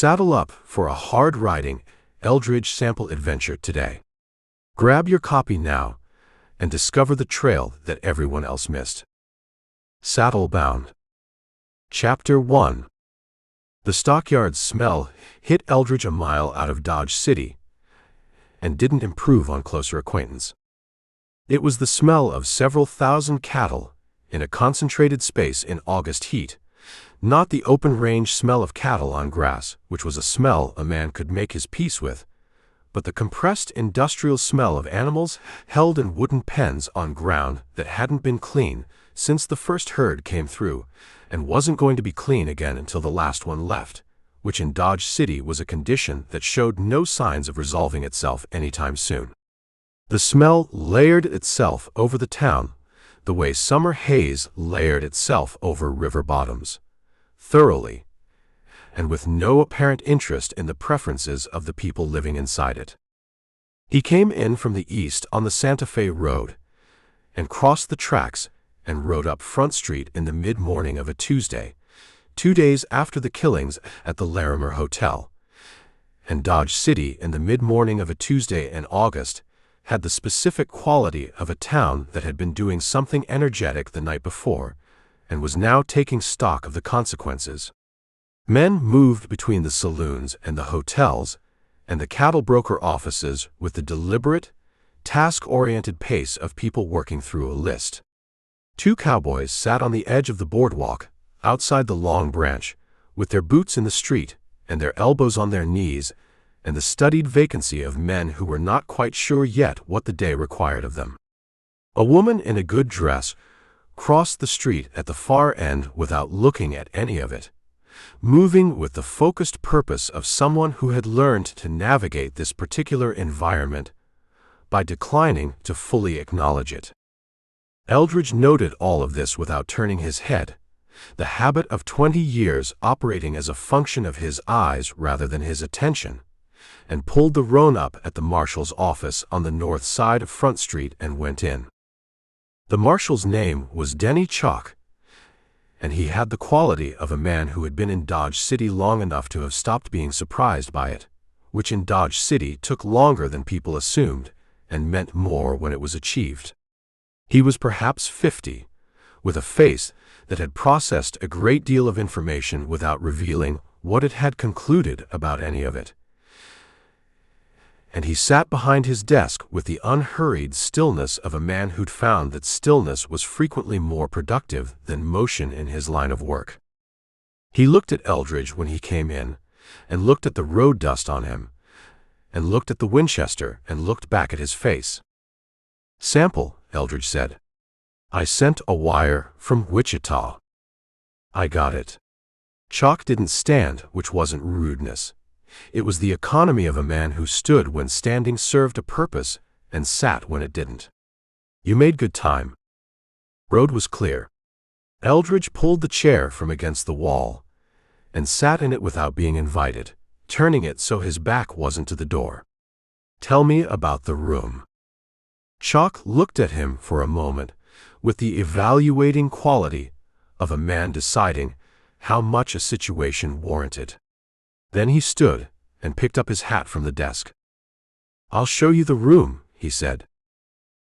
Saddle up for a hard-riding Eldridge Sample adventure today. Grab your copy now and discover the trail that everyone else missed. Saddle Bound. Chapter 1. The stockyards smell hit Eldridge a mile out of Dodge City and didn't improve on closer acquaintance. It was the smell of several thousand cattle in a concentrated space in August heat, not the open-range smell of cattle on grass, which was a smell a man could make his peace with, but the compressed industrial smell of animals held in wooden pens on ground that hadn't been clean since the first herd came through and wasn't going to be clean again until the last one left, which in Dodge City was a condition that showed no signs of resolving itself anytime soon. The smell layered itself over the town the way summer haze layered itself over river bottoms, thoroughly, and with no apparent interest in the preferences of the people living inside it. He came in from the east on the Santa Fe Road and crossed the tracks and rode up Front Street in the mid-morning of a Tuesday, 2 days after the killings at the Larimer Hotel. And Dodge City in the mid-morning of a Tuesday in August had the specific quality of a town that had been doing something energetic the night before and was now taking stock of the consequences. Men moved between the saloons and the hotels and the cattle broker offices with the deliberate, task-oriented pace of people working through a list. 2 cowboys sat on the edge of the boardwalk, outside the Long Branch, with their boots in the street and their elbows on their knees, and the studied vacancy of men who were not quite sure yet what the day required of them. A woman in a good dress crossed the street at the far end without looking at any of it, moving with the focused purpose of someone who had learned to navigate this particular environment by declining to fully acknowledge it. Eldridge noted all of this without turning his head, the habit of 20 years operating as a function of his eyes rather than his attention, and pulled the roan up at the marshal's office on the north side of Front Street and went in. The marshal's name was Denny Chalk, and he had the quality of a man who had been in Dodge City long enough to have stopped being surprised by it, which in Dodge City took longer than people assumed and meant more when it was achieved. He was perhaps 50, with a face that had processed a great deal of information without revealing what it had concluded about any of it. And he sat behind his desk with the unhurried stillness of a man who'd found that stillness was frequently more productive than motion in his line of work. He looked at Eldridge when he came in, and looked at the road dust on him, and looked at the Winchester and looked back at his face. "Sample," Eldridge said. "I sent a wire from Wichita." "I got it." Chalk didn't stand, which wasn't rudeness. It was the economy of a man who stood when standing served a purpose and sat when it didn't. "You made good time." Road was clear. Eldridge pulled the chair from against the wall and sat in it without being invited, turning it so his back wasn't to the door. "Tell me about the room." Chalk looked at him for a moment with the evaluating quality of a man deciding how much a situation warranted. Then he stood and picked up his hat from the desk. "I'll show you the room," he said.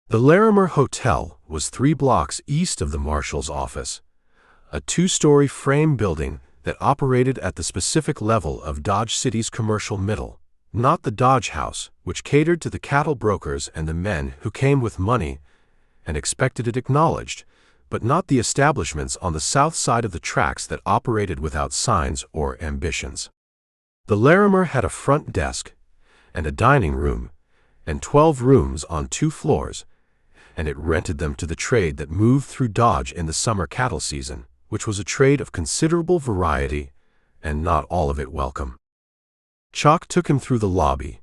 The Larimer Hotel was 3 blocks east of the marshal's office, a 2-story frame building that operated at the specific level of Dodge City's commercial middle, not the Dodge House, which catered to the cattle brokers and the men who came with money and expected it acknowledged, but not the establishments on the south side of the tracks that operated without signs or ambitions. The Larimer had a front desk and a dining room and 12 rooms on 2 floors, and it rented them to the trade that moved through Dodge in the summer cattle season, which was a trade of considerable variety and not all of it welcome. Chalk took him through the lobby,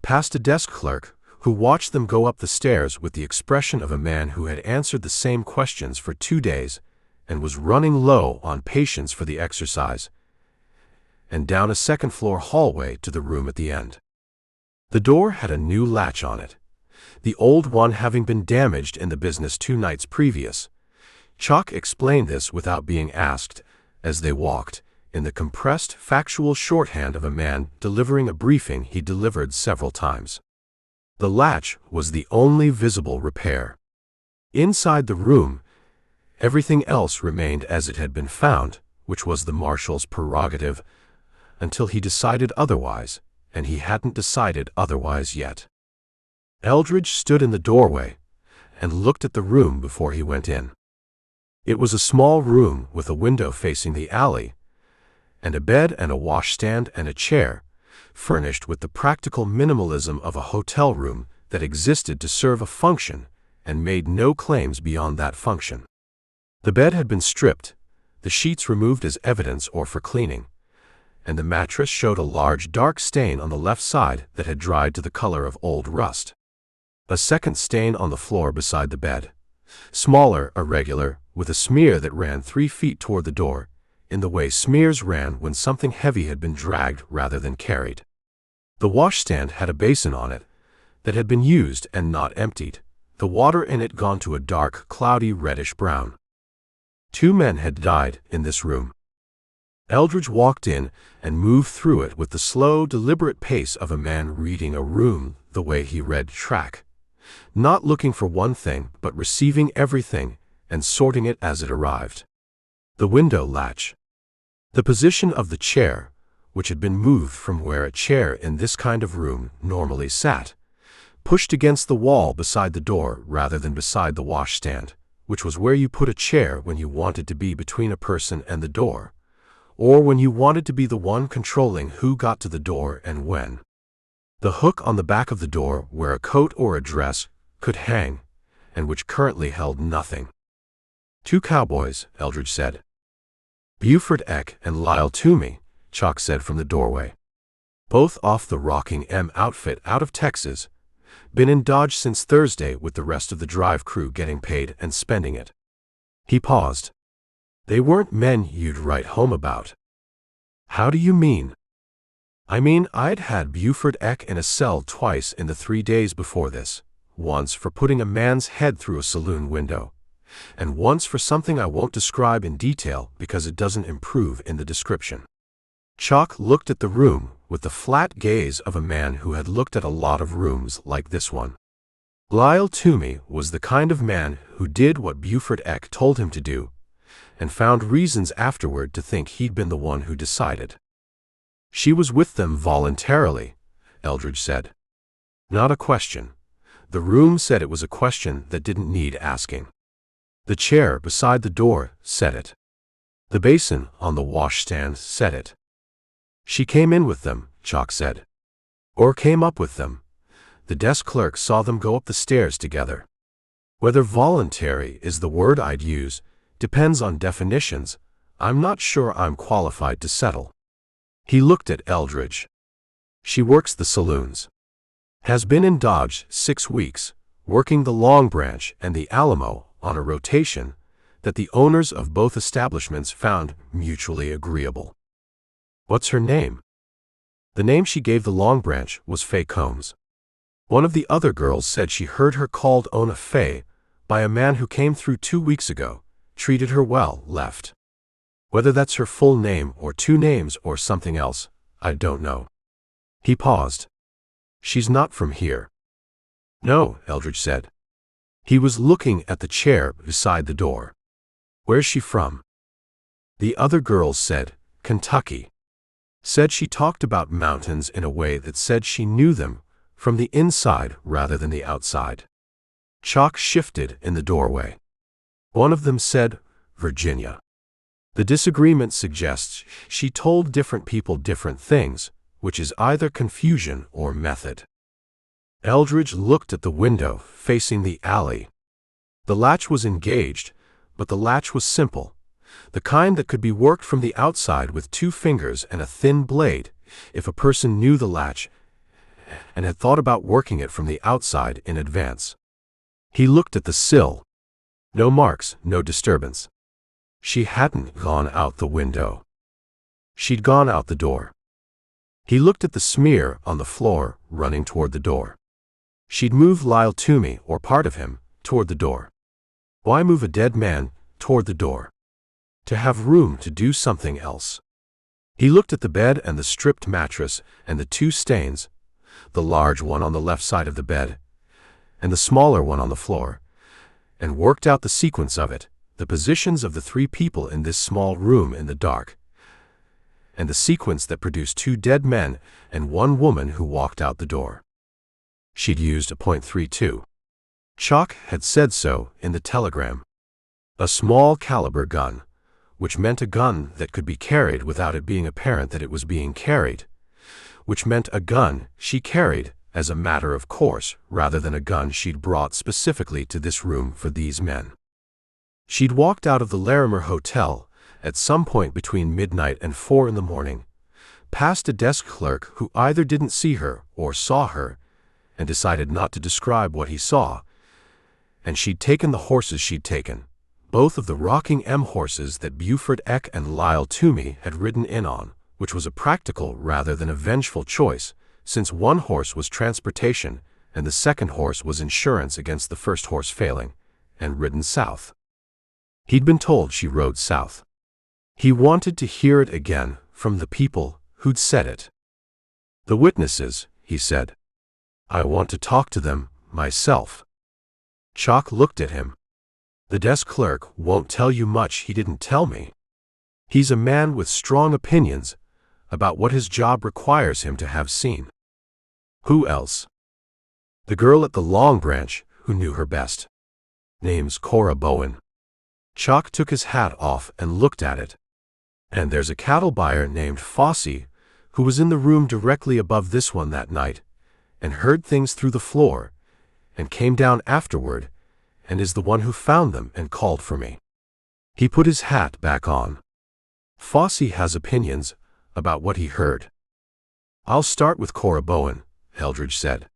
past a desk clerk who watched them go up the stairs with the expression of a man who had answered the same questions for 2 days and was running low on patience for the exercise, and down a second-floor hallway to the room at the end. The door had a new latch on it, the old one having been damaged in the business 2 nights previous. Chalk explained this without being asked as they walked in the compressed, factual shorthand of a man delivering a briefing he delivered several times. The latch was the only visible repair. Inside the room, everything else remained as it had been found, which was the marshal's prerogative, until he decided otherwise, and he hadn't decided otherwise yet. Eldridge stood in the doorway and looked at the room before he went in. It was a small room with a window facing the alley, and a bed and a washstand and a chair, furnished with the practical minimalism of a hotel room that existed to serve a function and made no claims beyond that function. The bed had been stripped, the sheets removed as evidence or for cleaning, and the mattress showed a large dark stain on the left side that had dried to the color of old rust. A second stain on the floor beside the bed, smaller, irregular, with a smear that ran 3 feet toward the door, in the way smears ran when something heavy had been dragged rather than carried. The washstand had a basin on it that had been used and not emptied, the water in it gone to a dark, cloudy reddish-brown. 2 men had died in this room. Eldridge walked in and moved through it with the slow, deliberate pace of a man reading a room the way he read track, not looking for one thing but receiving everything and sorting it as it arrived. The window latch. The position of the chair, which had been moved from where a chair in this kind of room normally sat, pushed against the wall beside the door rather than beside the washstand, which was where you put a chair when you wanted to be between a person and the door, or when you wanted to be the one controlling who got to the door and when. The hook on the back of the door where a coat or a dress could hang, and which currently held nothing. 2 cowboys, Eldridge said. Buford Eck and Lyle Toomey, Chalk said from the doorway. Both off the Rocking M outfit out of Texas, been in Dodge since Thursday with the rest of the drive crew getting paid and spending it. He paused. They weren't men you'd write home about. How do you mean? I mean, I'd had Buford Eck in a cell twice in the 3 days before this, once for putting a man's head through a saloon window, and once for something I won't describe in detail because it doesn't improve in the description. Chalk looked at the room with the flat gaze of a man who had looked at a lot of rooms like this one. Lyle Toomey was the kind of man who did what Buford Eck told him to do, and found reasons afterward to think he'd been the one who decided. She was with them voluntarily, Eldridge said. Not a question. The room said it was a question that didn't need asking. The chair beside the door said it. The basin on the washstand said it. She came in with them, Chalk said. Or came up with them. The desk clerk saw them go up the stairs together. Whether voluntary is the word I'd use depends on definitions. I'm not sure I'm qualified to settle. He looked at Eldridge. She works the saloons. Has been in Dodge 6 weeks, working the Long Branch and the Alamo on a rotation that the owners of both establishments found mutually agreeable. What's her name? The name she gave the Long Branch was Faye Combs. One of the other girls said she heard her called Ona Faye by a man who came through 2 weeks ago, treated her well, left. Whether that's her full name or 2 names or something else, I don't know. He paused. She's not from here. No, Eldridge said. He was looking at the chair beside the door. Where's she from? The other girls said, Kentucky. Said she talked about mountains in a way that said she knew them from the inside rather than the outside. Chalk shifted in the doorway. One of them said, Virginia. The disagreement suggests she told different people different things, which is either confusion or method. Eldridge looked at the window facing the alley. The latch was engaged, but the latch was simple, the kind that could be worked from the outside with 2 fingers and a thin blade if a person knew the latch and had thought about working it from the outside in advance. He looked at the sill. No marks, no disturbance. She hadn't gone out the window. She'd gone out the door. He looked at the smear on the floor running toward the door. She'd moved Lyle Toomey, or part of him, toward the door. Why move a dead man toward the door? To have room to do something else. He looked at the bed and the stripped mattress and the two stains, the large one on the left side of the bed and the smaller one on the floor, and worked out the sequence of it, the positions of the three people in this small room in the dark, and the sequence that produced two dead men and one woman who walked out the door. She'd used a .32. Chalk had said so in the telegram. A small caliber gun, which meant a gun that could be carried without it being apparent that it was being carried, which meant a gun she carried as a matter of course rather than a gun she'd brought specifically to this room for these men. She'd walked out of the Larimer Hotel at some point between midnight and 4 in the morning, past a desk clerk who either didn't see her or saw her and decided not to describe what he saw, and she'd taken the horses she'd taken, both of the rocking M horses that Buford Eck and Lyle Toomey had ridden in on, which was a practical rather than a vengeful choice, since one horse was transportation and the second horse was insurance against the first horse failing, and ridden south. He'd been told she rode south. He wanted to hear it again from the people who'd said it. The witnesses, he said. I want to talk to them myself. Chalk looked at him. The desk clerk won't tell you much he didn't tell me. He's a man with strong opinions about what his job requires him to have seen. Who else? The girl at the Long Branch who knew her best. Name's Cora Bowen. Chalk took his hat off and looked at it. And there's a cattle buyer named Fossey who was in the room directly above this one that night and heard things through the floor and came down afterward and is the one who found them and called for me. He put his hat back on. Fossey has opinions about what he heard. I'll start with Cora Bowen, Eldridge said.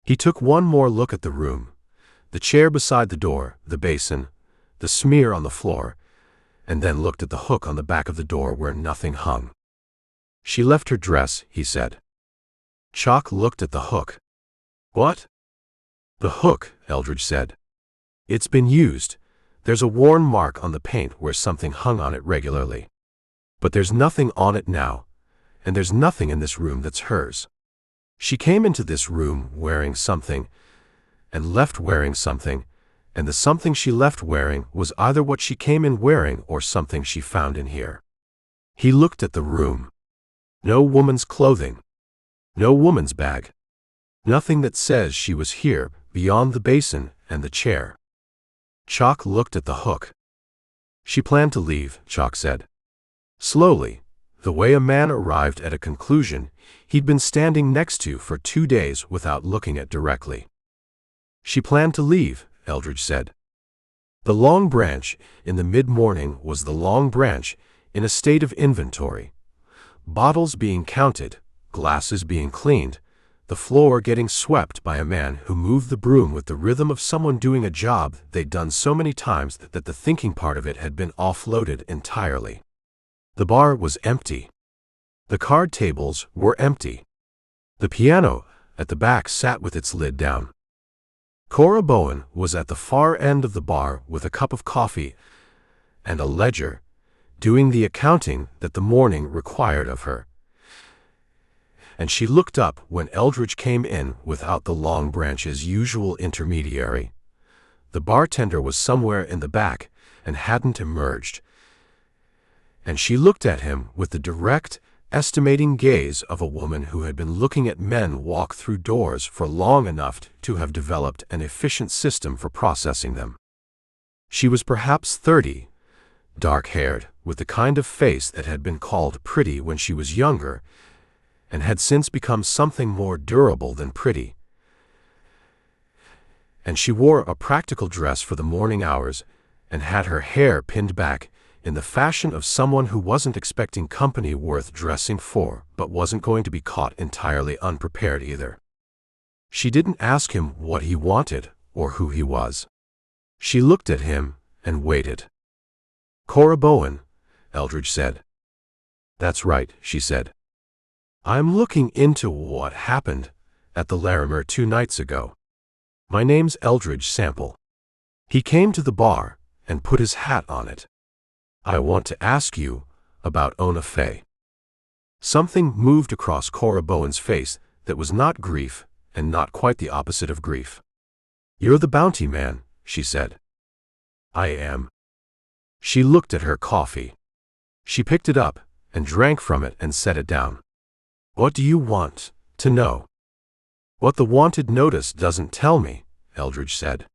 He took one more look at the room, the chair beside the door, the basin, the smear on the floor, and then looked at the hook on the back of the door where nothing hung. She left her dress, he said. Chalk looked at the hook. What? The hook, Eldridge said. It's been used. There's a worn mark on the paint where something hung on it regularly. But there's nothing on it now, and there's nothing in this room that's hers. She came into this room wearing something, and left wearing something, and the something she left wearing was either what she came in wearing or something she found in here. He looked at the room. No woman's clothing. No woman's bag. Nothing that says she was here beyond the basin and the chair. Chalk looked at the hook. She planned to leave, Chalk said. Slowly, the way a man arrived at a conclusion he'd been standing next to for 2 days without looking at directly. She planned to leave, Eldridge said. The Long Branch in the mid-morning was the Long Branch in a state of inventory. Bottles being counted, glasses being cleaned, the floor getting swept by a man who moved the broom with the rhythm of someone doing a job they'd done so many times that the thinking part of it had been offloaded entirely. The bar was empty. The card tables were empty. The piano at the back sat with its lid down. Cora Bowen was at the far end of the bar with a cup of coffee and a ledger, doing the accounting that the morning required of her. And she looked up when Eldridge came in without the Long Branch's usual intermediary. The bartender was somewhere in the back and hadn't emerged. And she looked at him with the direct, estimating gaze of a woman who had been looking at men walk through doors for long enough to have developed an efficient system for processing them. She was perhaps 30, dark-haired, with the kind of face that had been called pretty when she was younger, and had since become something more durable than pretty. And she wore a practical dress for the morning hours and had her hair pinned back in the fashion of someone who wasn't expecting company worth dressing for, but wasn't going to be caught entirely unprepared either. She didn't ask him what he wanted or who he was. She looked at him and waited. Cora Bowen, Eldridge said. That's right, she said. I'm looking into what happened at the Larimer 2 nights ago. My name's Eldridge Sample. He came to the bar and put his hat on it. I want to ask you about Ona Faye. Something moved across Cora Bowen's face that was not grief and not quite the opposite of grief. "You're the bounty man," she said. "I am." She looked at her coffee. She picked it up and drank from it and set it down. "What do you want to know?" "What the wanted notice doesn't tell me," Eldridge said.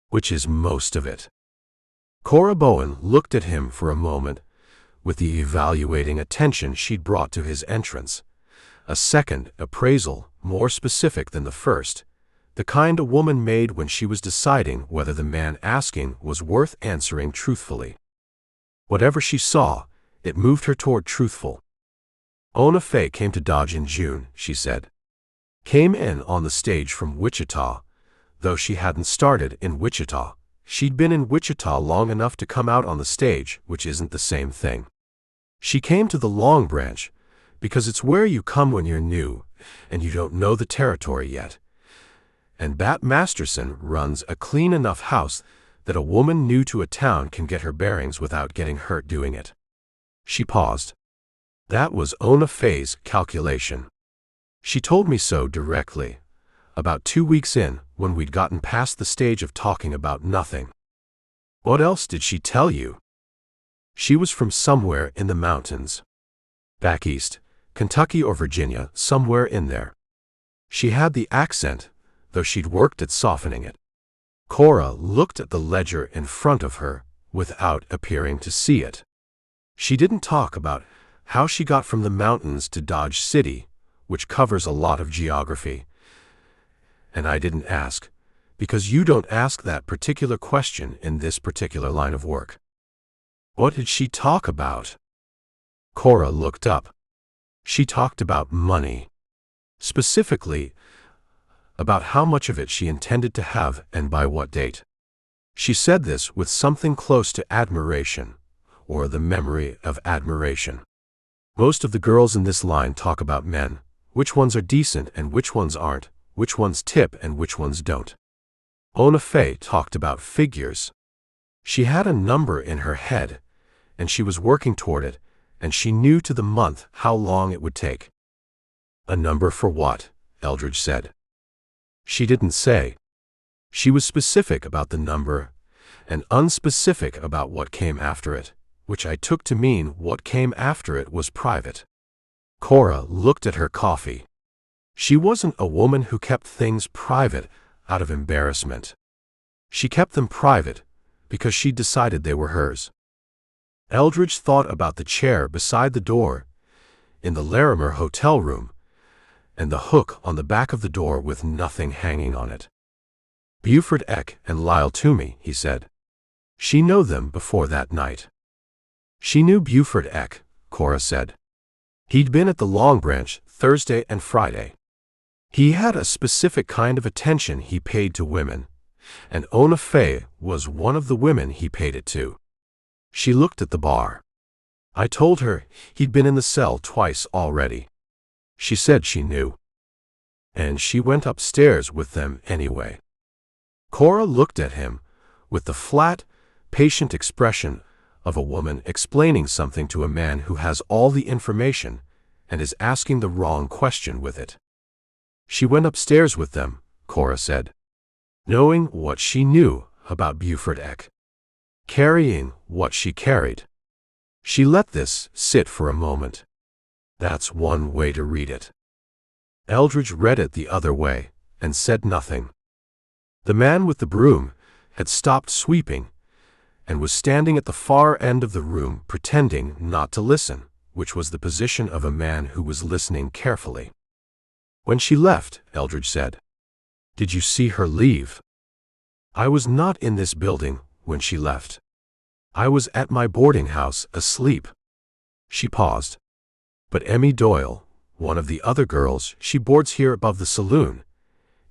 "Which is most of it." Cora Bowen looked at him for a moment with the evaluating attention she'd brought to his entrance. A second appraisal, more specific than the first, the kind a woman made when she was deciding whether the man asking was worth answering truthfully. Whatever she saw, it moved her toward truthful. "Ona Faye came to Dodge in June," she said. "Came in on the stage from Wichita, though she hadn't started in Wichita. She'd been in Wichita long enough to come out on the stage, which isn't the same thing. She came to the Long Branch because it's where you come when you're new and you don't know the territory yet. And Bat Masterson runs a clean enough house that a woman new to a town can get her bearings without getting hurt doing it." She paused. That was Ona Faye's calculation. She told me so directly, about 2 weeks in, when we'd gotten past the stage of talking about nothing. "What else did she tell you?" "She was from somewhere in the mountains. Back east, Kentucky or Virginia, somewhere in there. She had the accent, though she'd worked at softening it." Cora looked at the ledger in front of her without appearing to see it. "She didn't talk about how she got from the mountains to Dodge City, which covers a lot of geography. And I didn't ask, because you don't ask that particular question in this particular line of work." "What did she talk about?" Cora looked up. "She talked about money. Specifically, about how much of it she intended to have and by what date. She said this with something close to admiration, or the memory of admiration. Most of the girls in this line talk about men, which ones are decent and which ones aren't, which ones tip and which ones don't. Ona Faye talked about figures. She had a number in her head, and she was working toward it, and she knew to the month how long it would take." "A number for what?" Eldridge said. "She didn't say. She was specific about the number and unspecific about what came after it, which I took to mean what came after it was private." Cora looked at her coffee. She wasn't a woman who kept things private out of embarrassment. She kept them private because she decided they were hers. Eldridge thought about the chair beside the door in the Larimer hotel room and the hook on the back of the door with nothing hanging on it. "Buford Eck and Lyle Toomey," he said. She knew them before that night. She knew Buford Eck, Cora said. He'd been at the Long Branch Thursday and Friday. He had a specific kind of attention he paid to women, and Ona Faye was one of the women he paid it to. She looked at the bar. "I told her he'd been in the cell twice already. She said she knew. And she went upstairs with them anyway." Cora looked at him with the flat, patient expression of a woman explaining something to a man who has all the information and is asking the wrong question with it. "She went upstairs with them," Cora said, knowing what she knew about Buford Eck, carrying what she carried. She let this sit for a moment. That's one way to read it. Eldridge read it the other way and said nothing. The man with the broom had stopped sweeping and was standing at the far end of the room pretending not to listen, which was the position of a man who was listening carefully. "When she left," Eldridge said, "did you see her leave?" "I was not in this building when she left. I was at my boarding house asleep." She paused. "But Emmy Doyle, one of the other girls, she boards here above the saloon.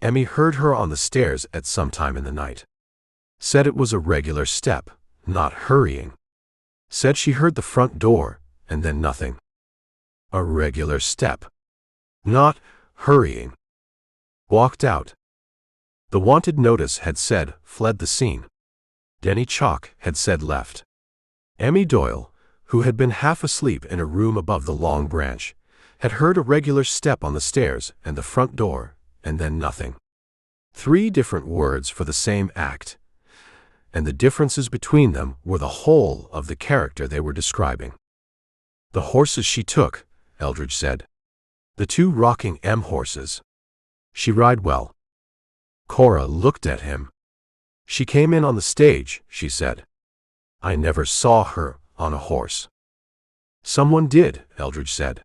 Emmy heard her on the stairs at some time in the night. Said it was a regular step, not hurrying. Said she heard the front door, and then nothing. A regular step. Not hurrying. Walked out. The wanted notice had said, fled the scene. Denny Chalk had said left. Emmy Doyle, who had been half asleep in a room above the Long Branch, had heard a regular step on the stairs and the front door, and then nothing. 3 different words for the same act, and the differences between them were the whole of the character they were describing. "The horses she took," Eldridge said. "The 2 rocking horses. She ride well." Cora looked at him. "She came in on the stage," she said. "I never saw her on a horse." "Someone did," Eldridge said.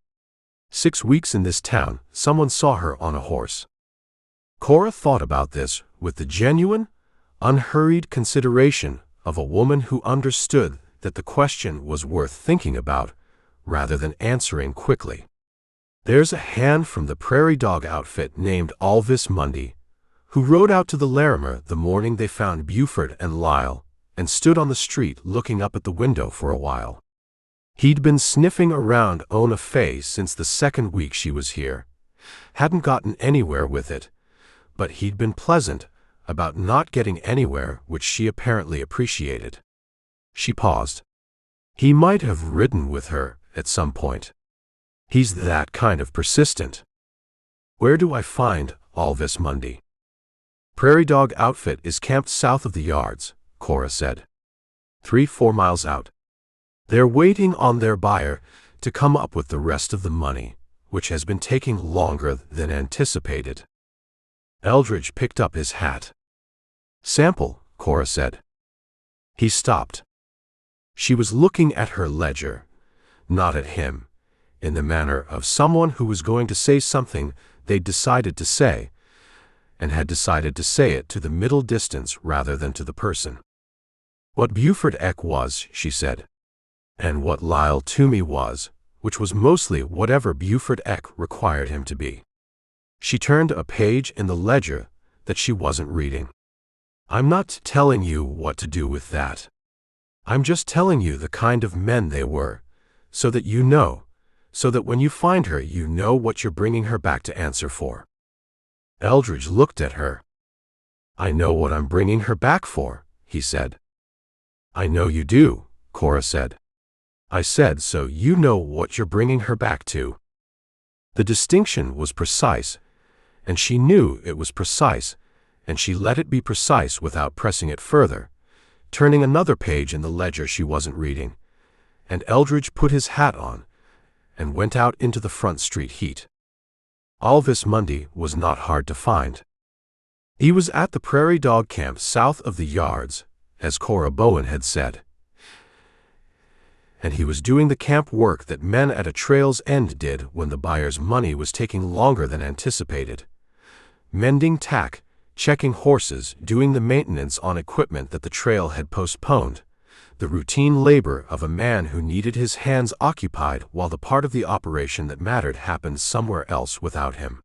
6 weeks in this town, someone saw her on a horse." Cora thought about this with the genuine, unhurried consideration of a woman who understood that the question was worth thinking about rather than answering quickly. "There's a hand from the prairie dog outfit named Alvis Mundy, who rode out to the Larimer the morning they found Buford and Lyle, and stood on the street looking up at the window for a while. He'd been sniffing around Ona Faye since the 2nd week she was here. Hadn't gotten anywhere with it, but he'd been pleasant about not getting anywhere, which she apparently appreciated." She paused. "He might have ridden with her at some point. He's that kind of persistent." "Where do I find Alvis Mundy?" "Prairie Dog outfit is camped south of the yards," Cora said. 3-4 miles out. They're waiting on their buyer to come up with the rest of the money, which has been taking longer than anticipated." Eldridge picked up his hat. "Sample," Cora said. He stopped. She was looking at her ledger, not at him, in the manner of someone who was going to say something they'd decided to say, and had decided to say it to the middle distance rather than to the person. "What Buford Eck was," she said, "and what Lyle Toomey was, which was mostly whatever Buford Eck required him to be." She turned a page in the ledger that she wasn't reading. "I'm not telling you what to do with that. I'm just telling you the kind of men they were, so that you know, so that when you find her you know what you're bringing her back to answer for." Eldridge looked at her. "I know what I'm bringing her back for," he said. "I know you do," Cora said. "I said so you know what you're bringing her back to." The distinction was precise, and she knew it was precise, and she let it be precise without pressing it further, turning another page in the ledger she wasn't reading, and Eldridge put his hat on and went out into the front street heat. Alvis Mundy was not hard to find. He was at the prairie dog camp south of the yards, as Cora Bowen had said, and he was doing the camp work that men at a trail's end did when the buyer's money was taking longer than anticipated. Mending tack, checking horses, doing the maintenance on equipment that the trail had postponed, the routine labor of a man who needed his hands occupied while the part of the operation that mattered happened somewhere else without him.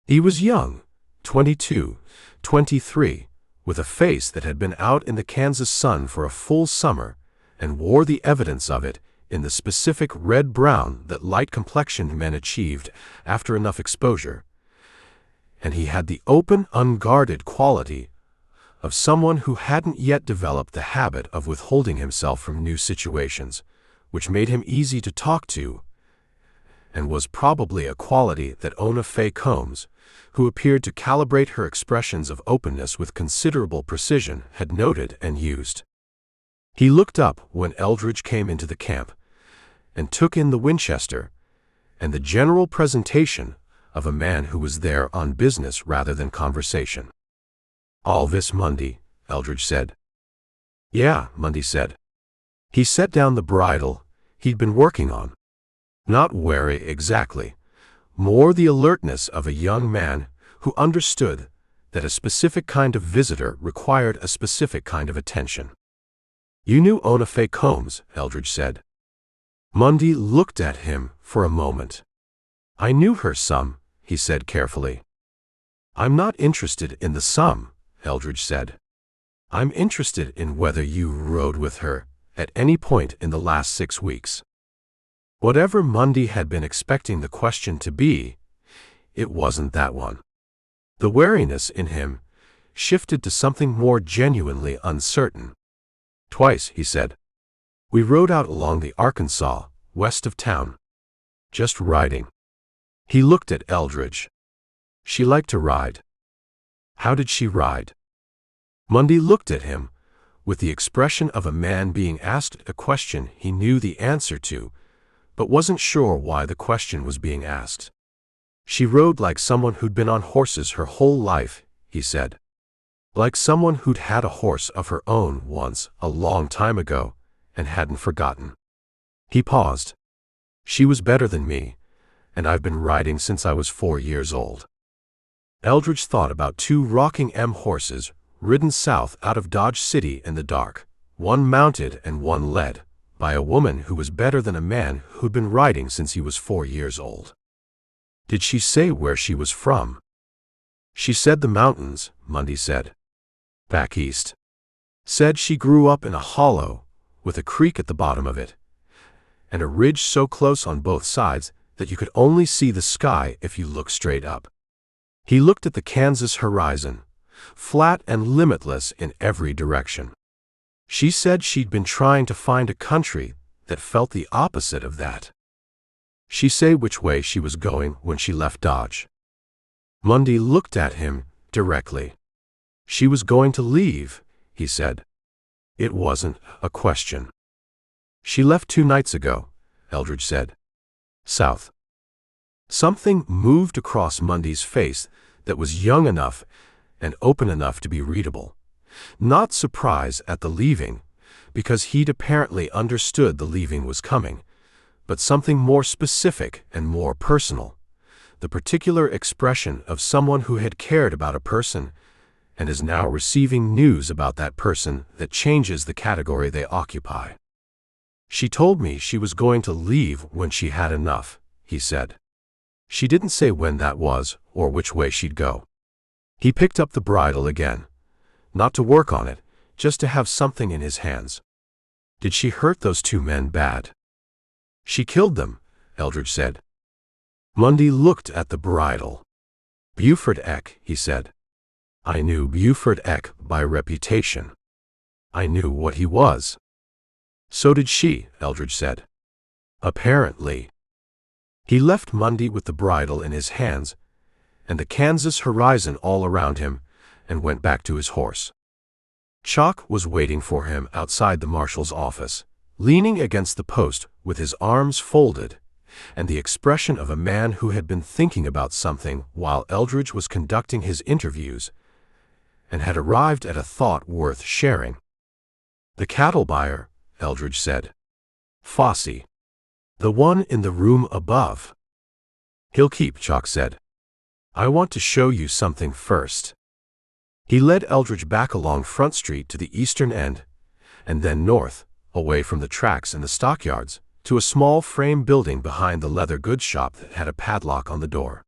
He was young, 22, 23, with a face that had been out in the Kansas sun for a full summer, and wore the evidence of it in the specific red-brown that light-complexioned men achieved after enough exposure. And he had the open, unguarded quality of someone who hadn't yet developed the habit of withholding himself from new situations, which made him easy to talk to, and was probably a quality that Ona Faye Combs, who appeared to calibrate her expressions of openness with considerable precision, had noted and used. He looked up when Eldridge came into the camp, and took in the Winchester, and the general presentation of a man who was there on business rather than conversation. "Alvis Mundy," Eldridge said. "Yeah," Mundy said. He set down the bridle he'd been working on. Not wary exactly, more the alertness of a young man who understood that a specific kind of visitor required a specific kind of attention. "You knew Ona Faye Combs," Eldridge said. Mundy looked at him for a moment. "I knew her some," he said carefully. "I'm not interested in the some," Eldridge said. "I'm interested in whether you rode with her at any point in the last 6 weeks." Whatever Mundy had been expecting the question to be, it wasn't that one. The wariness in him shifted to something more genuinely uncertain. "Twice," he said. "We rode out along the Arkansas, west of town. Just riding." He looked at Eldridge. She liked to ride. How did she ride? Mundy looked at him, with the expression of a man being asked a question he knew the answer to, but wasn't sure why the question was being asked. She rode like someone who'd been on horses her whole life, he said. Like someone who'd had a horse of her own once, a long time ago, and hadn't forgotten. He paused. She was better than me, and I've been riding since I was 4 years old. Eldridge thought about 2 rocking horses, ridden south out of Dodge City in the dark, one mounted and one led, by a woman who was better than a man who'd been riding since he was 4 years old. Did she say where she was from? She said the mountains, Mundy said. Back east. Said she grew up in a hollow, with a creek at the bottom of it, and a ridge so close on both sides that you could only see the sky if you looked straight up. He looked at the Kansas horizon, flat and limitless in every direction. She said she'd been trying to find a country that felt the opposite of that. She said which way she was going when she left Dodge. Mundy looked at him directly. She was going to leave, he said. It wasn't a question. She left 2 nights ago, Eldridge said. South. Something moved across Mundy's face that was young enough and open enough to be readable. Not surprise at the leaving, because he'd apparently understood the leaving was coming, but something more specific and more personal, the particular expression of someone who had cared about a person and is now receiving news about that person that changes the category they occupy. She told me she was going to leave when she had enough, he said. She didn't say when that was or which way she'd go. He picked up the bridle again, not to work on it, just to have something in his hands. Did she hurt those 2 men bad? She killed them, Eldridge said. Mundy looked at the bridle. Buford Eck, he said. I knew Buford Eck by reputation. I knew what he was. So did she, Eldridge said. Apparently. He left Mundy with the bridle in his hands and the Kansas horizon all around him and went back to his horse. Chalk was waiting for him outside the marshal's office, leaning against the post with his arms folded and the expression of a man who had been thinking about something while Eldridge was conducting his interviews and had arrived at a thought worth sharing. The cattle buyer, Eldridge said. Fossey. The one in the room above. He'll keep, Chalk said. I want to show you something first. He led Eldridge back along Front Street to the eastern end, and then north, away from the tracks and the stockyards, to a small frame building behind the leather goods shop that had a padlock on the door.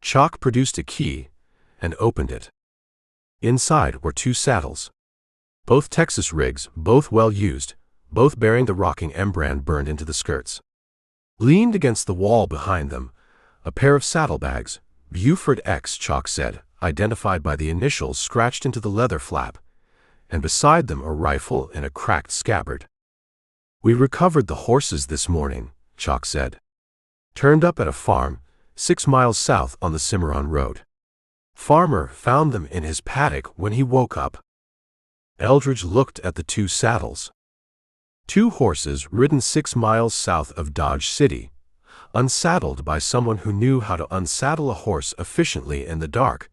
Chalk produced a key and opened it. Inside were 2 saddles. Both Texas rigs, both well used, both bearing the rocking M brand burned into the skirts. Leaned against the wall behind them, a pair of saddlebags, Buford X, Chalk said, identified by the initials scratched into the leather flap, and beside them a rifle in a cracked scabbard. We recovered the horses this morning, Chalk said. Turned up at a farm, 6 miles south on the Cimarron Road. Farmer found them in his paddock when he woke up. Eldridge looked at the 2 saddles. 2 horses ridden 6 miles south of Dodge City, unsaddled by someone who knew how to unsaddle a horse efficiently in the dark,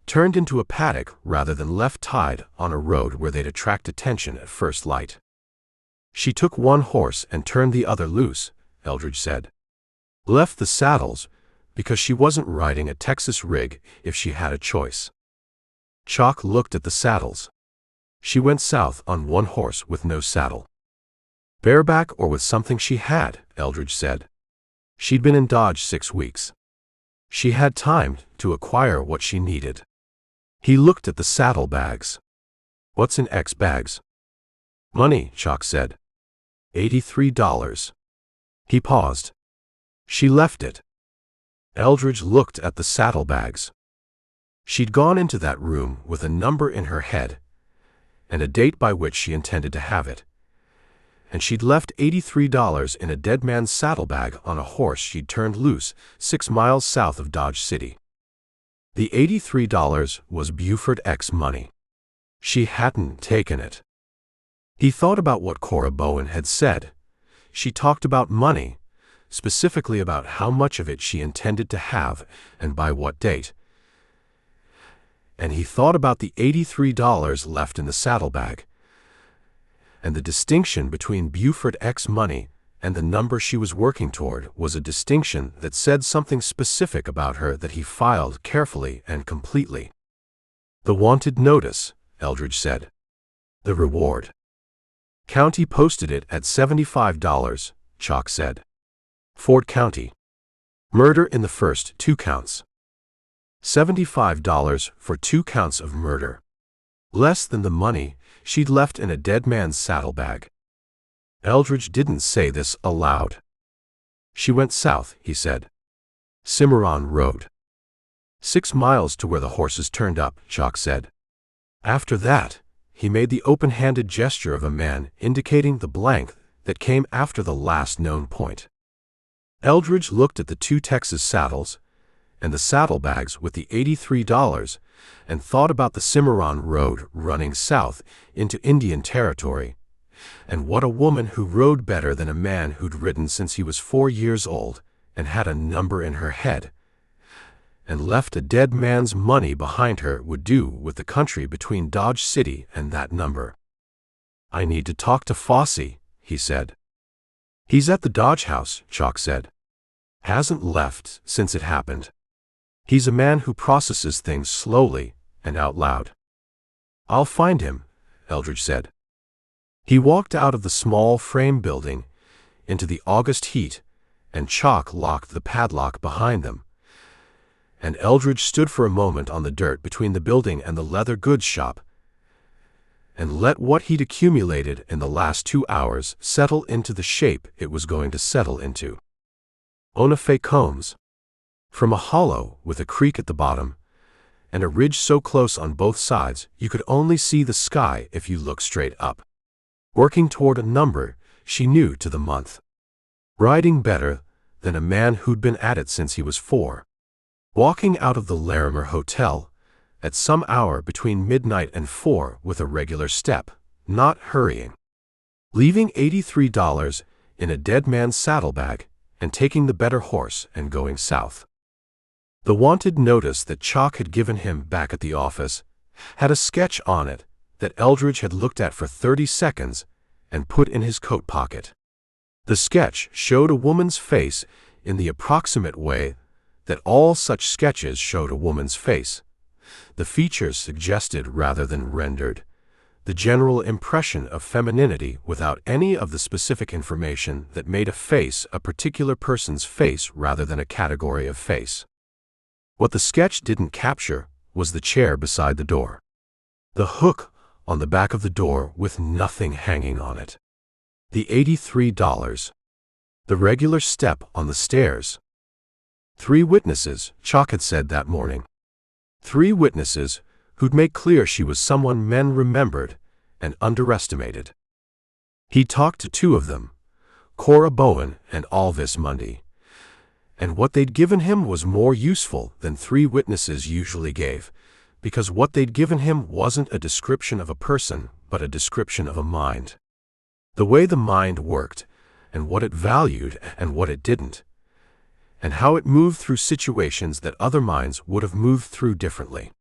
turned into a paddock rather than left tied on a road where they'd attract attention at first light. She took one horse and turned the other loose, Eldridge said. Left the saddles because she wasn't riding a Texas rig if she had a choice. Chalk looked at the saddles. She went south on one horse with no saddle. Bareback or with something she had, Eldridge said. She'd been in Dodge 6 weeks. She had time to acquire what she needed. He looked at the saddlebags. What's in X bags? Money, Chalk said. $83. He paused. She left it. Eldridge looked at the saddlebags. She'd gone into that room with a number in her head and a date by which she intended to have it, and she'd left $83 in a dead man's saddlebag on a horse she'd turned loose 6 miles south of Dodge City. The $83 was Buford X's money. She hadn't taken it. He thought about what Cora Bowen had said. She talked about money, specifically about how much of it she intended to have and by what date. And he thought about the $83 left in the saddlebag, and the distinction between Buford X's money and the number she was working toward was a distinction that said something specific about her that he filed carefully and completely. "The wanted notice," Eldridge said. "The reward." "County posted it at $75, Chalk said. "Ford County. Murder in the first 2 counts. $75 for 2 counts of murder. Less than the money she'd left in a dead man's saddlebag." Eldridge didn't say this aloud. "She went south," he said. "Cimarron Road. 6 miles to where the horses turned up," Chalk said. After that, he made the open-handed gesture of a man indicating the blank that came after the last known point. Eldridge looked at the 2 Texas saddles and the saddlebags with the $83 and thought about the Cimarron Road running south into Indian Territory, and what a woman who rode better than a man who'd ridden since he was 4 years old and had a number in her head and left a dead man's money behind her would do with the country between Dodge City and that number. "I need to talk to Fossey," he said. "He's at the Dodge house," Chalk said. "Hasn't left since it happened. He's a man who processes things slowly and out loud." "I'll find him," Eldridge said. He walked out of the small frame building into the August heat, and Chalk locked the padlock behind them. And Eldridge stood for a moment on the dirt between the building and the leather goods shop and let what he'd accumulated in the last 2 hours settle into the shape it was going to settle into. Ona Faye Combs. From a hollow with a creek at the bottom and a ridge so close on both sides you could only see the sky if you looked straight up. Working toward a number she knew to the month. Riding better than a man who'd been at it since he was 4. Walking out of the Larimer Hotel at some hour between midnight and 4 with a regular step, not hurrying. Leaving $83 in a dead man's saddlebag and taking the better horse and going south. The wanted notice that Chalk had given him back at the office had a sketch on it that Eldridge had looked at for 30 seconds and put in his coat pocket. The sketch showed a woman's face in the approximate way that all such sketches showed a woman's face. The features suggested rather than rendered the general impression of femininity without any of the specific information that made a face a particular person's face rather than a category of face. What the sketch didn't capture was the chair beside the door. The hook on the back of the door with nothing hanging on it. The $83. The regular step on the stairs. 3 witnesses, Chalk had said that morning. 3 witnesses who'd make clear she was someone men remembered and underestimated. He talked to 2 of them, Cora Bowen and Alvis Mundy, and what they'd given him was more useful than 3 witnesses usually gave, because what they'd given him wasn't a description of a person, but a description of a mind. The way the mind worked, and what it valued and what it didn't, and how it moved through situations that other minds would have moved through differently.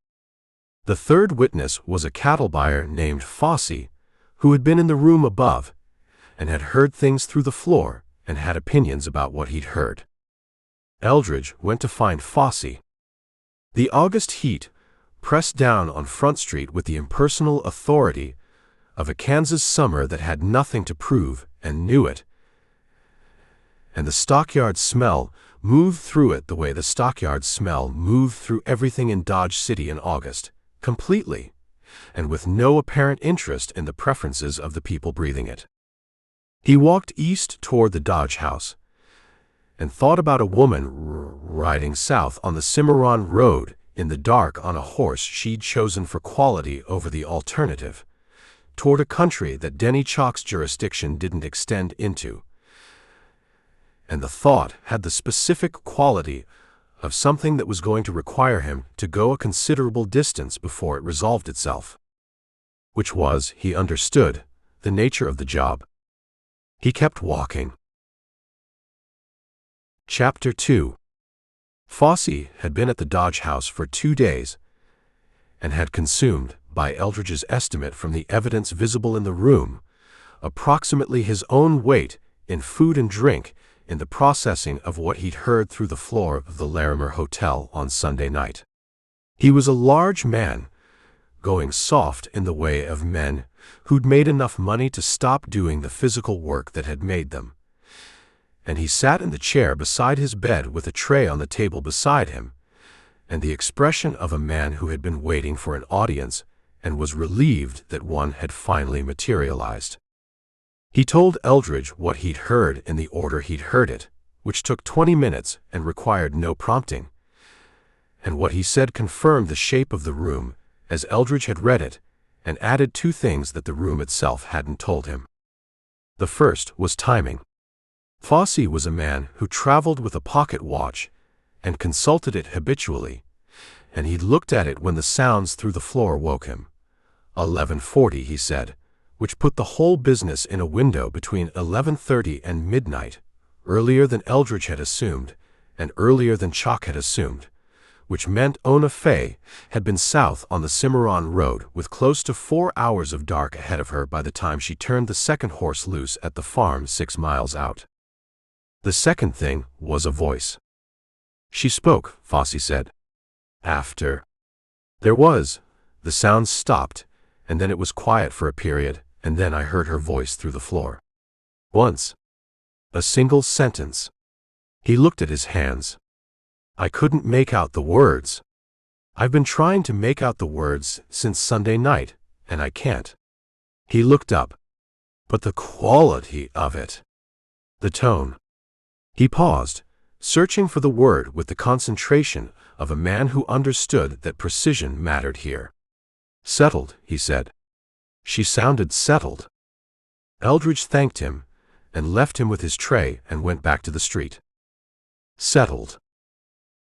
The 3rd witness was a cattle buyer named Fossey, who had been in the room above and had heard things through the floor and had opinions about what he'd heard. Eldridge went to find Fossey. The August heat pressed down on Front Street with the impersonal authority of a Kansas summer that had nothing to prove and knew it, and the stockyard smell moved through it the way the stockyard smell moved through everything in Dodge City in August, completely, and with no apparent interest in the preferences of the people breathing it. He walked east toward the Dodge house and thought about a woman riding south on the Cimarron Road in the dark on a horse she'd chosen for quality over the alternative, toward a country that Denny Chalk's jurisdiction didn't extend into. And the thought had the specific quality of something that was going to require him to go a considerable distance before it resolved itself. Which was, he understood, the nature of the job. He kept walking. Chapter 2. Fossey had been at the Dodge house for 2 days and had consumed, by Eldridge's estimate from the evidence visible in the room, approximately his own weight in food and drink in the processing of what he'd heard through the floor of the Larimer Hotel on Sunday night. He was a large man, going soft in the way of men who'd made enough money to stop doing the physical work that had made them. And he sat in the chair beside his bed with a tray on the table beside him, and the expression of a man who had been waiting for an audience and was relieved that one had finally materialized. He told Eldridge what he'd heard in the order he'd heard it, which took 20 minutes and required no prompting. And what he said confirmed the shape of the room as Eldridge had read it, and added 2 things that the room itself hadn't told him. The first was timing. Fossey was a man who traveled with a pocket watch and consulted it habitually, and he'd looked at it when the sounds through the floor woke him. 11:40, he said, which put the whole business in a window between 11:30 and midnight, earlier than Eldridge had assumed, and earlier than Chalk had assumed, which meant Ona Faye had been south on the Cimarron Road with close to 4 hours of dark ahead of her by the time she turned the second horse loose at the farm 6 miles out. The second thing was a voice. She spoke, Fossey said. After the sounds stopped, and then it was quiet for a period, and then I heard her voice through the floor. Once. A single sentence. He looked at his hands. I couldn't make out the words. I've been trying to make out the words since Sunday night, and I can't. He looked up. But the quality of it. The tone. He paused, searching for the word with the concentration of a man who understood that precision mattered here. Settled, he said. She sounded settled. Eldridge thanked him and left him with his tray and went back to the street. Settled.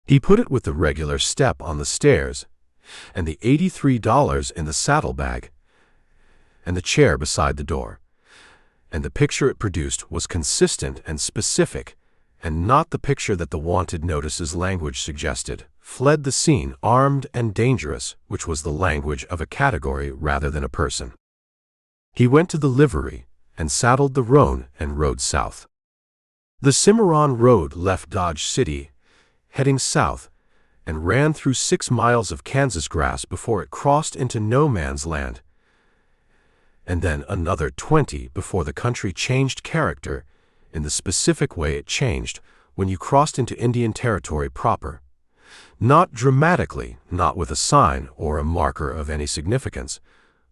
He put it with the regular step on the stairs, and the $83 in the saddlebag, and the chair beside the door, and the picture it produced was consistent and specific, and not the picture that the wanted notice's language suggested, fled the scene armed and dangerous, which was the language of a category rather than a person. He went to the livery and saddled the roan and rode south. The Cimarron Road left Dodge City, heading south, and ran through 6 miles of Kansas grass before it crossed into no man's land, and then another 20 before the country changed character in the specific way it changed when you crossed into Indian Territory proper. Not dramatically, not with a sign or a marker of any significance,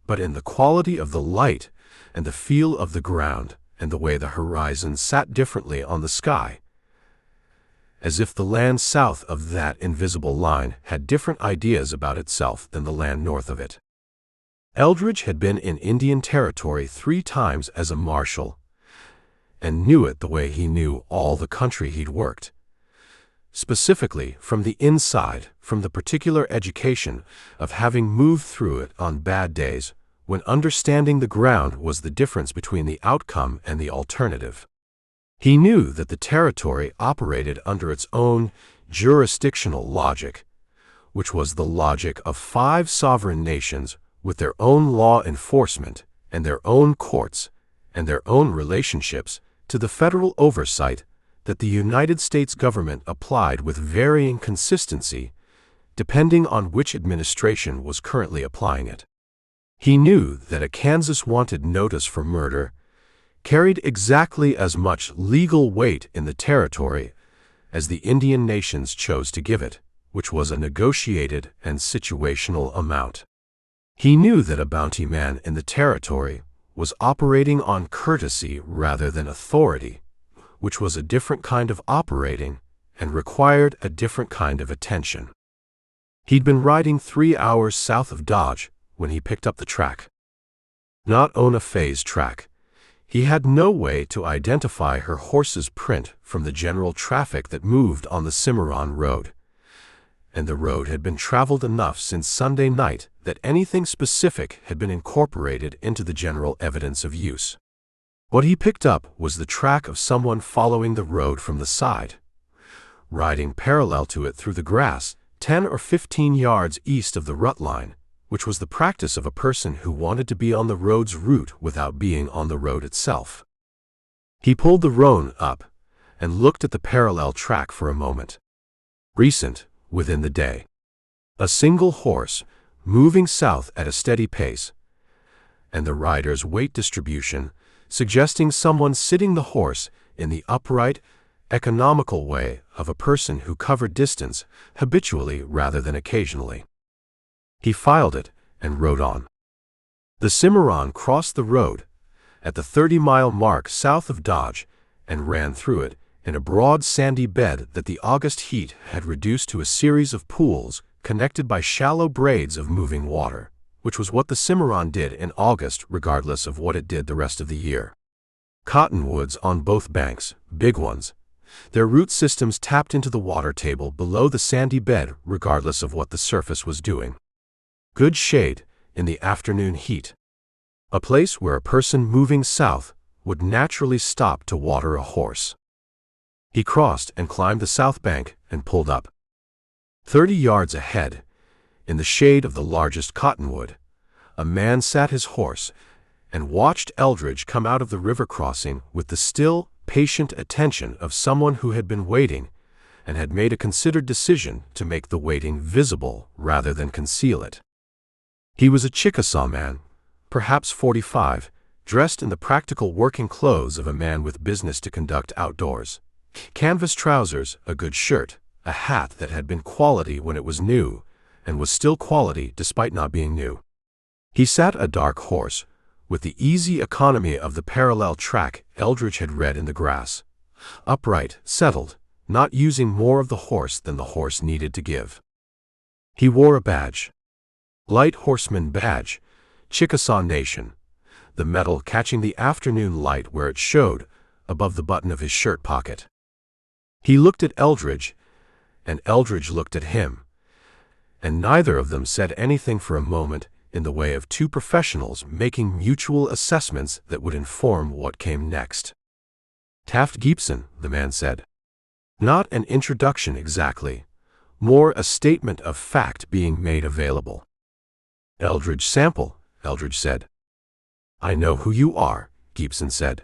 but in the quality of the light and the feel of the ground and the way the horizon sat differently on the sky, as if the land south of that invisible line had different ideas about itself than the land north of it. Eldridge had been in Indian Territory 3 times as a marshal, and knew it the way he knew all the country he'd worked. Specifically, from the inside, from the particular education of having moved through it on bad days, when understanding the ground was the difference between the outcome and the alternative. He knew that the territory operated under its own jurisdictional logic, which was the logic of 5 sovereign nations with their own law enforcement and their own courts and their own relationships to the federal oversight that the United States government applied with varying consistency, depending on which administration was currently applying it. He knew that a Kansas wanted notice for murder carried exactly as much legal weight in the territory as the Indian nations chose to give it, which was a negotiated and situational amount. He knew that a bounty man in the territory was operating on courtesy rather than authority, which was a different kind of operating and required a different kind of attention. He'd been riding 3 hours south of Dodge when he picked up the track. Not Ona Faye's track. He had no way to identify her horse's print from the general traffic that moved on the Cimarron Road. And the road had been traveled enough since Sunday night that anything specific had been incorporated into the general evidence of use. What he picked up was the track of someone following the road from the side, riding parallel to it through the grass 10 or 15 yards east of the rut line, which was the practice of a person who wanted to be on the road's route without being on the road itself. He pulled the roan up and looked at the parallel track for a moment. Recent, within the day. A single horse, moving south at a steady pace, and the rider's weight distribution, suggesting someone sitting the horse in the upright, economical way of a person who covered distance habitually rather than occasionally. He filed it and rode on. The Cimarron crossed the road at the 30-mile mark south of Dodge and ran through it in a broad sandy bed that the August heat had reduced to a series of pools connected by shallow braids of moving water, which was what the Cimarron did in August regardless of what it did the rest of the year. Cottonwoods on both banks, big ones. Their root systems tapped into the water table below the sandy bed regardless of what the surface was doing. Good shade in the afternoon heat. A place where a person moving south would naturally stop to water a horse. He crossed and climbed the south bank and pulled up. 30 yards ahead, in the shade of the largest cottonwood, a man sat his horse and watched Eldridge come out of the river crossing with the still, patient attention of someone who had been waiting and had made a considered decision to make the waiting visible rather than conceal it. He was a Chickasaw man, perhaps 45, dressed in the practical working clothes of a man with business to conduct outdoors. Canvas trousers, a good shirt, a hat that had been quality when it was new, and was still quality despite not being new. He sat a dark horse, with the easy economy of the parallel track Eldridge had read in the grass. Upright, settled, not using more of the horse than the horse needed to give. He wore a badge. Light Horseman badge, Chickasaw Nation, the metal catching the afternoon light where it showed above the button of his shirt pocket. He looked at Eldridge, and Eldridge looked at him, and neither of them said anything for a moment in the way of two professionals making mutual assessments that would inform what came next. Taft Gibson, the man said. Not an introduction exactly, more a statement of fact being made available. Eldridge Sample, Eldridge said. I know who you are, Gibson said.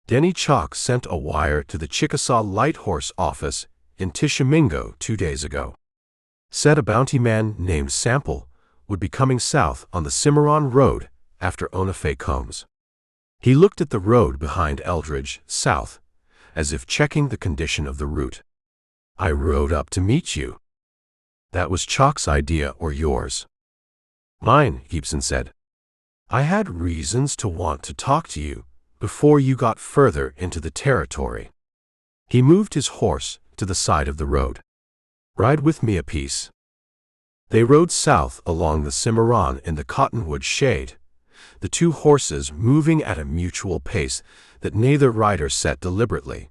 Denny Chalk sent a wire to the Chickasaw Light Horse office in Tishomingo 2 days ago. Said a bounty man named Sample would be coming south on the Cimarron Road after Ona Faye Combs. He looked at the road behind Eldridge, south, as if checking the condition of the route. I rode up to meet you. That was Chalk's idea or yours? Mine, Gibson said. I had reasons to want to talk to you before you got further into the territory. He moved his horse to the side of the road. Ride with me a piece. They rode south along the Cimarron in the cottonwood shade, the two horses moving at a mutual pace that neither rider set deliberately.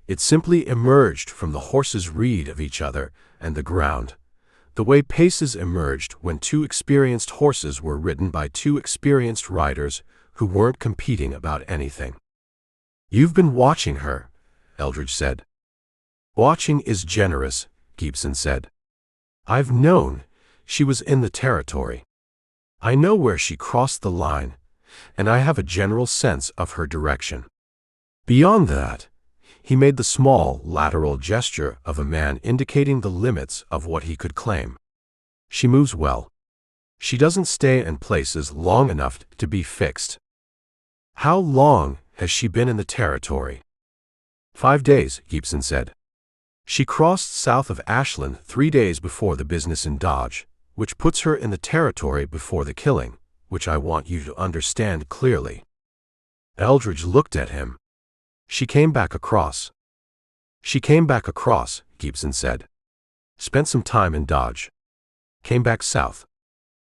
It simply emerged from the horses' read of each other and the ground, the way paces emerged when two experienced horses were ridden by two experienced riders who weren't competing about anything. You've been watching her, Eldridge said. Watching is generous, Gibson said. I've known she was in the territory. I know where she crossed the line, and I have a general sense of her direction. Beyond that, he made the small, lateral gesture of a man indicating the limits of what he could claim. She moves well. She doesn't stay in places long enough to be fixed. How long has she been in the territory? 5 days, Gibson said. She crossed south of Ashland 3 days before the business in Dodge, which puts her in the territory before the killing, which I want you to understand clearly. Eldridge looked at him. She came back across. She came back across, Gibson said. Spent some time in Dodge. Came back south.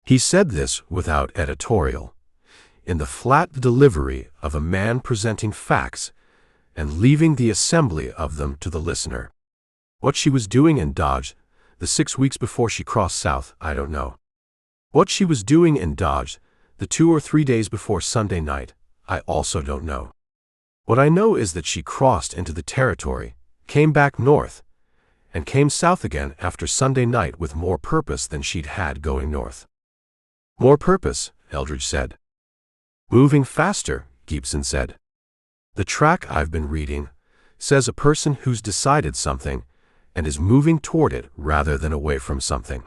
He said this without editorial. in the flat delivery of a man presenting facts and leaving the assembly of them to the listener. What she was doing in Dodge the 6 weeks before she crossed south, I don't know. What she was doing in Dodge the 2 or 3 days before Sunday night, I also don't know. What I know is that she crossed into the territory, came back north, and came south again after Sunday night with more purpose than she'd had going north. More purpose, Eldridge said. Moving faster, Gibson said. The track I've been reading says a person who's decided something and is moving toward it rather than away from something.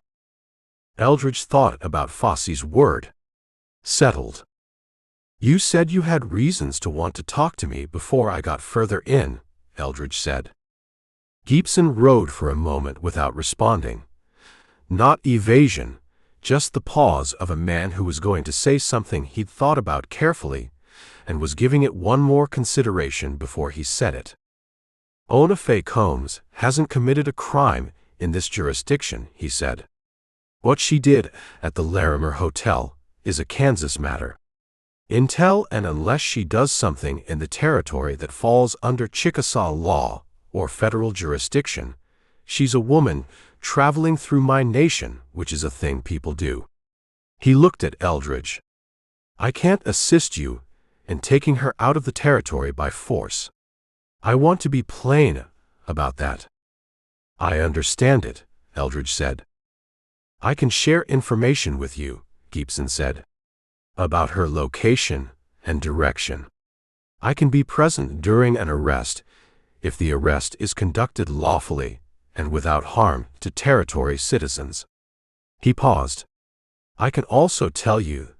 Eldridge thought about Fosse's word. Settled. You said you had reasons to want to talk to me before I got further in, Eldridge said. Gibson rode for a moment without responding. Not evasion, just the pause of a man who was going to say something he'd thought about carefully and was giving it one more consideration before he said it. Ona Faye Combs hasn't committed a crime in this jurisdiction, he said. What she did at the Larimer Hotel is a Kansas matter. Until and unless she does something in the territory that falls under Chickasaw law or federal jurisdiction, she's a woman traveling through my nation, which is a thing people do. He looked at Eldridge. I can't assist you in taking her out of the territory by force. I want to be plain about that. I understand it, Eldridge said. I can share information with you, Gibson said, about her location and direction. I can be present during an arrest if the arrest is conducted lawfully and without harm to territory citizens. He paused. I can also tell you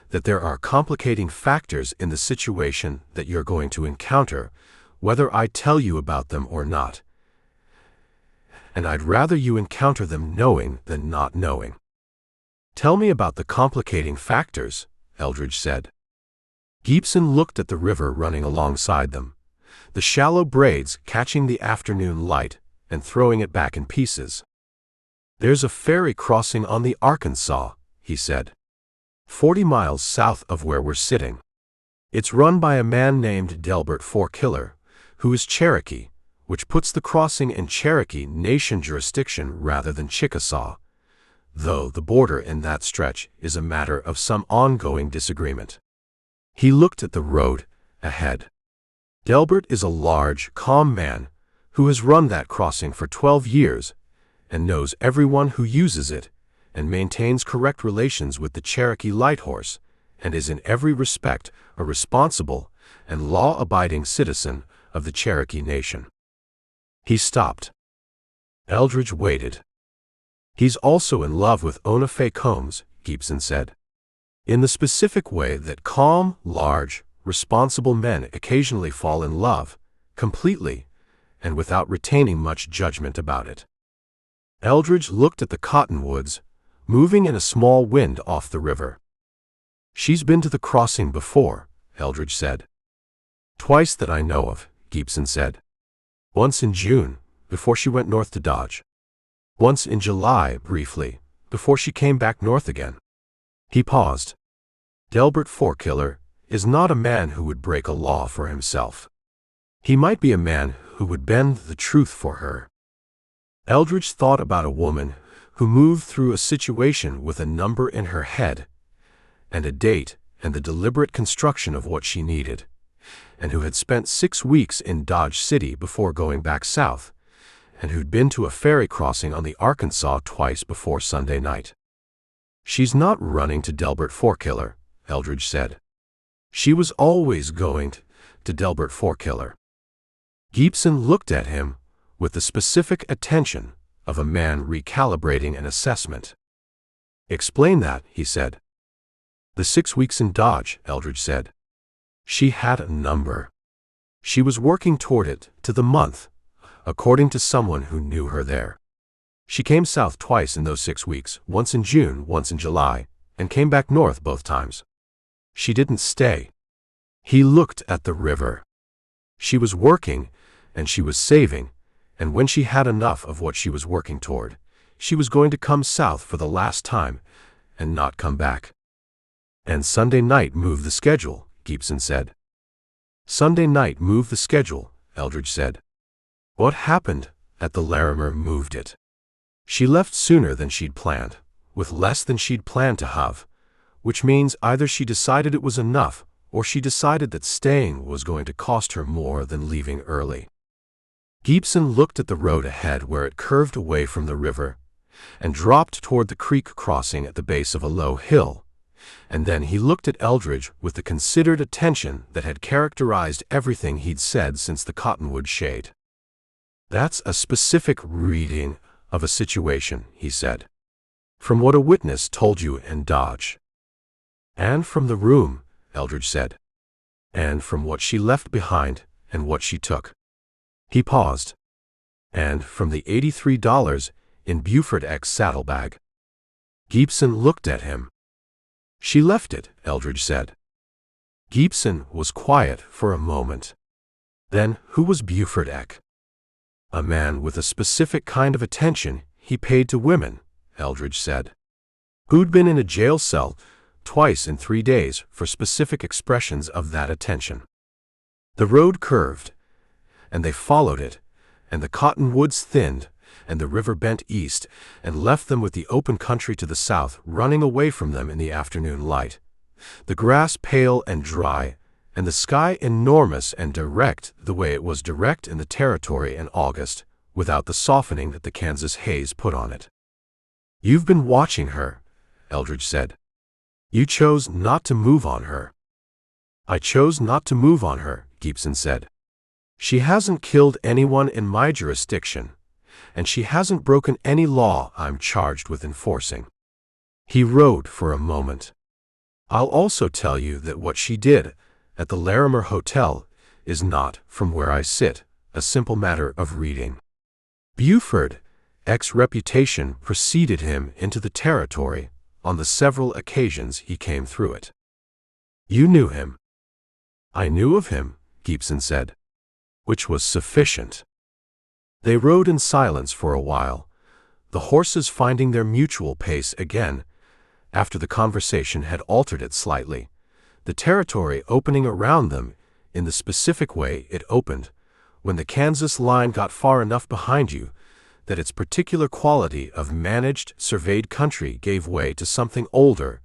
that there are complicating factors in the situation that you're going to encounter, whether I tell you about them or not. And I'd rather you encounter them knowing than not knowing. Tell me about the complicating factors, Eldridge said. Gibson looked at the river running alongside them, the shallow braids catching the afternoon light and throwing it back in pieces. There's a ferry crossing on the Arkansas, he said, 40 miles south of where we're sitting. It's run by a man named Delbert Forkiller, who is Cherokee, which puts the crossing in Cherokee Nation jurisdiction rather than Chickasaw, though the border in that stretch is a matter of some ongoing disagreement. He looked at the road ahead. Delbert is a large, calm man who has run that crossing for 12 years and knows everyone who uses it and maintains correct relations with the Cherokee Light Horse and is in every respect a responsible and law-abiding citizen of the Cherokee Nation. He stopped. Eldridge waited. He's also in love with Ona Faye Combs, Gibson said, in the specific way that calm, large, responsible men occasionally fall in love, completely, and without retaining much judgment about it. Eldridge looked at the cottonwoods, moving in a small wind off the river. She's been to the crossing before, Eldridge said. Twice that I know of, Gibson said. Once in June, before she went north to Dodge. Once in July, briefly, before she came back north again. He paused. Delbert Forkiller is not a man who would break a law for himself. He might be a man who would bend the truth for her. Eldridge thought about a woman who moved through a situation with a number in her head, and a date and the deliberate construction of what she needed, and who had spent 6 weeks in Dodge City before going back south, and who'd been to a ferry crossing on the Arkansas twice before Sunday night. She's not running to Delbert Forkiller, Eldridge said. She was always going to Delbert Forkiller. Gibson looked at him with the specific attention of a man recalibrating an assessment. Explain that, he said. The 6 weeks in Dodge, Eldridge said. She had a number. She was working toward it to the month, according to someone who knew her there. She came south twice in those 6 weeks, once in June, once in July, and came back north both times. She didn't stay. He looked at the river. She was working, and she was saving, and when she had enough of what she was working toward, she was going to come south for the last time and not come back. And Sunday night moved the schedule, Gibson said. Sunday night moved the schedule, Eldridge said. What happened at the Larimer moved it. She left sooner than she'd planned, with less than she'd planned to have, which means either she decided it was enough or she decided that staying was going to cost her more than leaving early. Gibson looked at the road ahead where it curved away from the river and dropped toward the creek crossing at the base of a low hill, and then he looked at Eldridge with the considered attention that had characterized everything he'd said since the cottonwood shade. That's a specific reading of a situation, he said. From what a witness told you in Dodge. And from the room, Eldridge said. And from what she left behind and what she took. He paused. And from the $83 in Buford X saddlebag. Gibson looked at him. She left it, Eldridge said. Gibson was quiet for a moment. Then, who was Buford X? A man with a specific kind of attention he paid to women, Eldridge said. Who'd been in a jail cell twice in 3 days for specific expressions of that attention. The road curved, and they followed it, and the cottonwoods thinned, and the river bent east and left them with the open country to the south running away from them in the afternoon light, the grass pale and dry, and the sky enormous and direct the way it was direct in the territory in August, without the softening that the Kansas haze put on it. You've been watching her, Eldridge said. You chose not to move on her. I chose not to move on her, Gibson said. She hasn't killed anyone in my jurisdiction, and she hasn't broken any law I'm charged with enforcing. He rode for a moment. I'll also tell you that what she did at the Larimer Hotel is not, from where I sit, a simple matter of reading. Buford X's reputation preceded him into the territory on the several occasions he came through it. You knew him. I knew of him, Gibson said, which was sufficient. They rode in silence for a while, the horses finding their mutual pace again, after the conversation had altered it slightly, the territory opening around them in the specific way it opened when the Kansas line got far enough behind you that its particular quality of managed, surveyed country gave way to something older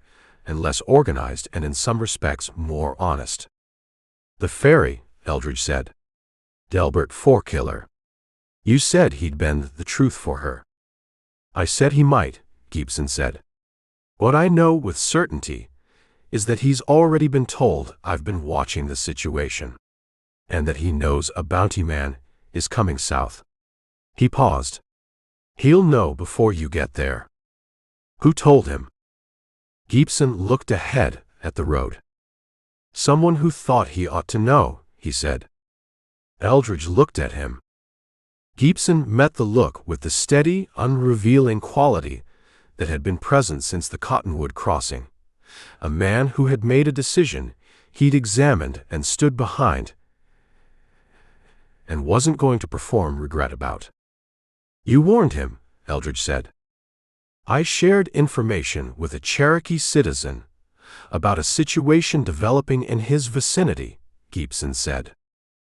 and less organized and in some respects more honest. The ferry, Eldridge said. Delbert Fourkiller. You said he'd bend the truth for her. I said he might, Gibson said. What I know with certainty is that he's already been told I've been watching the situation, and that he knows a bounty man is coming south. He paused. He'll know before you get there. Who told him? Gibson looked ahead at the road. Someone who thought he ought to know, he said. Eldridge looked at him. Gibson met the look with the steady, unrevealing quality that had been present since the Cottonwood crossing. A man who had made a decision he'd examined and stood behind and wasn't going to perform regret about. You warned him, Eldridge said. I shared information with a Cherokee citizen about a situation developing in his vicinity, Gibson said,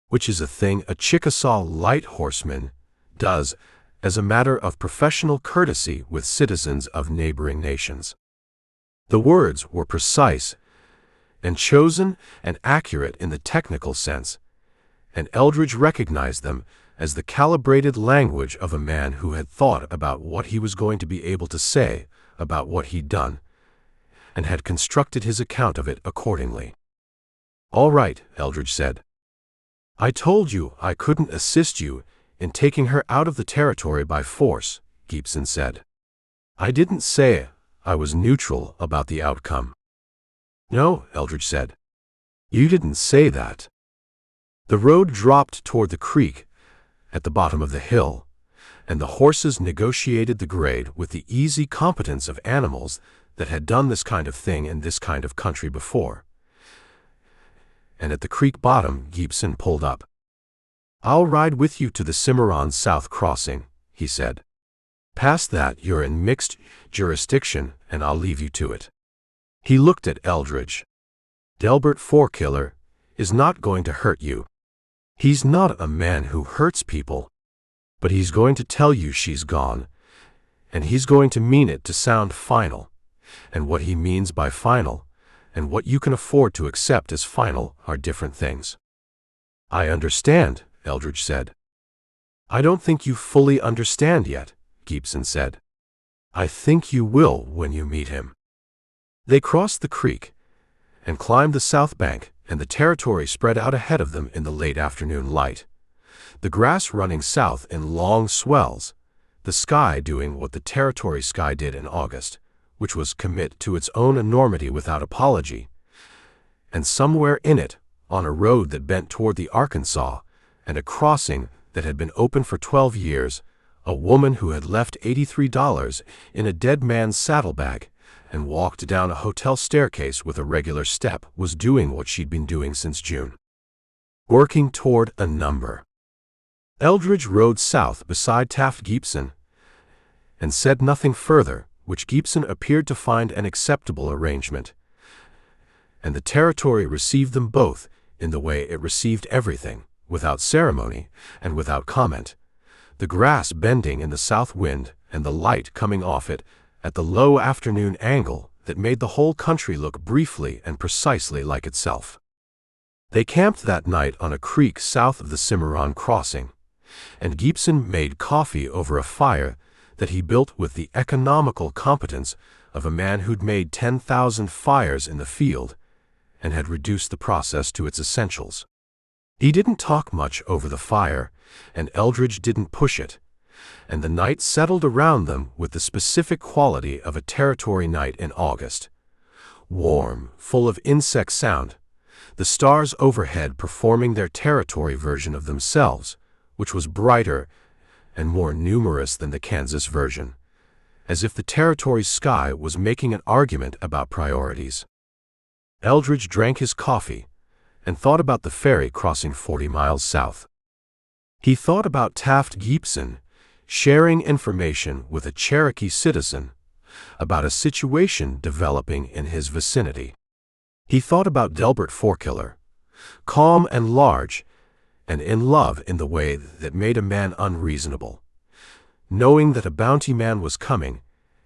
which is a thing a Chickasaw light horseman does as a matter of professional courtesy with citizens of neighboring nations. The words were precise and chosen and accurate in the technical sense, and Eldridge recognized them as the calibrated language of a man who had thought about what he was going to be able to say about what he'd done, and had constructed his account of it accordingly. All right, Eldridge said. I told you I couldn't assist you in taking her out of the territory by force, Gibson said. I didn't say I was neutral about the outcome. No, Eldridge said. You didn't say that. The road dropped toward the creek at the bottom of the hill, and the horses negotiated the grade with the easy competence of animals that had done this kind of thing in this kind of country before. And at the creek bottom, Gibson pulled up. I'll ride with you to the Cimarron South crossing, he said. Past that, you're in mixed jurisdiction, and I'll leave you to it. He looked at Eldridge. "Delbert Forekiller is not going to hurt you. He's not a man who hurts people. But he's going to tell you she's gone, and he's going to mean it to sound final. And what he means by final, and what you can afford to accept as final, are different things." "I understand," Eldridge said. "I don't think you fully understand yet," Gibson said. "I think you will when you meet him." They crossed the creek and climbed the south bank, and the territory spread out ahead of them in the late afternoon light. The grass running south in long swells, the sky doing what the territory sky did in August, which was commit to its own enormity without apology. And somewhere in it, on a road that bent toward the Arkansas, and a crossing that had been open for 12 years, a woman who had left $83 in a dead man's saddlebag and walked down a hotel staircase with a regular step was doing what she'd been doing since June. Working toward a number. Eldridge rode south beside Taft Gibson and said nothing further, which Gibson appeared to find an acceptable arrangement. And the territory received them both in the way it received everything, without ceremony and without comment, the grass bending in the south wind and the light coming off it at the low afternoon angle that made the whole country look briefly and precisely like itself. They camped that night on a creek south of the Cimarron crossing, and Gibson made coffee over a fire that he built with the economical competence of a man who'd made 10,000 fires in the field and had reduced the process to its essentials. He didn't talk much over the fire, and Eldridge didn't push it, and the night settled around them with the specific quality of a territory night in August. Warm, full of insect sound, the stars overhead performing their territory version of themselves, which was brighter and more numerous than the Kansas version, as if the territory's sky was making an argument about priorities. Eldridge drank his coffee and thought about the ferry crossing 40 miles south. He thought about Taft Gibson sharing information with a Cherokee citizen about a situation developing in his vicinity. He thought about Delbert Forekiller, calm and large, and in love in the way that made a man unreasonable, knowing that a bounty man was coming,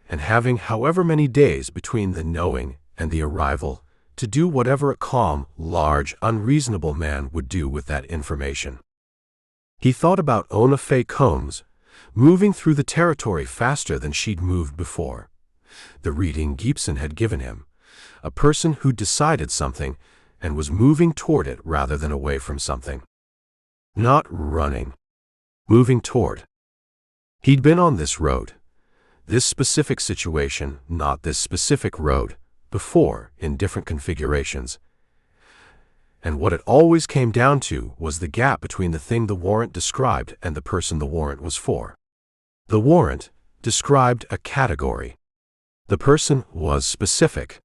and having however many days between the knowing and the arrival to do whatever a calm, large, unreasonable man would do with that information. He thought about Ona Faye Combs, moving through the territory faster than she'd moved before. The reading Gibson had given him, a person who decided something and was moving toward it rather than away from something. Not running. Moving toward. He'd been on this road, this specific situation, not this specific road, before in different configurations. And what it always came down to was the gap between the thing the warrant described and the person the warrant was for. The warrant described a category. The person was specific.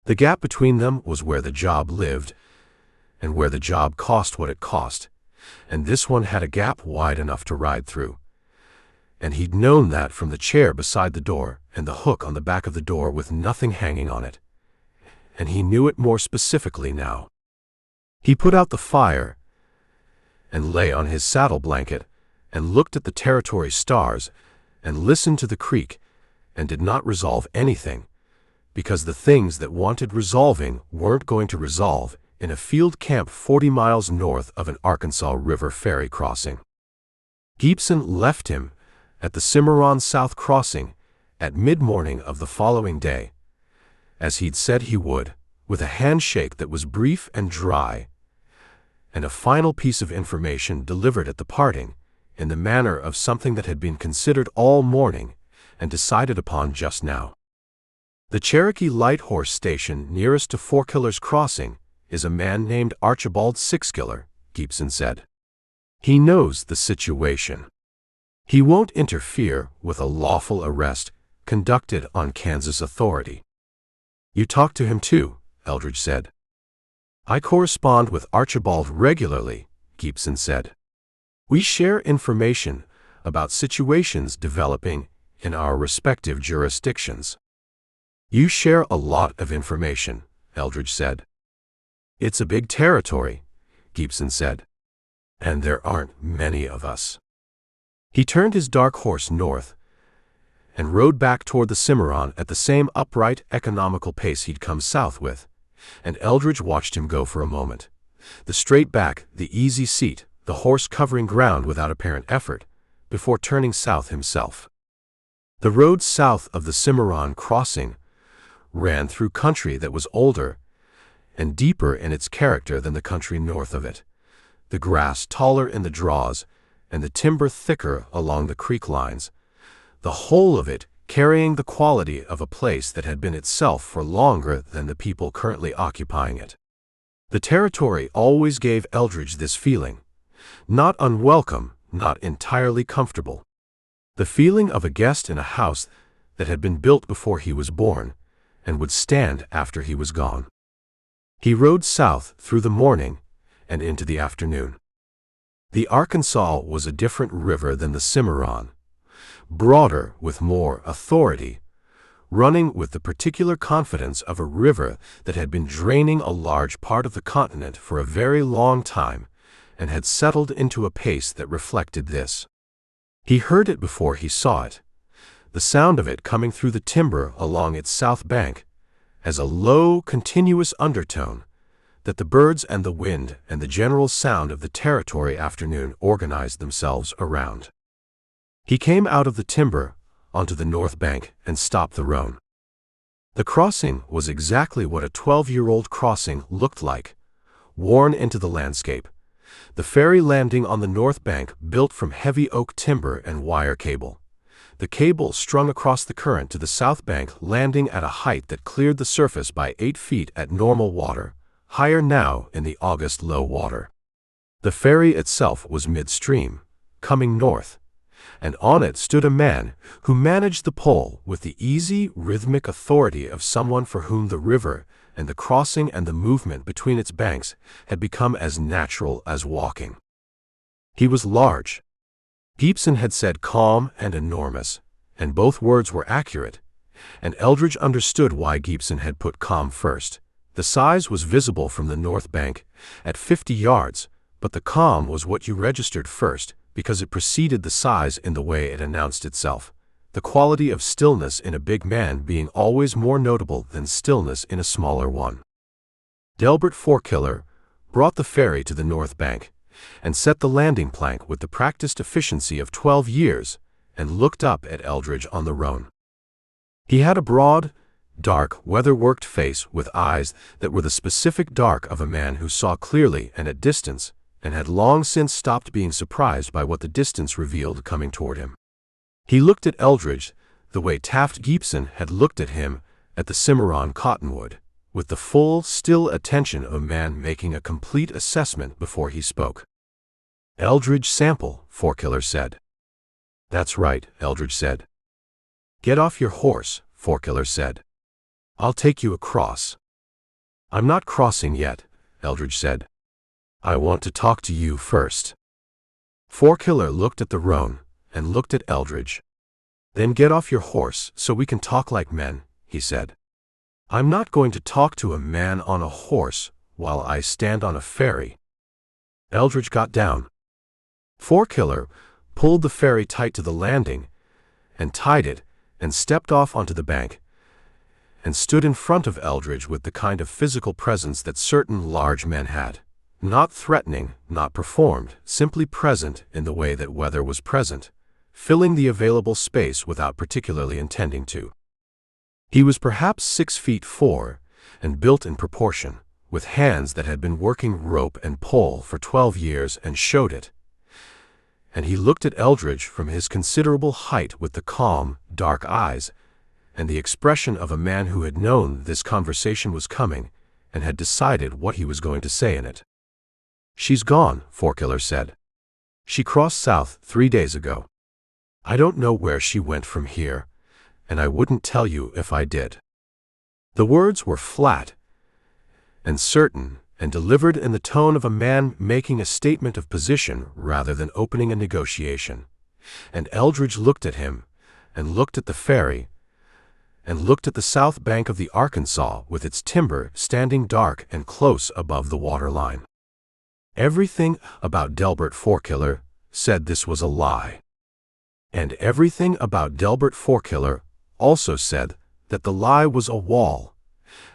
The gap between them was where the job lived and where the job cost what it cost, and this one had a gap wide enough to ride through. And he'd known that from the chair beside the door and the hook on the back of the door with nothing hanging on it. And he knew it more specifically now. He put out the fire and lay on his saddle blanket and looked at the territory stars and listened to the creek and did not resolve anything, because the things that wanted resolving weren't going to resolve in a field camp 40 miles north of an Arkansas River ferry crossing. Gibson left him at the Cimarron South crossing at mid-morning of the following day, as he'd said he would, with a handshake that was brief and dry, and a final piece of information delivered at the parting in the manner of something that had been considered all morning and decided upon just now. The Cherokee Light Horse Station nearest to Forekiller's Crossing is a man named Archibald Sixkiller, Gibson said. He knows the situation. He won't interfere with a lawful arrest conducted on Kansas authority. You talk to him too, Eldridge said. I correspond with Archibald regularly, Gibson said. We share information about situations developing in our respective jurisdictions. You share a lot of information, Eldridge said. It's a big territory, Gibson said. And there aren't many of us. He turned his dark horse north and rode back toward the Cimarron at the same upright, economical pace he'd come south with, and Eldridge watched him go for a moment. The straight back, the easy seat, the horse covering ground without apparent effort, before turning south himself. The road south of the Cimarron crossing ran through country that was older and deeper in its character than the country north of it, the grass taller in the draws and the timber thicker along the creek lines, the whole of it carrying the quality of a place that had been itself for longer than the people currently occupying it. The territory always gave Eldridge this feeling, not unwelcome, not entirely comfortable. The feeling of a guest in a house that had been built before he was born and would stand after he was gone. He rode south through the morning and into the afternoon. The Arkansas was a different river than the Cimarron, broader with more authority, running with the particular confidence of a river that had been draining a large part of the continent for a very long time and had settled into a pace that reflected this. He heard it before he saw it, the sound of it coming through the timber along its south bank as a low, continuous undertone that the birds and the wind and the general sound of the territory afternoon organized themselves around. He came out of the timber onto the north bank and stopped the roan. The crossing was exactly what a 12-year-old crossing looked like, worn into the landscape, the ferry landing on the north bank built from heavy oak timber and wire cable. The cable strung across the current to the south bank landing at a height that cleared the surface by 8 feet at normal water, higher now in the August low water. The ferry itself was midstream, coming north, and on it stood a man who managed the pole with the easy, rhythmic authority of someone for whom the river and the crossing and the movement between its banks had become as natural as walking. He was large. Gibson had said calm and enormous, and both words were accurate, and Eldridge understood why Gibson had put calm first. The size was visible from the north bank at 50 yards, but the calm was what you registered first because it preceded the size in the way it announced itself, the quality of stillness in a big man being always more notable than stillness in a smaller one. Delbert Forkiller brought the ferry to the north bank and set the landing plank with the practiced efficiency of 12 years and looked up at Eldridge on the roan. He had a broad, dark, weather-worked face with eyes that were the specific dark of a man who saw clearly and at distance and had long since stopped being surprised by what the distance revealed coming toward him. He looked at Eldridge the way Taft Gibson had looked at him at the Cimarron cottonwood, with the full, still attention of a man making a complete assessment before he spoke. "Eldridge Sample," Forkiller said. "That's right," Eldridge said. "Get off your horse," Forkiller said. "I'll take you across." "I'm not crossing yet," Eldridge said. "I want to talk to you first." Forkiller looked at the roan and looked at Eldridge. "Then get off your horse so we can talk like men," he said. "I'm not going to talk to a man on a horse while I stand on a ferry." Eldridge got down. Forkiller pulled the ferry tight to the landing and tied it and stepped off onto the bank and stood in front of Eldridge with the kind of physical presence that certain large men had. Not threatening, not performed, simply present in the way that weather was present, filling the available space without particularly intending to. He was perhaps 6'4" and built in proportion, with hands that had been working rope and pole for 12 years and showed it. And he looked at Eldridge from his considerable height with the calm, dark eyes, and the expression of a man who had known this conversation was coming and had decided what he was going to say in it. "She's gone," Forkiller said. "She crossed south 3 days ago. I don't know where she went from here, and I wouldn't tell you if I did." The words were flat and certain and delivered in the tone of a man making a statement of position rather than opening a negotiation, and Eldridge looked at him and looked at the ferry and looked at the south bank of the Arkansas with its timber standing dark and close above the waterline. Everything about Delbert Forkiller said this was a lie. And everything about Delbert Forkiller also said that the lie was a wall,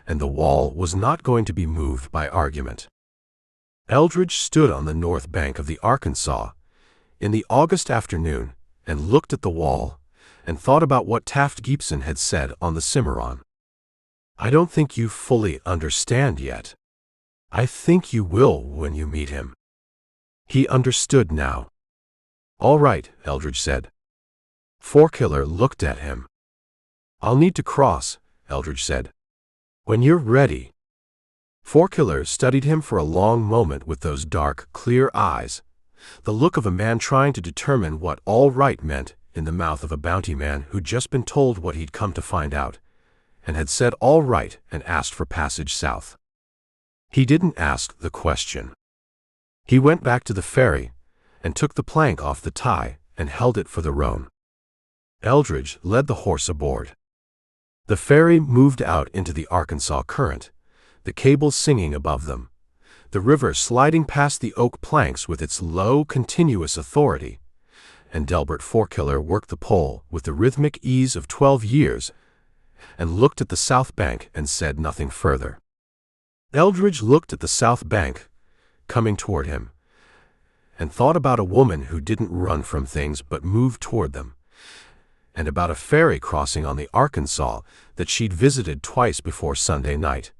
and the wall was not going to be moved by argument. Eldridge stood on the north bank of the Arkansas in the August afternoon and looked at the wall and thought about what Taft Gibson had said on the Cimarron. "I don't think you fully understand yet. I think you will when you meet him." He understood now. "All right," Eldridge said. Forkiller looked at him. "I'll need to cross," Eldridge said. "When you're ready." Forkiller studied him for a long moment with those dark, clear eyes, the look of a man trying to determine what all right meant in the mouth of a bounty man who'd just been told what he'd come to find out, and had said all right and asked for passage south. He didn't ask the question. He went back to the ferry and took the plank off the tie and held it for the roan. Eldridge led the horse aboard. The ferry moved out into the Arkansas current, the cable singing above them, the river sliding past the oak planks with its low, continuous authority, and Delbert Forkiller worked the pole with the rhythmic ease of 12 years and looked at the south bank and said nothing further. Eldridge looked at the south bank, coming toward him, and thought about a woman who didn't run from things but moved toward them, and about a ferry crossing on the Arkansas that she'd visited twice before Sunday night,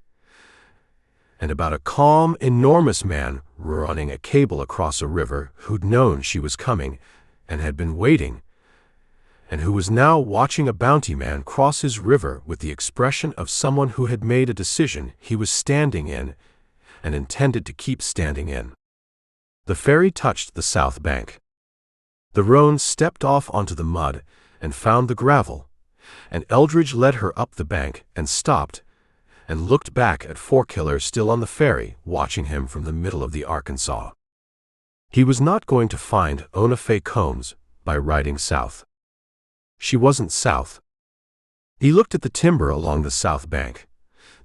and about a calm, enormous man running a cable across a river who'd known she was coming and had been waiting, and who was now watching a bounty man cross his river with the expression of someone who had made a decision he was standing in and intended to keep standing in. The ferry touched the south bank. The roan stepped off onto the mud and found the gravel, and Eldridge led her up the bank and stopped and looked back at Forkiller still on the ferry, watching him from the middle of the Arkansas. He was not going to find Ona Faye Combs by riding south. She wasn't south. He looked at the timber along the south bank,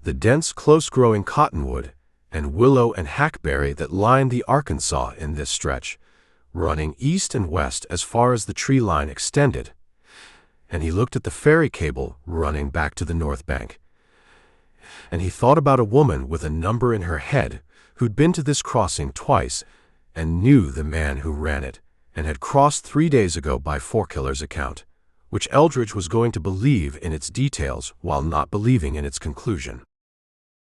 the dense, close-growing cottonwood and willow and hackberry that lined the Arkansas in this stretch, running east and west as far as the tree line extended, and he looked at the ferry cable running back to the north bank, and he thought about a woman with a number in her head who'd been to this crossing twice and knew the man who ran it and had crossed 3 days ago by Forkiller's account, which Eldridge was going to believe in its details while not believing in its conclusion.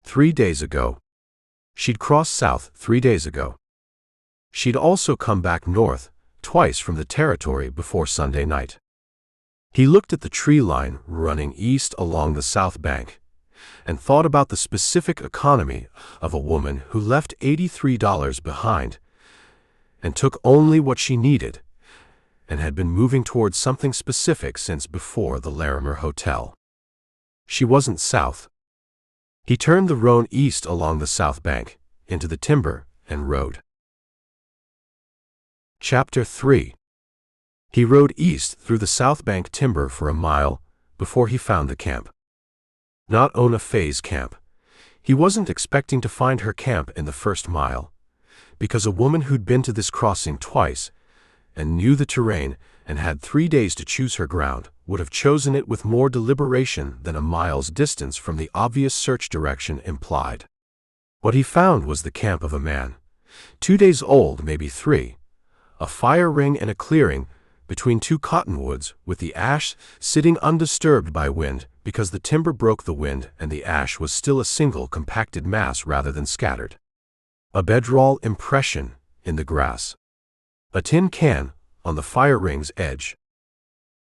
3 days ago. She'd crossed south 3 days ago. She'd also come back north twice from the territory before Sunday night. He looked at the tree line running east along the south bank and thought about the specific economy of a woman who left $83 behind and took only what she needed and had been moving towards something specific since before the Larimer Hotel. She wasn't south. He turned the roan east along the south bank, into the timber, and rode. Chapter 3. He rode east through the south bank timber for a mile before he found the camp. Not Ona Faye's camp. He wasn't expecting to find her camp in the first mile, because a woman who'd been to this crossing twice and knew the terrain and had 3 days to choose her ground would have chosen it with more deliberation than a mile's distance from the obvious search direction implied. What he found was the camp of a man, 2 days old, maybe 3, a fire ring and a clearing between 2 cottonwoods with the ash sitting undisturbed by wind because the timber broke the wind and the ash was still a single compacted mass rather than scattered. A bedroll impression in the grass. A tin can on the fire ring's edge.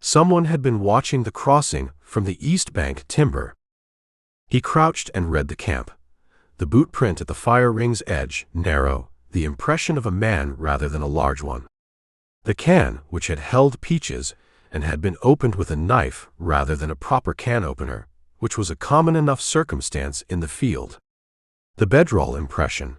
Someone had been watching the crossing from the east bank timber. He crouched and read the camp. The boot print at the fire ring's edge, narrow, the impression of a man rather than a large one. The can, which had held peaches and had been opened with a knife rather than a proper can opener, which was a common enough circumstance in the field. The bedroll impression,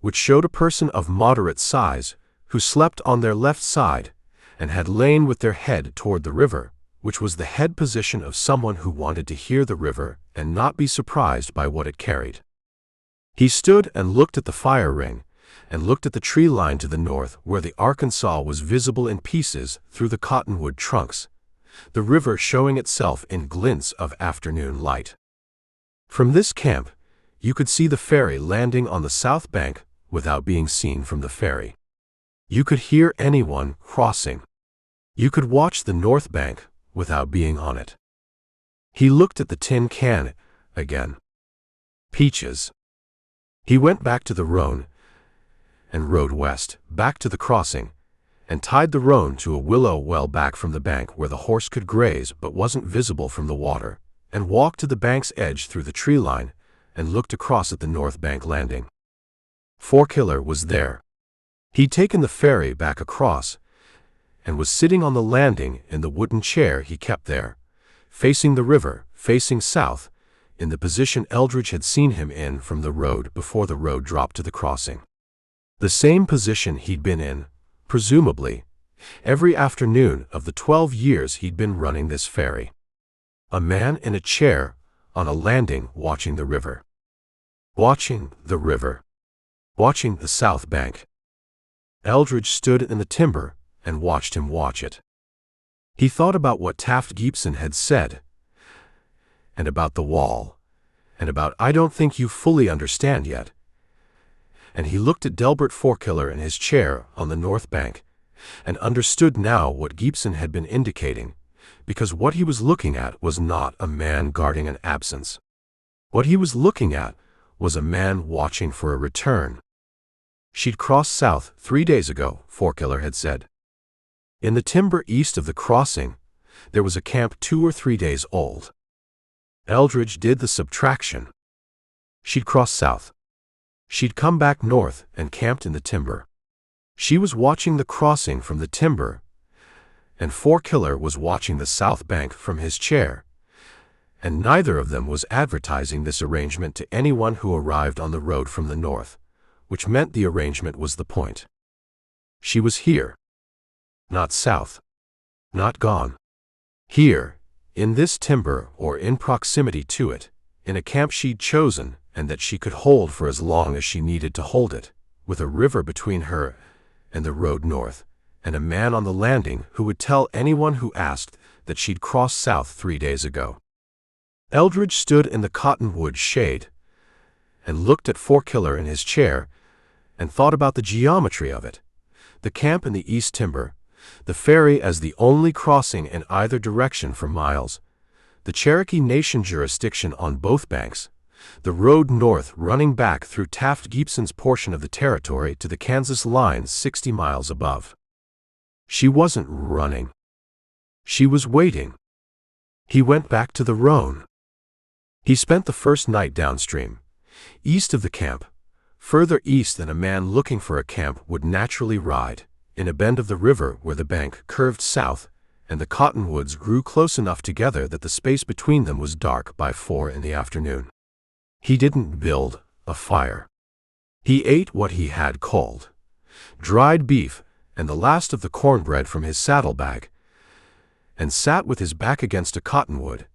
which showed a person of moderate size who slept on their left side and had lain with their head toward the river, which was the head position of someone who wanted to hear the river and not be surprised by what it carried. He stood and looked at the fire ring, and looked at the tree line to the north where the Arkansas was visible in pieces through the cottonwood trunks, the river showing itself in glints of afternoon light. From this camp, you could see the ferry landing on the south bank without being seen from the ferry. You could hear anyone crossing. You could watch the north bank without being on it. He looked at the tin can again. Peaches. He went back to the roan and rode west, back to the crossing, and tied the roan to a willow well back from the bank where the horse could graze but wasn't visible from the water, and walked to the bank's edge through the tree line and looked across at the north bank landing. Fourkiller was there. He'd taken the ferry back across and was sitting on the landing in the wooden chair he kept there, facing the river, facing south, in the position Eldridge had seen him in from the road before the road dropped to the crossing. The same position he'd been in, presumably, every afternoon of the 12 years he'd been running this ferry. A man in a chair on a landing watching the river. Watching the river. Watching the south bank. Eldridge stood in the timber and watched him watch it. He thought about what Taft Gibson had said, and about the wall, and about "I don't think you fully understand yet." And he looked at Delbert Fourkiller in his chair on the north bank, and understood now what Gibson had been indicating, because what he was looking at was not a man guarding an absence. What he was looking at was a man watching for a return. "She'd crossed south 3 days ago," Fourkiller had said. In the timber east of the crossing, there was a camp 2 or 3 days old. Eldridge did the subtraction. She'd crossed south. She'd come back north and camped in the timber. She was watching the crossing from the timber, and Fourkiller was watching the south bank from his chair, and neither of them was advertising this arrangement to anyone who arrived on the road from the north, which meant the arrangement was the point. She was here. Not south. Not gone. Here, in this timber or in proximity to it, in a camp she'd chosen and that she could hold for as long as she needed to hold it, with a river between her and the road north, and a man on the landing who would tell anyone who asked that she'd crossed south 3 days ago. Eldridge stood in the cottonwood shade and looked at Fourkiller in his chair and thought about the geometry of it, the camp in the east timber, the ferry as the only crossing in either direction for miles, the Cherokee Nation jurisdiction on both banks, the road north running back through Taft Gibson's portion of the territory to the Kansas line 60 miles above. She wasn't running. She was waiting. He went back to the roan. He spent the first night downstream, east of the camp, further east than a man looking for a camp would naturally ride, in a bend of the river where the bank curved south and the cottonwoods grew close enough together that the space between them was dark by 4 in the afternoon. He didn't build a fire. He ate what he had called dried beef and the last of the cornbread from his saddlebag, and sat with his back against a cottonwood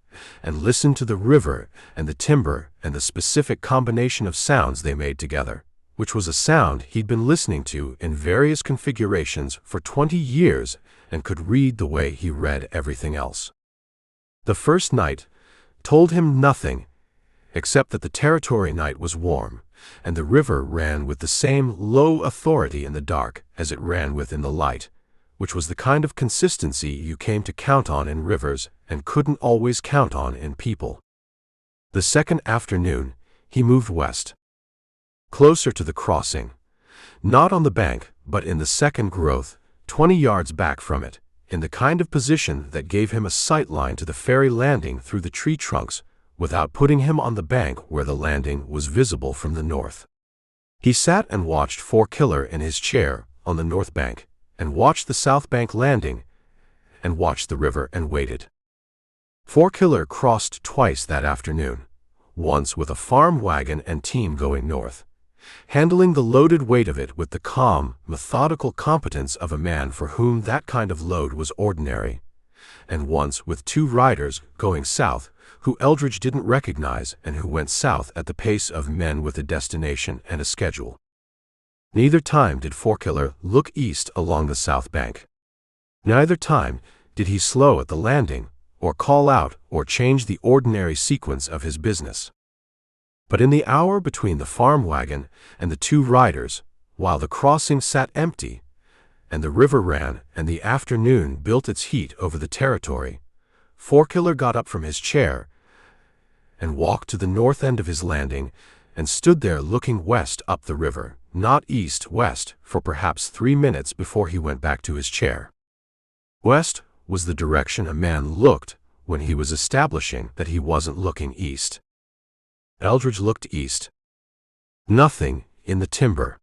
and listened to the river and the timber and the specific combination of sounds they made together, which was a sound he'd been listening to in various configurations for 20 years and could read the way he read everything else. The first night told him nothing except that the territory night was warm, and the river ran with the same low authority in the dark as it ran with in the light, which was the kind of consistency you came to count on in rivers and couldn't always count on in people. The second afternoon, he moved west. Closer to the crossing, not on the bank, but in the second growth, 20 yards back from it, in the kind of position that gave him a sight line to the ferry landing through the tree trunks, without putting him on the bank where the landing was visible from the north. He sat and watched Fourkiller in his chair on the north bank, and watched the south bank landing, and watched the river and waited. Fourkiller crossed twice that afternoon, once with a farm wagon and team going north, handling the loaded weight of it with the calm, methodical competence of a man for whom that kind of load was ordinary, and once with 2 riders going south, who Eldridge didn't recognize and who went south at the pace of men with a destination and a schedule. Neither time did Forkiller look east along the south bank. Neither time did he slow at the landing, or call out, or change the ordinary sequence of his business. But in the hour between the farm wagon and the 2 riders, while the crossing sat empty, and the river ran, and the afternoon built its heat over the territory, Forkiller got up from his chair and walked to the north end of his landing and stood there looking west up the river, not east-west, for perhaps 3 minutes before he went back to his chair. West was the direction a man looked when he was establishing that he wasn't looking east. Eldridge looked east. Nothing in the timber.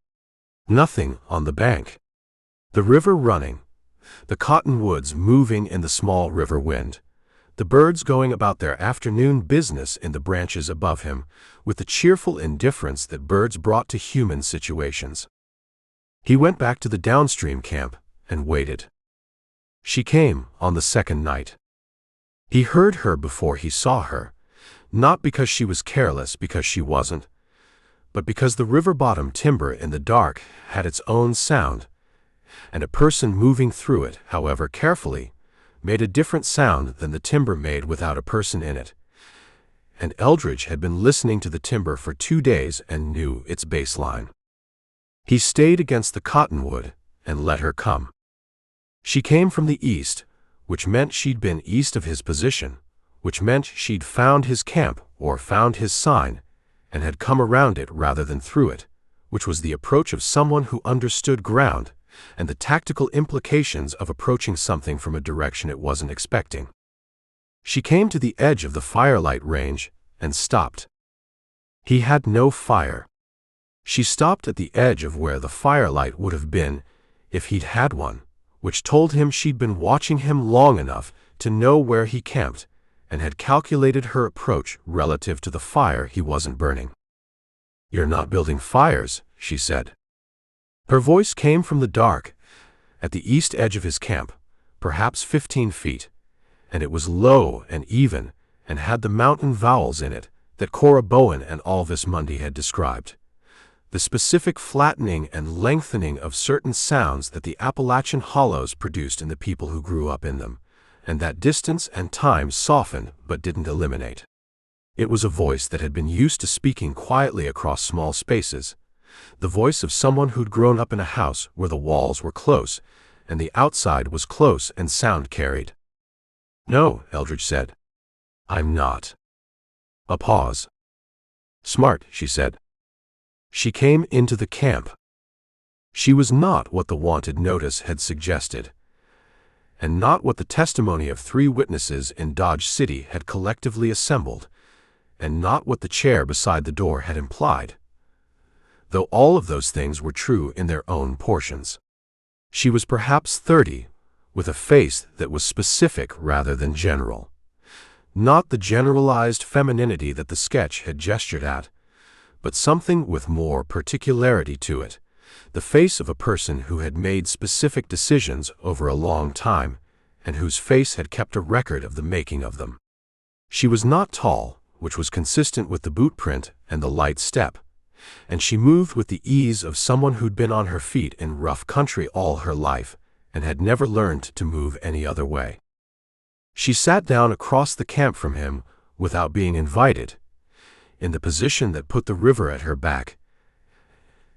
Nothing on the bank. The river running, the cottonwoods moving in the small river wind, the birds going about their afternoon business in the branches above him with the cheerful indifference that birds brought to human situations. He went back to the downstream camp and waited. She came on the second night. He heard her before he saw her, not because she was careless, because she wasn't, but because the river-bottom timber in the dark had its own sound, and a person moving through it, however carefully, made a different sound than the timber made without a person in it. And Eldridge had been listening to the timber for 2 days and knew its baseline. He stayed against the cottonwood and let her come. She came from the east, which meant she'd been east of his position, which meant she'd found his camp or found his sign, and had come around it rather than through it, which was the approach of someone who understood ground and the tactical implications of approaching something from a direction it wasn't expecting. She came to the edge of the firelight range and stopped. He had no fire. She stopped at the edge of where the firelight would have been if he'd had one, which told him she'd been watching him long enough to know where he camped and had calculated her approach relative to the fire he wasn't burning. "You're not building fires," she said. Her voice came from the dark, at the east edge of his camp, perhaps 15 feet, and it was low and even and had the mountain vowels in it that Cora Bowen and Alvis Mundy had described. The specific flattening and lengthening of certain sounds that the Appalachian hollows produced in the people who grew up in them, and that distance and time softened but didn't eliminate. It was a voice that had been used to speaking quietly across small spaces, the voice of someone who'd grown up in a house where the walls were close and the outside was close and sound carried. "No," Eldridge said. "I'm not." A pause. "Smart," she said. She came into the camp. She was not what the wanted notice had suggested, and not what the testimony of 3 witnesses in Dodge City had collectively assembled, and not what the chair beside the door had implied, though all of those things were true in their own portions. She was perhaps 30, with a face that was specific rather than general. Not the generalized femininity that the sketch had gestured at, but something with more particularity to it, the face of a person who had made specific decisions over a long time, and whose face had kept a record of the making of them. She was not tall, which was consistent with the boot print and the light step, and she moved with the ease of someone who'd been on her feet in rough country all her life and had never learned to move any other way. She sat down across the camp from him without being invited, in the position that put the river at her back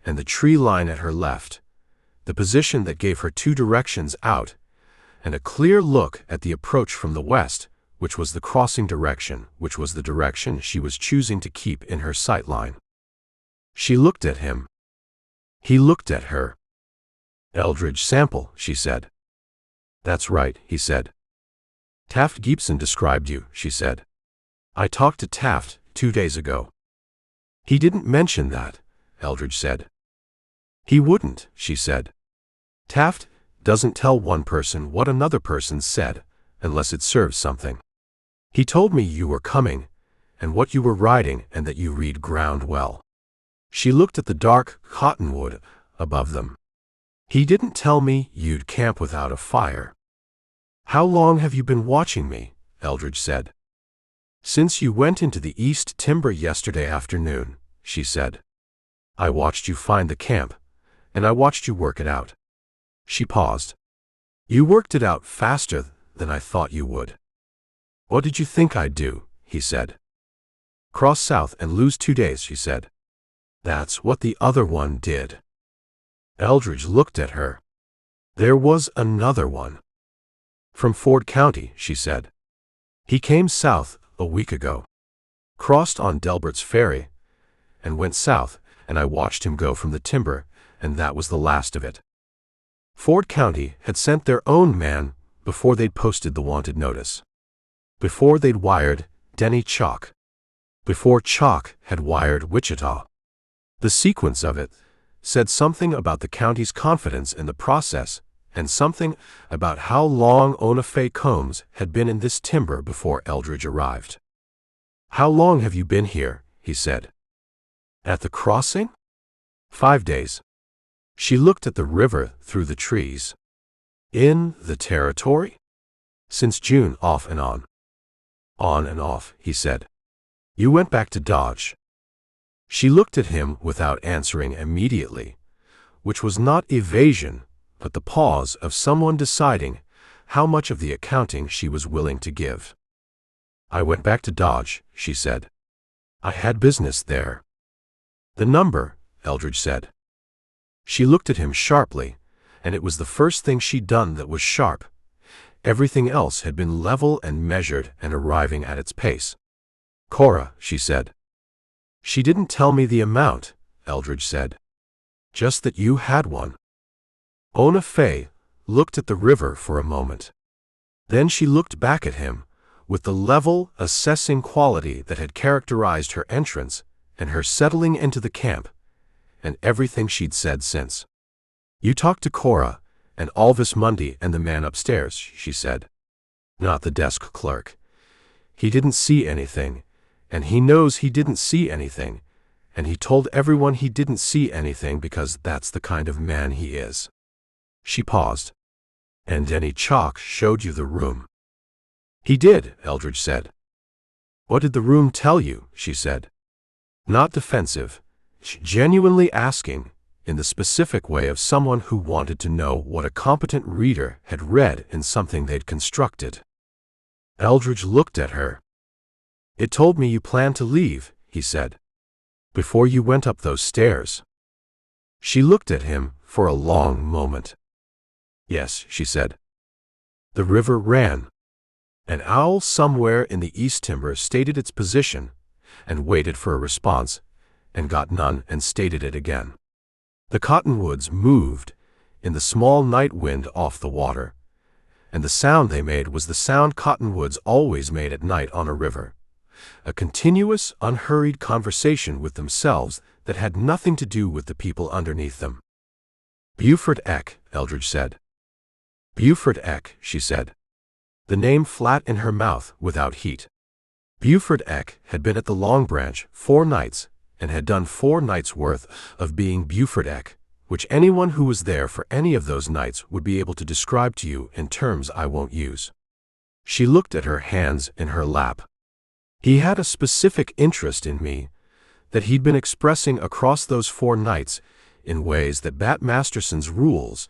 and the tree line at her left, the position that gave her 2 directions out and a clear look at the approach from the west, which was the crossing direction, which was the direction she was choosing to keep in her sight line. She looked at him. He looked at her. "Eldridge Sample," she said. "That's right," he said. "Taft Gibson described you," she said. "I talked to Taft 2 days ago." "He didn't mention that," Eldridge said. "He wouldn't," she said. "Taft doesn't tell one person what another person said unless it serves something. He told me you were coming and what you were riding and that you read ground well." She looked at the dark cottonwood above them. "He didn't tell me you'd camp without a fire." How long have you been watching me? Eldridge said. Since you went into the East Timber yesterday afternoon, she said. I watched you find the camp, and I watched you work it out. She paused. You worked it out faster than I thought you would. What did you think I'd do? He said. Cross south and lose 2 days, she said. That's what the other one did. Eldridge looked at her. There was another one. From Ford County, she said. He came south a week ago, crossed on Delbert's Ferry, and went south, and I watched him go from the timber, and that was the last of it. Ford County had sent their own man before they'd posted the wanted notice. Before they'd wired Denny Chalk. Before Chalk had wired Wichita. The sequence of it said something about the county's confidence in the process and something about how long Ona Faye Combs had been in this timber before Eldridge arrived. How long have you been here? He said. At the crossing? 5 days. She looked at the river through the trees. In the territory? Since June, off and on. On and off, he said. You went back to Dodge. She looked at him without answering immediately, which was not evasion, but the pause of someone deciding how much of the accounting she was willing to give. I went back to Dodge, she said. I had business there. The number, Eldridge said. She looked at him sharply, and it was the first thing she'd done that was sharp. Everything else had been level and measured and arriving at its pace. Cora, she said. She didn't tell me the amount, Eldridge said. Just that you had one. Ona Faye looked at the river for a moment. Then she looked back at him, with the level, assessing quality that had characterized her entrance and her settling into the camp, and everything she'd said since. You talked to Cora and Alvis Mundy and the man upstairs, she said. Not the desk clerk. He didn't see anything, and he knows he didn't see anything, and he told everyone he didn't see anything because that's the kind of man he is. She paused. And Denny Chalk showed you the room. He did, Eldridge said. What did the room tell you? She said. Not defensive, genuinely asking, in the specific way of someone who wanted to know what a competent reader had read in something they'd constructed. Eldridge looked at her. It told me you planned to leave, he said, before you went up those stairs. She looked at him for a long moment. Yes, she said. The river ran. An owl somewhere in the East Timber stated its position and waited for a response and got none and stated it again. The cottonwoods moved in the small night wind off the water, and the sound they made was the sound cottonwoods always made at night on a river, a continuous, unhurried conversation with themselves that had nothing to do with the people underneath them. Buford Eck, Eldridge said. Buford Eck, she said, the name flat in her mouth without heat. Buford Eck had been at the Long Branch 4 nights and had done 4 nights' worth of being Buford Eck, which anyone who was there for any of those nights would be able to describe to you in terms I won't use. She looked at her hands in her lap. He had a specific interest in me that he'd been expressing across those 4 nights in ways that Bat Masterson's rules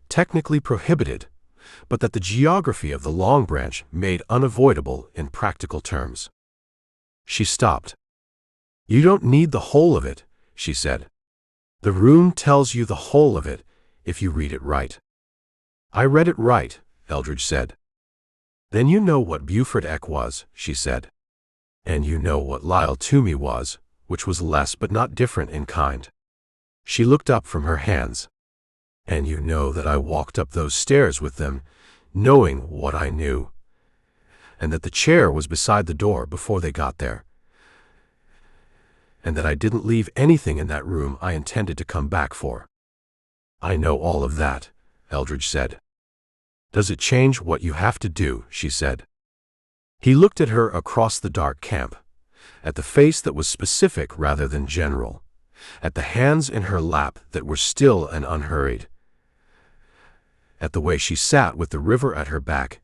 technically prohibited, but that the geography of the Long Branch made unavoidable in practical terms. She stopped. You don't need the whole of it, she said. The room tells you the whole of it if you read it right. I read it right, Eldridge said. Then you know what Buford Eck was, she said. And you know what Lyle Toomey was, which was less but not different in kind. She looked up from her hands. And you know that I walked up those stairs with them, knowing what I knew, and that the chair was beside the door before they got there, and that I didn't leave anything in that room I intended to come back for. I know all of that, Eldridge said. Does it change what you have to do? She said. He looked at her across the dark camp, at the face that was specific rather than general, at the hands in her lap that were still and unhurried, at the way she sat with the river at her back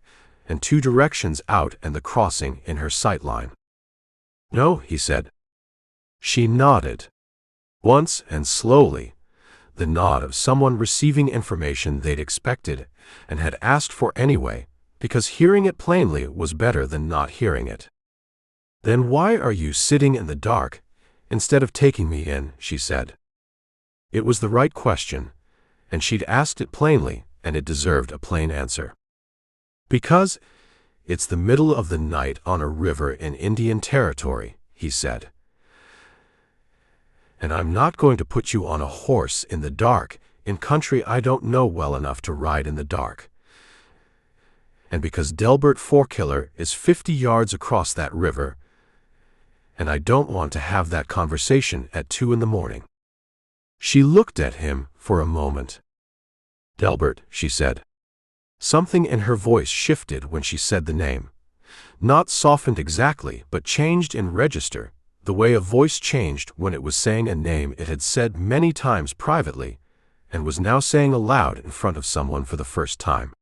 and 2 directions out and the crossing in her sight line. No, he said. She nodded. Once and slowly, the nod of someone receiving information they'd expected and had asked for anyway, because hearing it plainly was better than not hearing it. Then why are you sitting in the dark instead of taking me in, she said. It was the right question, and she'd asked it plainly, and it deserved a plain answer. Because it's the middle of the night on a river in Indian Territory, he said. And I'm not going to put you on a horse in the dark in country I don't know well enough to ride in the dark. And because Delbert Fourkiller is 50 yards across that river, and I don't want to have that conversation at 2 in the morning. She looked at him for a moment. Delbert, she said. Something in her voice shifted when she said the name. Not softened exactly, but changed in register, the way a voice changed when it was saying a name it had said many times privately, and was now saying aloud in front of someone for the first time.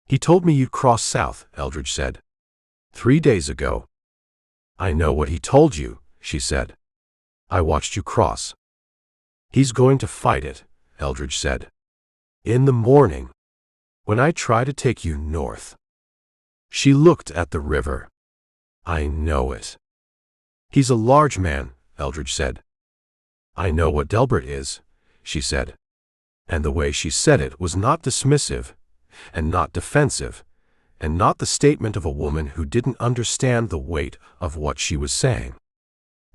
He told me you'd cross south, Eldridge said. 3 days ago. I know what he told you, she said. I watched you cross. He's going to fight it, Eldridge said. In the morning, when I try to take you north. She looked at the river. I know it. He's a large man, Eldridge said. I know what Delbert is, she said. And the way she said it was not dismissive, and not defensive, and not the statement of a woman who didn't understand the weight of what she was saying.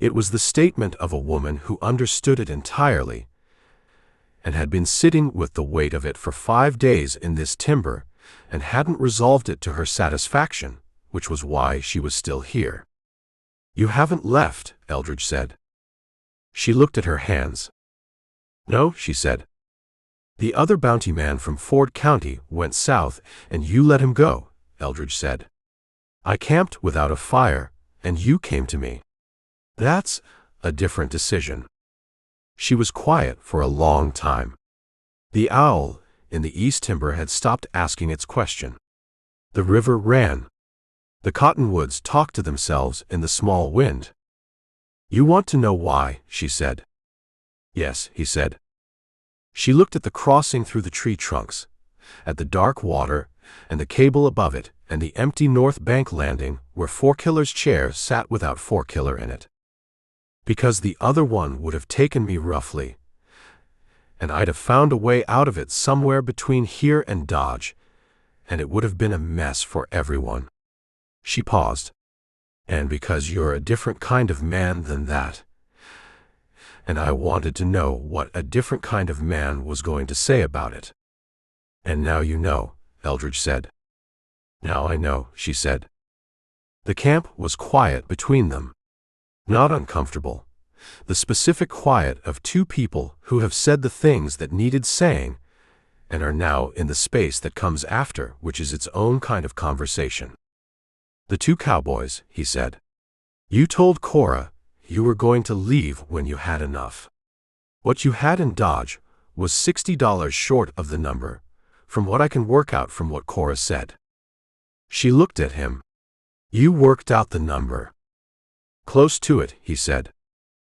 It was the statement of a woman who understood it entirely, and had been sitting with the weight of it for 5 days in this timber, and hadn't resolved it to her satisfaction, which was why she was still here. You haven't left, Eldridge said. She looked at her hands. No, she said. The other bounty man from Ford County went south, and you let him go, Eldridge said. I camped without a fire, and you came to me. That's a different decision. She was quiet for a long time. The owl in the east timber had stopped asking its question. The river ran. The cottonwoods talked to themselves in the small wind. You want to know why, she said. Yes, he said. She looked at the crossing through the tree trunks, at the dark water, and the cable above it, and the empty north bank landing where Fourkiller's chair sat without Fourkiller in it. Because the other one would have taken me roughly, and I'd have found a way out of it somewhere between here and Dodge, and it would have been a mess for everyone. She paused. And because you're a different kind of man than that. And I wanted to know what a different kind of man was going to say about it. And now you know, Eldridge said. Now I know, she said. The camp was quiet between them. Not uncomfortable. The specific quiet of 2 people who have said the things that needed saying and are now in the space that comes after, which is its own kind of conversation. The 2 cowboys, he said. You told Cora you were going to leave when you had enough. What you had in Dodge was $60 short of the number, from what I can work out from what Cora said. She looked at him. You worked out the number. Close to it, he said.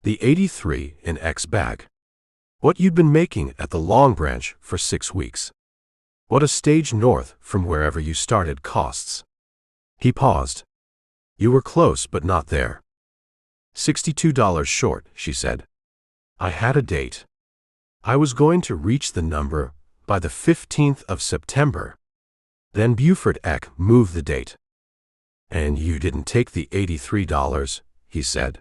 The 83 in X bag. What you'd been making at the Long Branch for 6 weeks. What a stage north from wherever you started costs. He paused. You were close but not there. $62 short, she said. I had a date. I was going to reach the number by the 15th of September. Then Buford Eck moved the date. And you didn't take the $83, he said.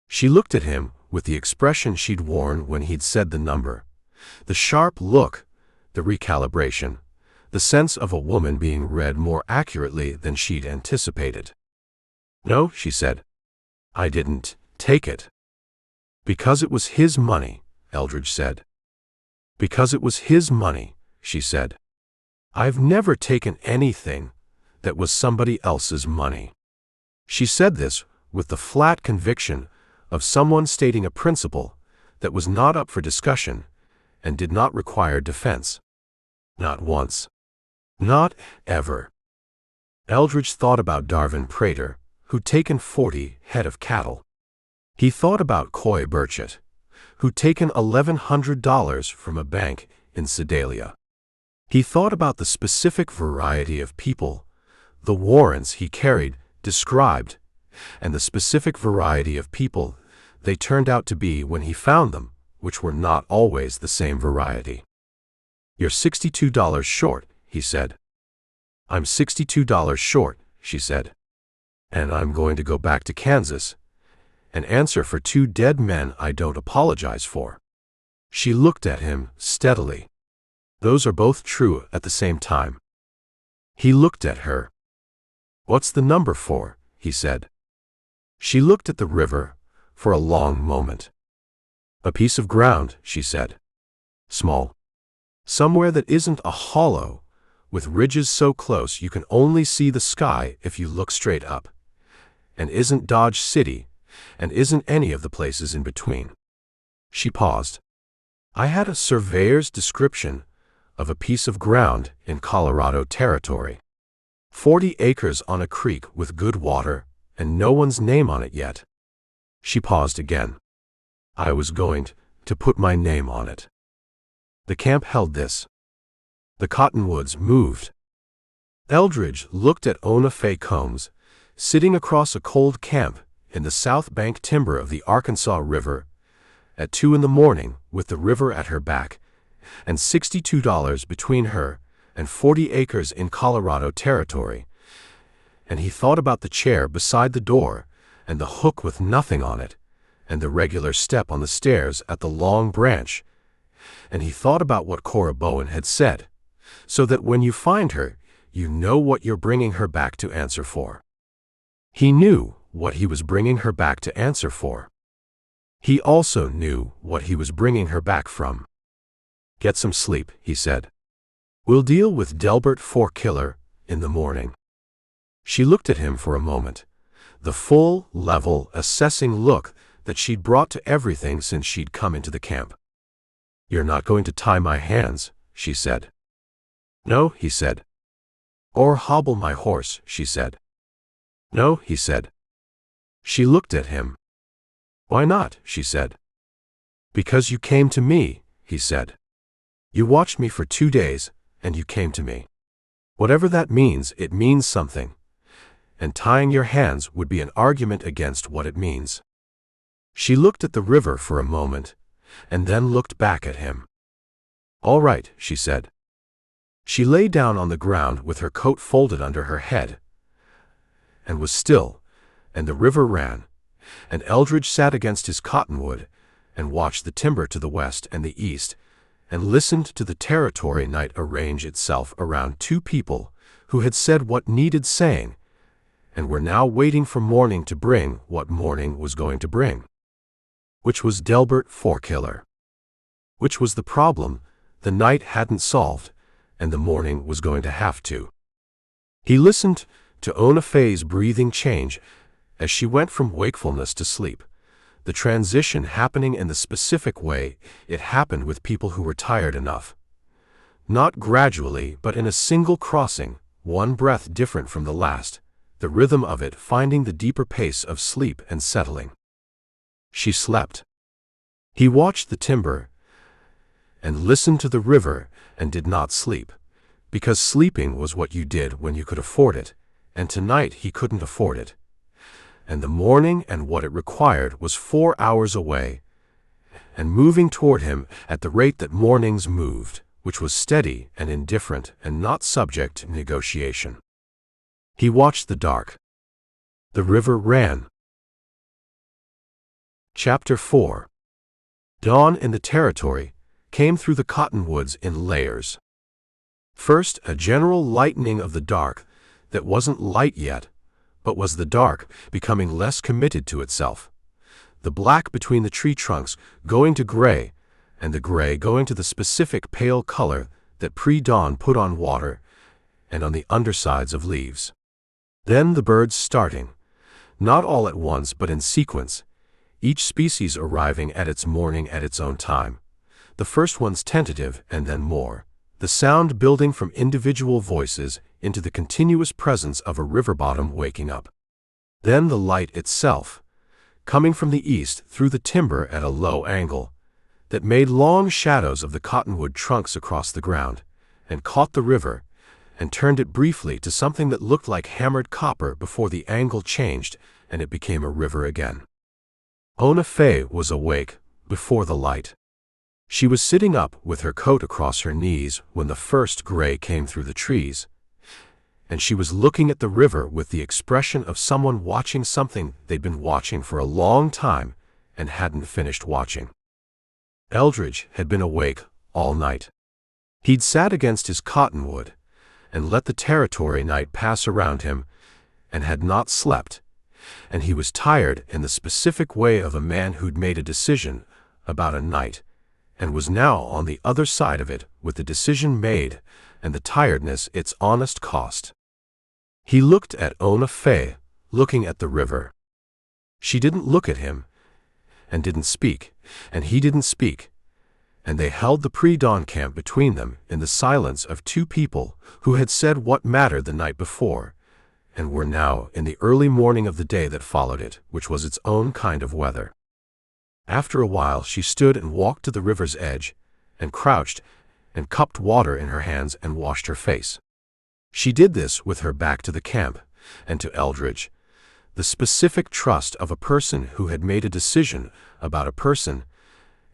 She looked at him with the expression she'd worn when he'd said the number. The sharp look, the recalibration, the sense of a woman being read more accurately than she'd anticipated. No, she said. I didn't take it. Because it was his money, Eldridge said. Because it was his money, she said. I've never taken anything that was somebody else's money. She said this with the flat conviction of someone stating a principle that was not up for discussion and did not require defense. Not once. Not ever. Eldridge thought about Darvin Prater, who'd taken 40 head of cattle. He thought about Coy Burchett, who'd taken $1,100 from a bank in Sedalia. He thought about the specific variety of people the warrants he carried described, and the specific variety of people they turned out to be when he found them, which were not always the same variety. "You're $62 short," he said. "I'm $62 short," she said. "And I'm going to go back to Kansas and answer for 2 dead men I don't apologize for." She looked at him steadily. "Those are both true at the same time." He looked at her. "What's the number for?" he said. She looked at the river for a long moment. "A piece of ground," she said. "Small. Somewhere that isn't a hollow, with ridges so close you can only see the sky if you look straight up, and isn't Dodge City, and isn't any of the places in between." She paused. "I had a surveyor's description of a piece of ground in Colorado Territory. 40 acres on a creek with good water, and no one's name on it yet." She paused again. "I was going to put my name on it." The camp held this. The cottonwoods moved. Eldridge looked at Ona Faye Combs, sitting across a cold camp in the South Bank timber of the Arkansas River at 2 in the morning with the river at her back, and $62 between her and 40 acres in Colorado Territory. And he thought about the chair beside the door, and the hook with nothing on it, and the regular step on the stairs at the Long Branch. And he thought about what Cora Bowen had said, so that when you find her, you know what you're bringing her back to answer for. He knew what he was bringing her back to answer for. He also knew what he was bringing her back from. "Get some sleep," he said. "We'll deal with Delbert Forkiller in the morning." She looked at him for a moment, the full, level, assessing look that she'd brought to everything since she'd come into the camp. "You're not going to tie my hands," she said. "No," he said. "Or hobble my horse," she said. "No," he said. She looked at him. "Why not?" she said. "Because you came to me," he said. "You watched me for 2 days, and you came to me. Whatever that means, it means something. And tying your hands would be an argument against what it means." She looked at the river for a moment, and then looked back at him. "All right," she said. She lay down on the ground with her coat folded under her head, and was still, and the river ran, and Eldridge sat against his cottonwood, and watched the timber to the west and the east, and listened to the territory night arrange itself around 2 people who had said what needed saying, and were now waiting for morning to bring what morning was going to bring. Which was Delbert Forkiller. Which was the problem the night hadn't solved, and the morning was going to have to. He listened to Ona Faye's breathing change as she went from wakefulness to sleep, the transition happening in the specific way it happened with people who were tired enough. Not gradually, but in a single crossing, one breath different from the last, the rhythm of it finding the deeper pace of sleep and settling. She slept. He watched the timber and listened to the river and did not sleep, because sleeping was what you did when you could afford it, and tonight he couldn't afford it. And the morning and what it required was 4 hours away, and moving toward him at the rate that mornings moved, which was steady and indifferent and not subject to negotiation. He watched the dark. The river ran. Chapter 4. Dawn in the territory came through the cottonwoods in layers. First, a general lightening of the dark that wasn't light yet, but was the dark becoming less committed to itself. The black between the tree trunks going to gray, and the gray going to the specific pale color that pre-dawn put on water and on the undersides of leaves. Then the birds starting, not all at once but in sequence, each species arriving at its morning at its own time, the first ones tentative and then more, the sound building from individual voices into the continuous presence of a river bottom waking up. Then the light itself, coming from the east through the timber at a low angle, that made long shadows of the cottonwood trunks across the ground, and caught the river, and turned it briefly to something that looked like hammered copper before the angle changed and it became a river again. Ona Faye was awake before the light. She was sitting up with her coat across her knees when the first gray came through the trees, and she was looking at the river with the expression of someone watching something they'd been watching for a long time and hadn't finished watching. Eldridge had been awake all night. He'd sat against his cottonwood and let the territory night pass around him and had not slept, and he was tired in the specific way of a man who'd made a decision about a night and was now on the other side of it with the decision made and the tiredness its honest cost. He looked at Ona Faye, looking at the river. She didn't look at him, and didn't speak, and he didn't speak, and they held the pre-dawn camp between them in the silence of two people who had said what mattered the night before, and were now in the early morning of the day that followed it, which was its own kind of weather. After a while she stood and walked to the river's edge, and crouched, and cupped water in her hands and washed her face. She did this with her back to the camp, and to Eldridge, the specific trust of a person who had made a decision about a person,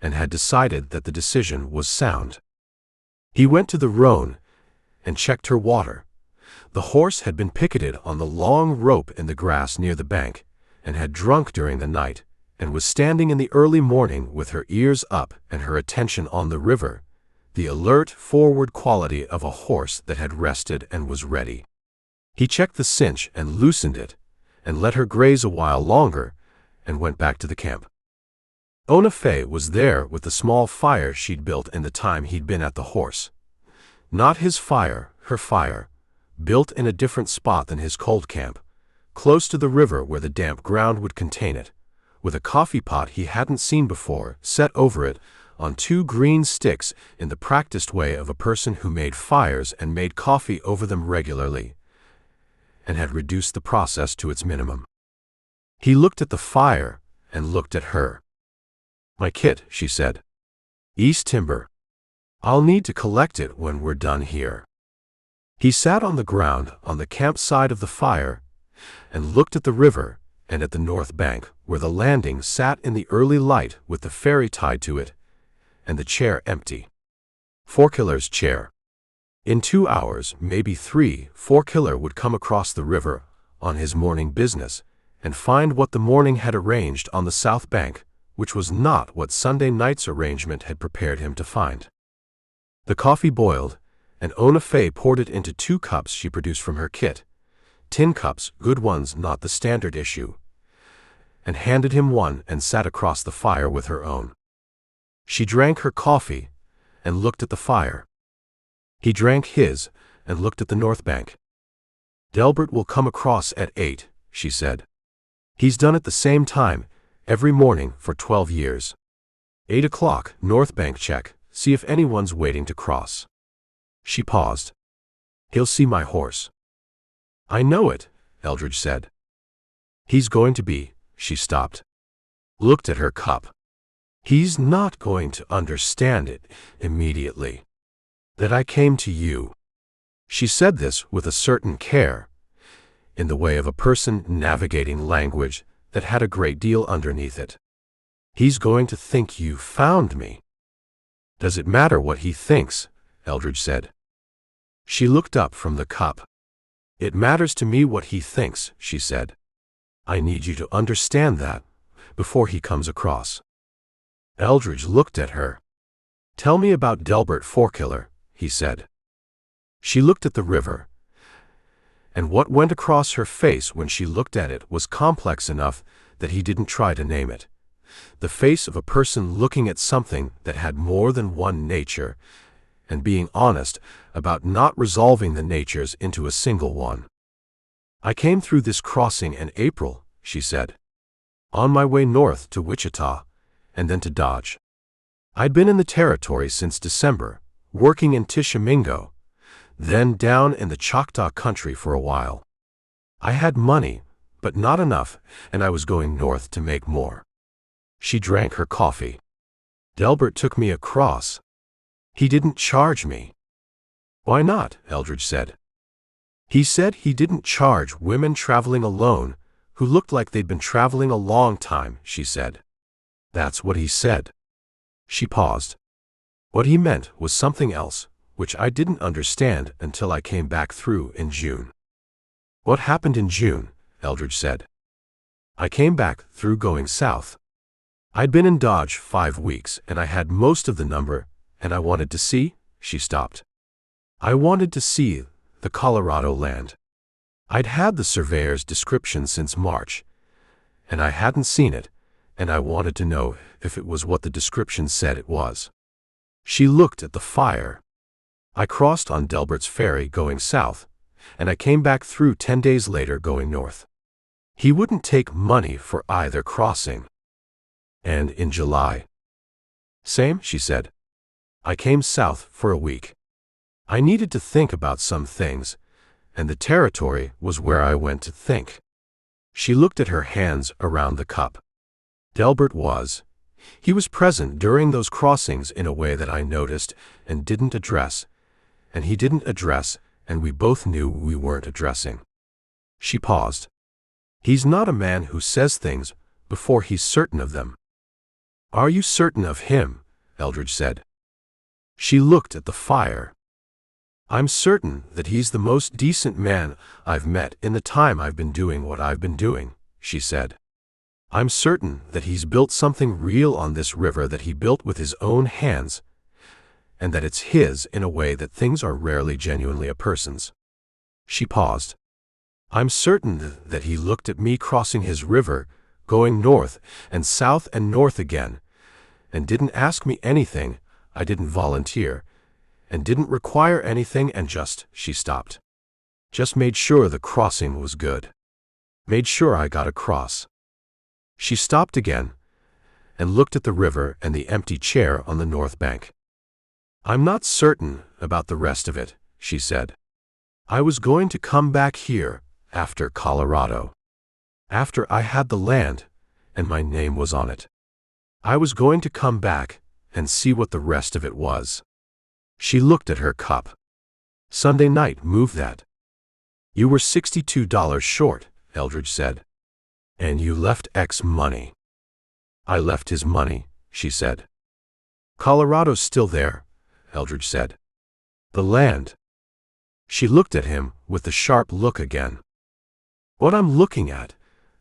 and had decided that the decision was sound. He went to the roan, and checked her water. The horse had been picketed on the long rope in the grass near the bank, and had drunk during the night, and was standing in the early morning with her ears up and her attention on the river, the alert, forward quality of a horse that had rested and was ready. He checked the cinch and loosened it, and let her graze a while longer, and went back to the camp. Ona Faye was there with the small fire she'd built in the time he'd been at the horse. Not his fire, her fire, built in a different spot than his cold camp, close to the river where the damp ground would contain it, with a coffee pot he hadn't seen before set over it on two green sticks in the practiced way of a person who made fires and made coffee over them regularly, and had reduced the process to its minimum. He looked at the fire and looked at her. "My kit," she said. "East timber. I'll need to collect it when we're done here." He sat on the ground on the campsite of the fire and looked at the river and at the north bank where the landing sat in the early light with the ferry tied to it and the chair empty. Fourkiller's chair. In 2 hours, maybe 3, Fourkiller would come across the river on his morning business and find what the morning had arranged on the south bank, which was not what Sunday night's arrangement had prepared him to find. The coffee boiled, and Ona Faye poured it into 2 cups she produced from her kit, tin cups, good ones, not the standard issue, and handed him one and sat across the fire with her own. She drank her coffee and looked at the fire. He drank his and looked at the north bank. "Delbert will come across at 8, she said. "He's done it the same time, every morning for 12 years. 8 o'clock, north bank check, see if anyone's waiting to cross." She paused. "He'll see my horse." "I know it," Eldridge said. "He's going to be," she stopped. Looked at her cup. "He's not going to understand it immediately. That I came to you." She said this with a certain care, in the way of a person navigating language that had a great deal underneath it. "He's going to think you found me." "Does it matter what he thinks?" Eldridge said. She looked up from the cup. "It matters to me what he thinks," she said. "I need you to understand that before he comes across." Eldridge looked at her. "Tell me about Delbert Fourkiller," he said. She looked at the river, and what went across her face when she looked at it was complex enough that he didn't try to name it. The face of a person looking at something that had more than one nature, and being honest about not resolving the natures into a single one. "I came through this crossing in April," she said, "on my way north to Wichita, and then to Dodge. I'd been in the territory since December, working in Tishomingo, then down in the Choctaw country for a while. I had money, but not enough, and I was going north to make more. She drank her coffee. Delbert took me across. He didn't charge me. Why not? Eldridge said. He said he didn't charge women traveling alone who looked like they'd been traveling a long time, she said. That's what he said. She paused. What he meant was something else, which I didn't understand until I came back through in June. What happened in June? Eldridge said. I came back through going south. I'd been in Dodge 5 weeks, and I had most of the number, and I wanted to see. She stopped. I wanted to see the Colorado land. I'd had the surveyor's description since March, and I hadn't seen it, and I wanted to know if it was what the description said it was. She looked at the fire. I crossed on Delbert's ferry going south, and I came back through 10 days later going north. He wouldn't take money for either crossing. And in July. Same, she said. I came south for a week. I needed to think about some things, and the territory was where I went to think. She looked at her hands around the cup. Delbert was. He was present during those crossings in a way that I noticed and didn't address, and he didn't address, and we both knew we weren't addressing. She paused. He's not a man who says things before he's certain of them. Are you certain of him? Eldridge said. She looked at the fire. I'm certain that he's the most decent man I've met in the time I've been doing what I've been doing, she said. I'm certain that he's built something real on this river that he built with his own hands, and that it's his in a way that things are rarely genuinely a person's. She paused. I'm certain that he looked at me crossing his river, going north and south and north again, and didn't ask me anything. I didn't volunteer, and didn't require anything, and she stopped. Just made sure the crossing was good. Made sure I got across. She stopped again, and looked at the river and the empty chair on the north bank. I'm not certain about the rest of it, she said. I was going to come back here after Colorado. After I had the land, and my name was on it. I was going to come back and see what the rest of it was. She looked at her cup. Sunday night moved that. You were $62 short, Eldridge said. And you left X money. I left his money, she said. Colorado's still there, Eldridge said. The land. She looked at him with the sharp look again. What I'm looking at,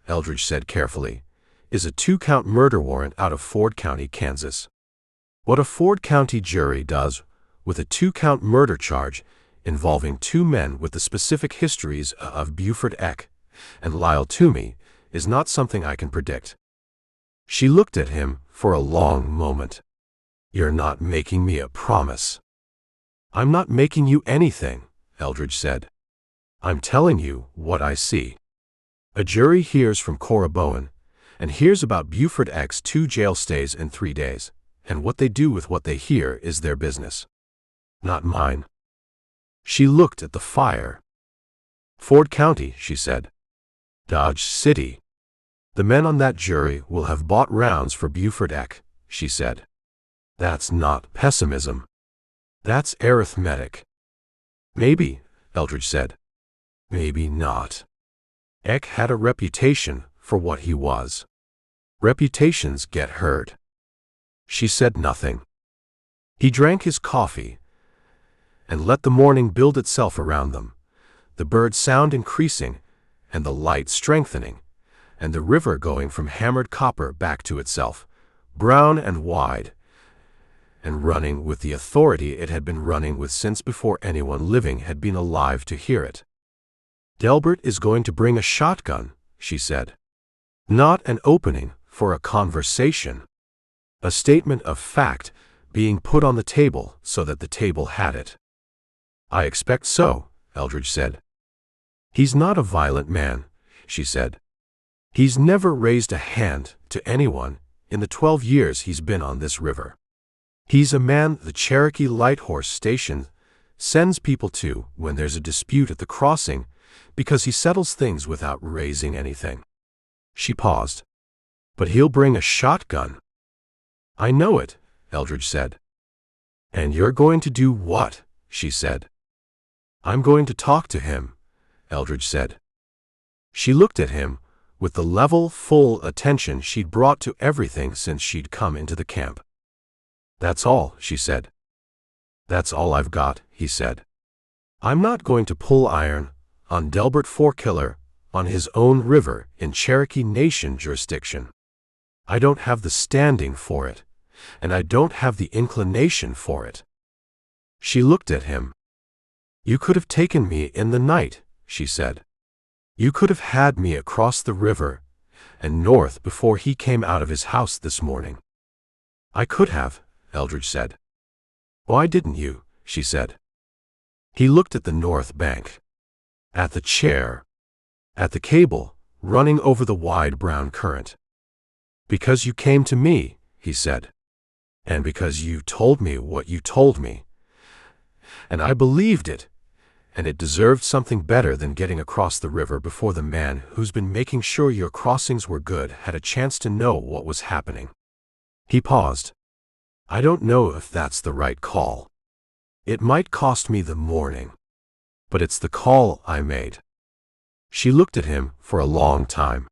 Eldridge said carefully, is a 2-count murder warrant out of Ford County, Kansas. What a Ford County jury does with a 2-count murder charge involving 2 men with the specific histories of Buford Eck and Lyle Toomey is not something I can predict. She looked at him for a long moment. You're not making me a promise. I'm not making you anything, Eldridge said. I'm telling you what I see. A jury hears from Cora Bowen and hears about Buford Eck's 2 jail stays in 3 days, and what they do with what they hear is their business. Not mine. She looked at the fire. Ford County, she said. Dodge City. The men on that jury will have bought rounds for Buford Eck, she said. That's not pessimism. That's arithmetic. Maybe, Eldridge said. Maybe not. Eck had a reputation for what he was. Reputations get hurt. She said nothing. He drank his coffee and let the morning build itself around them, the bird sound increasing and the light strengthening, and the river going from hammered copper back to itself, brown and wide, and running with the authority it had been running with since before anyone living had been alive to hear it. Delbert is going to bring a shotgun, she said. Not an opening for a conversation. A statement of fact being put on the table so that the table had it. I expect so, Eldridge said. He's not a violent man, she said. He's never raised a hand to anyone in the 12 years he's been on this river. He's a man the Cherokee Light Horse Station sends people to when there's a dispute at the crossing, because he settles things without raising anything." She paused. "But he'll bring a shotgun." "I know it," Eldridge said. "And you're going to do what?" she said. "I'm going to talk to him," Eldridge said. She looked at him with the level, full attention she'd brought to everything since she'd come into the camp. "That's all," she said. "That's all I've got," he said. "I'm not going to pull iron on Delbert Fourkiller on his own river in Cherokee Nation jurisdiction. I don't have the standing for it, and I don't have the inclination for it." She looked at him. "You could have taken me in the night," she said. "You could have had me across the river and north before he came out of his house this morning." "I could have," Eldridge said. "Why didn't you?" she said. He looked at the north bank, at the chair, at the cable running over the wide brown current. "Because you came to me," he said, "and because you told me what you told me. And I believed it, and it deserved something better than getting across the river before the man who's been making sure your crossings were good had a chance to know what was happening." He paused. "I don't know if that's the right call. It might cost me the morning, but it's the call I made." She looked at him for a long time.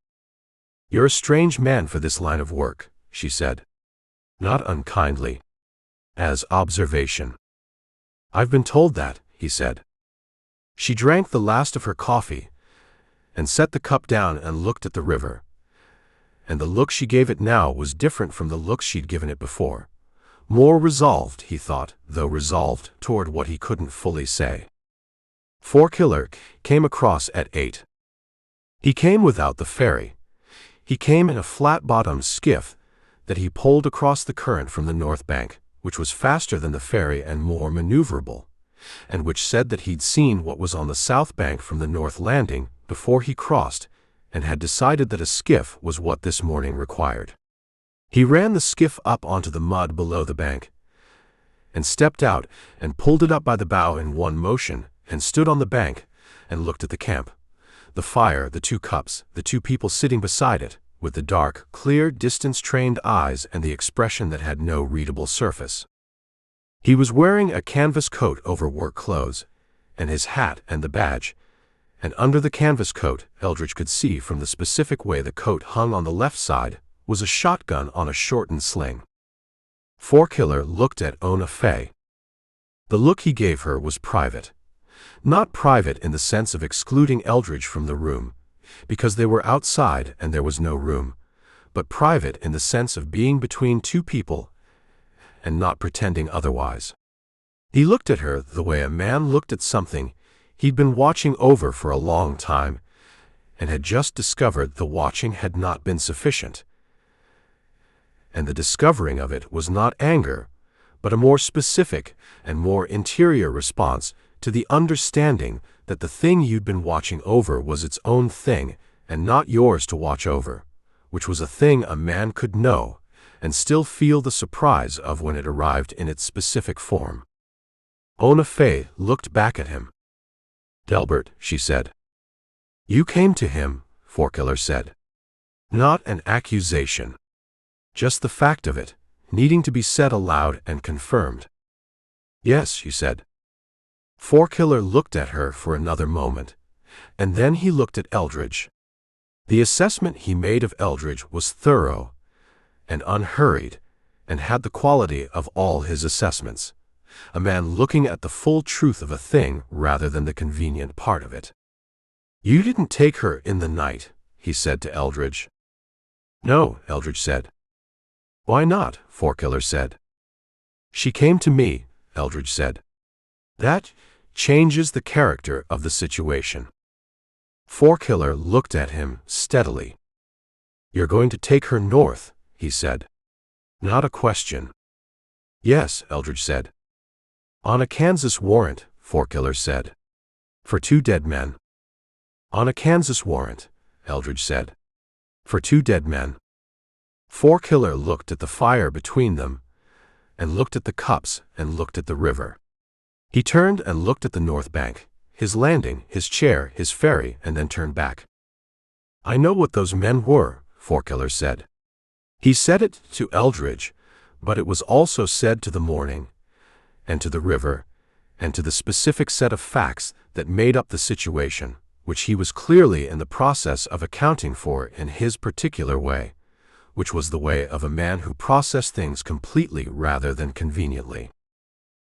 "You're a strange man for this line of work," she said, not unkindly, as observation. "I've been told that," he said. She drank the last of her coffee and set the cup down and looked at the river. And the look she gave it now was different from the look she'd given it before. More resolved, he thought, though resolved toward what he couldn't fully say. Fourkiller came across at 8. He came without the ferry. He came in a flat-bottomed skiff that he pulled across the current from the north bank, which was faster than the ferry and more maneuverable, and which said that he'd seen what was on the south bank from the north landing before he crossed, and had decided that a skiff was what this morning required. He ran the skiff up onto the mud below the bank, and stepped out and pulled it up by the bow in one motion, and stood on the bank and looked at the camp, the fire, the two cups, the two people sitting beside it, with the dark, clear, distance-trained eyes and the expression that had no readable surface. He was wearing a canvas coat over work clothes, and his hat and the badge, and under the canvas coat, Eldridge could see from the specific way the coat hung on the left side, was a shotgun on a shortened sling. Fourkiller looked at Ona Faye. The look he gave her was private. Not private in the sense of excluding Eldridge from the room, because they were outside and there was no room, but private in the sense of being between two people and not pretending otherwise. He looked at her the way a man looked at something he'd been watching over for a long time and had just discovered the watching had not been sufficient. And the discovering of it was not anger, but a more specific and more interior response to the understanding that the thing you'd been watching over was its own thing and not yours to watch over, which was a thing a man could know and still feel the surprise of when it arrived in its specific form. Ona Faye looked back at him. "Delbert," she said. "You came to him," Fourkiller said. "Not an accusation. Just the fact of it, needing to be said aloud and confirmed." "Yes," she said. Fourkiller looked at her for another moment, and then he looked at Eldridge. The assessment he made of Eldridge was thorough and unhurried, and had the quality of all his assessments, a man looking at the full truth of a thing rather than the convenient part of it. "You didn't take her in the night," he said to Eldridge. "No," Eldridge said. "Why not?" Fourkiller said. "She came to me," Eldridge said. "That changes the character of the situation." Fourkiller looked at him steadily. "You're going to take her north," he said. "Not a question." "Yes," Eldridge said. "On a Kansas warrant," Fourkiller said. "For 2 dead men." "On a Kansas warrant," Eldridge said. "For 2 dead men." Fourkiller looked at the fire between them, and looked at the cups and looked at the river. He turned and looked at the north bank, his landing, his chair, his ferry, and then turned back. "I know what those men were," Fourkiller said. He said it to Eldridge, but it was also said to the morning, and to the river, and to the specific set of facts that made up the situation, which he was clearly in the process of accounting for in his particular way, which was the way of a man who processed things completely rather than conveniently.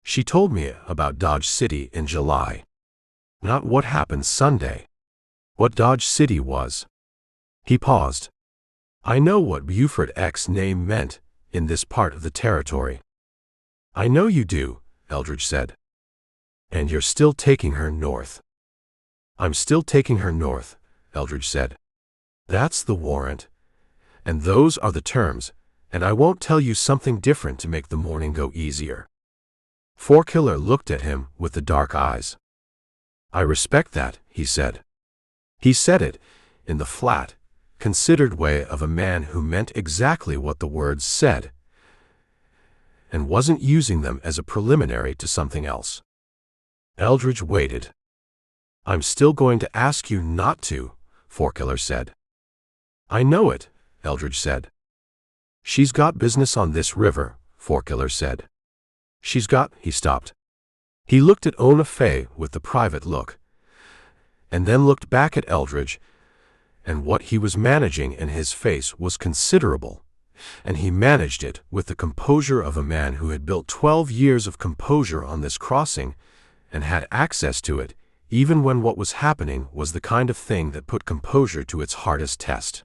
"She told me about Dodge City in July. Not what happened Sunday. What Dodge City was." He paused. "I know what Buford X's name meant in this part of the territory." "I know you do," Eldridge said. "And you're still taking her north." "I'm still taking her north," Eldridge said. "That's the warrant, and those are the terms, and I won't tell you something different to make the morning go easier." Fourkiller looked at him with the dark eyes. "I respect that," he said. He said it in the flat, considered way of a man who meant exactly what the words said, and wasn't using them as a preliminary to something else. Eldridge waited. "I'm still going to ask you not to," Fourkiller said. "I know it," Eldridge said. "She's got business on this river," Fourkiller said. "She's got—" He stopped. He looked at Ona Faye with the private look, and then looked back at Eldridge, and what he was managing in his face was considerable, and he managed it with the composure of a man who had built 12 years of composure on this crossing and had access to it, even when what was happening was the kind of thing that put composure to its hardest test.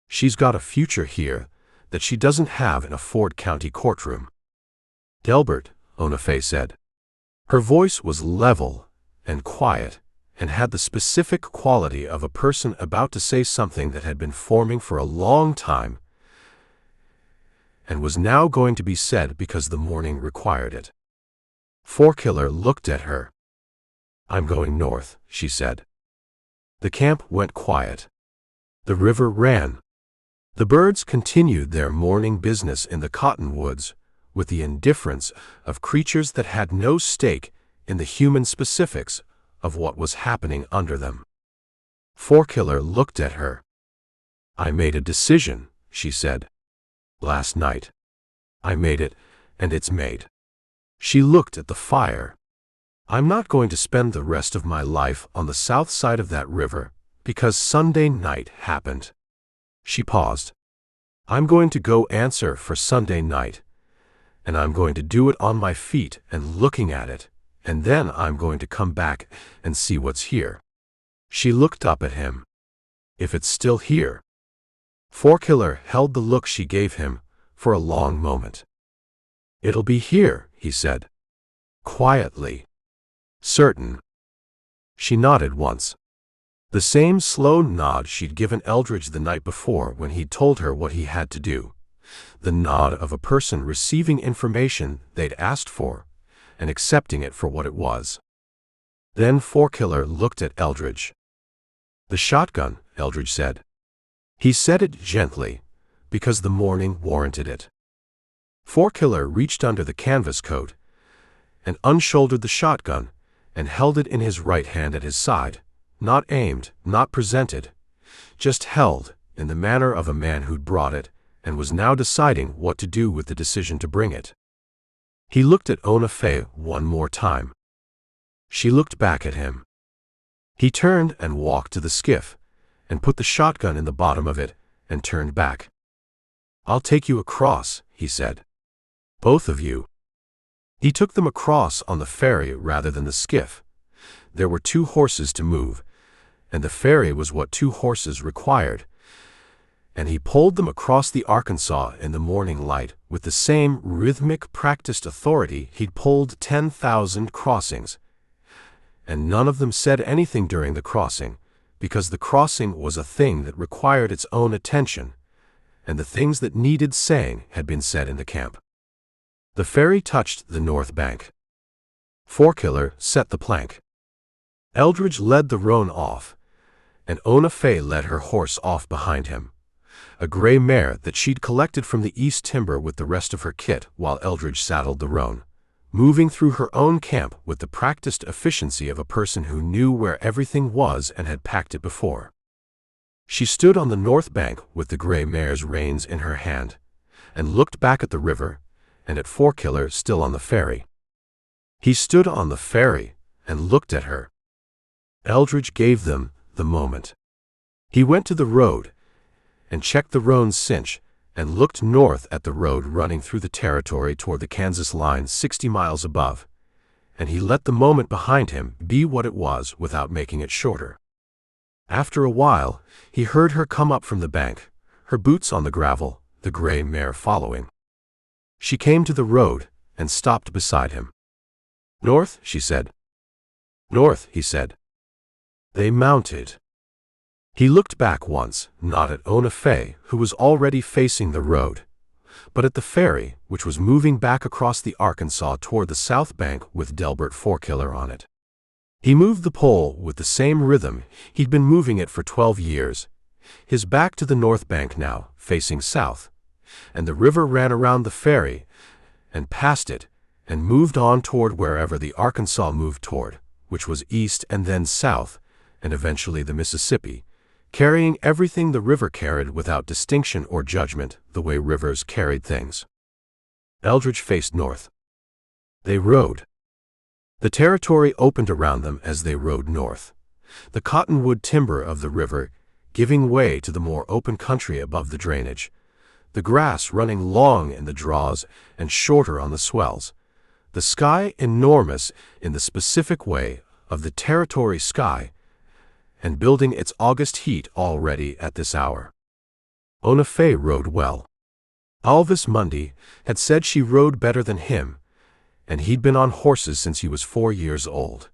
"She's got a future here that she doesn't have in a Ford County courtroom." "Delbert," Ona Faye said. Her voice was level and quiet, and had the specific quality of a person about to say something that had been forming for a long time and was now going to be said because the morning required it. Fourkiller looked at her. "I'm going north," she said. The camp went quiet. The river ran. The birds continued their morning business in the cottonwoods with the indifference of creatures that had no stake in the human specifics of what was happening under them. Fourkiller looked at her. "I made a decision," she said. "Last night. I made it, and it's made." She looked at the fire. "I'm not going to spend the rest of my life on the south side of that river because Sunday night happened." She paused. "I'm going to go answer for Sunday night, and I'm going to do it on my feet and looking at it, and then I'm going to come back and see what's here." She looked up at him. "If it's still here." Fourkiller held the look she gave him for a long moment. "It'll be here," he said. Quietly. "Certain." She nodded once. The same slow nod she'd given Eldridge the night before when he'd told her what he had to do. The nod of a person receiving information they'd asked for and accepting it for what it was. Then Fourkiller looked at Eldridge. "The shotgun," Eldridge said. He said it gently, because the morning warranted it. Fourkiller reached under the canvas coat and unshouldered the shotgun and held it in his right hand at his side, not aimed, not presented, just held in the manner of a man who'd brought it and was now deciding what to do with the decision to bring it. He looked at Ona Faye one more time. She looked back at him. He turned and walked to the skiff and put the shotgun in the bottom of it and turned back. "I'll take you across," he said. "Both of you." He took them across on the ferry rather than the skiff. There were 2 horses to move, and the ferry was what 2 horses required, and he pulled them across the Arkansas in the morning light with the same rhythmic, practiced authority he'd pulled 10,000 crossings. And none of them said anything during the crossing, because the crossing was a thing that required its own attention, and the things that needed saying had been said in the camp. The ferry touched the north bank. Fourkiller set the plank. Eldridge led the roan off, and Ona Faye led her horse off behind him, a gray mare that she'd collected from the East Timber with the rest of her kit while Eldridge saddled the roan, moving through her own camp with the practiced efficiency of a person who knew where everything was and had packed it before. She stood on the north bank with the gray mare's reins in her hand, and looked back at the river and at Fourkiller still on the ferry. He stood on the ferry and looked at her. Eldridge gave them the moment. He went to the road and checked the roan's cinch and looked north at the road running through the territory toward the Kansas line 60 miles above, and he let the moment behind him be what it was without making it shorter. After a while, he heard her come up from the bank, her boots on the gravel, the gray mare following. She came to the road and stopped beside him. "North," she said. "North," he said. They mounted. He looked back once, not at Ona Faye, who was already facing the road, but at the ferry, which was moving back across the Arkansas toward the south bank with Delbert Fourkiller on it. He moved the pole with the same rhythm he'd been moving it for 12 years, his back to the north bank now, facing south, and the river ran around the ferry and past it and moved on toward wherever the Arkansas moved toward, which was east and then south, and eventually the Mississippi, carrying everything the river carried without distinction or judgment, the way rivers carried things. Eldridge faced north. They rode. The territory opened around them as they rode north, the cottonwood timber of the river giving way to the more open country above the drainage, the grass running long in the draws and shorter on the swells, the sky enormous in the specific way of the territory sky, and building its August heat already at this hour. Ona Faye rode well. Alvis Mundy had said she rode better than him, and he'd been on horses since he was 4 years old.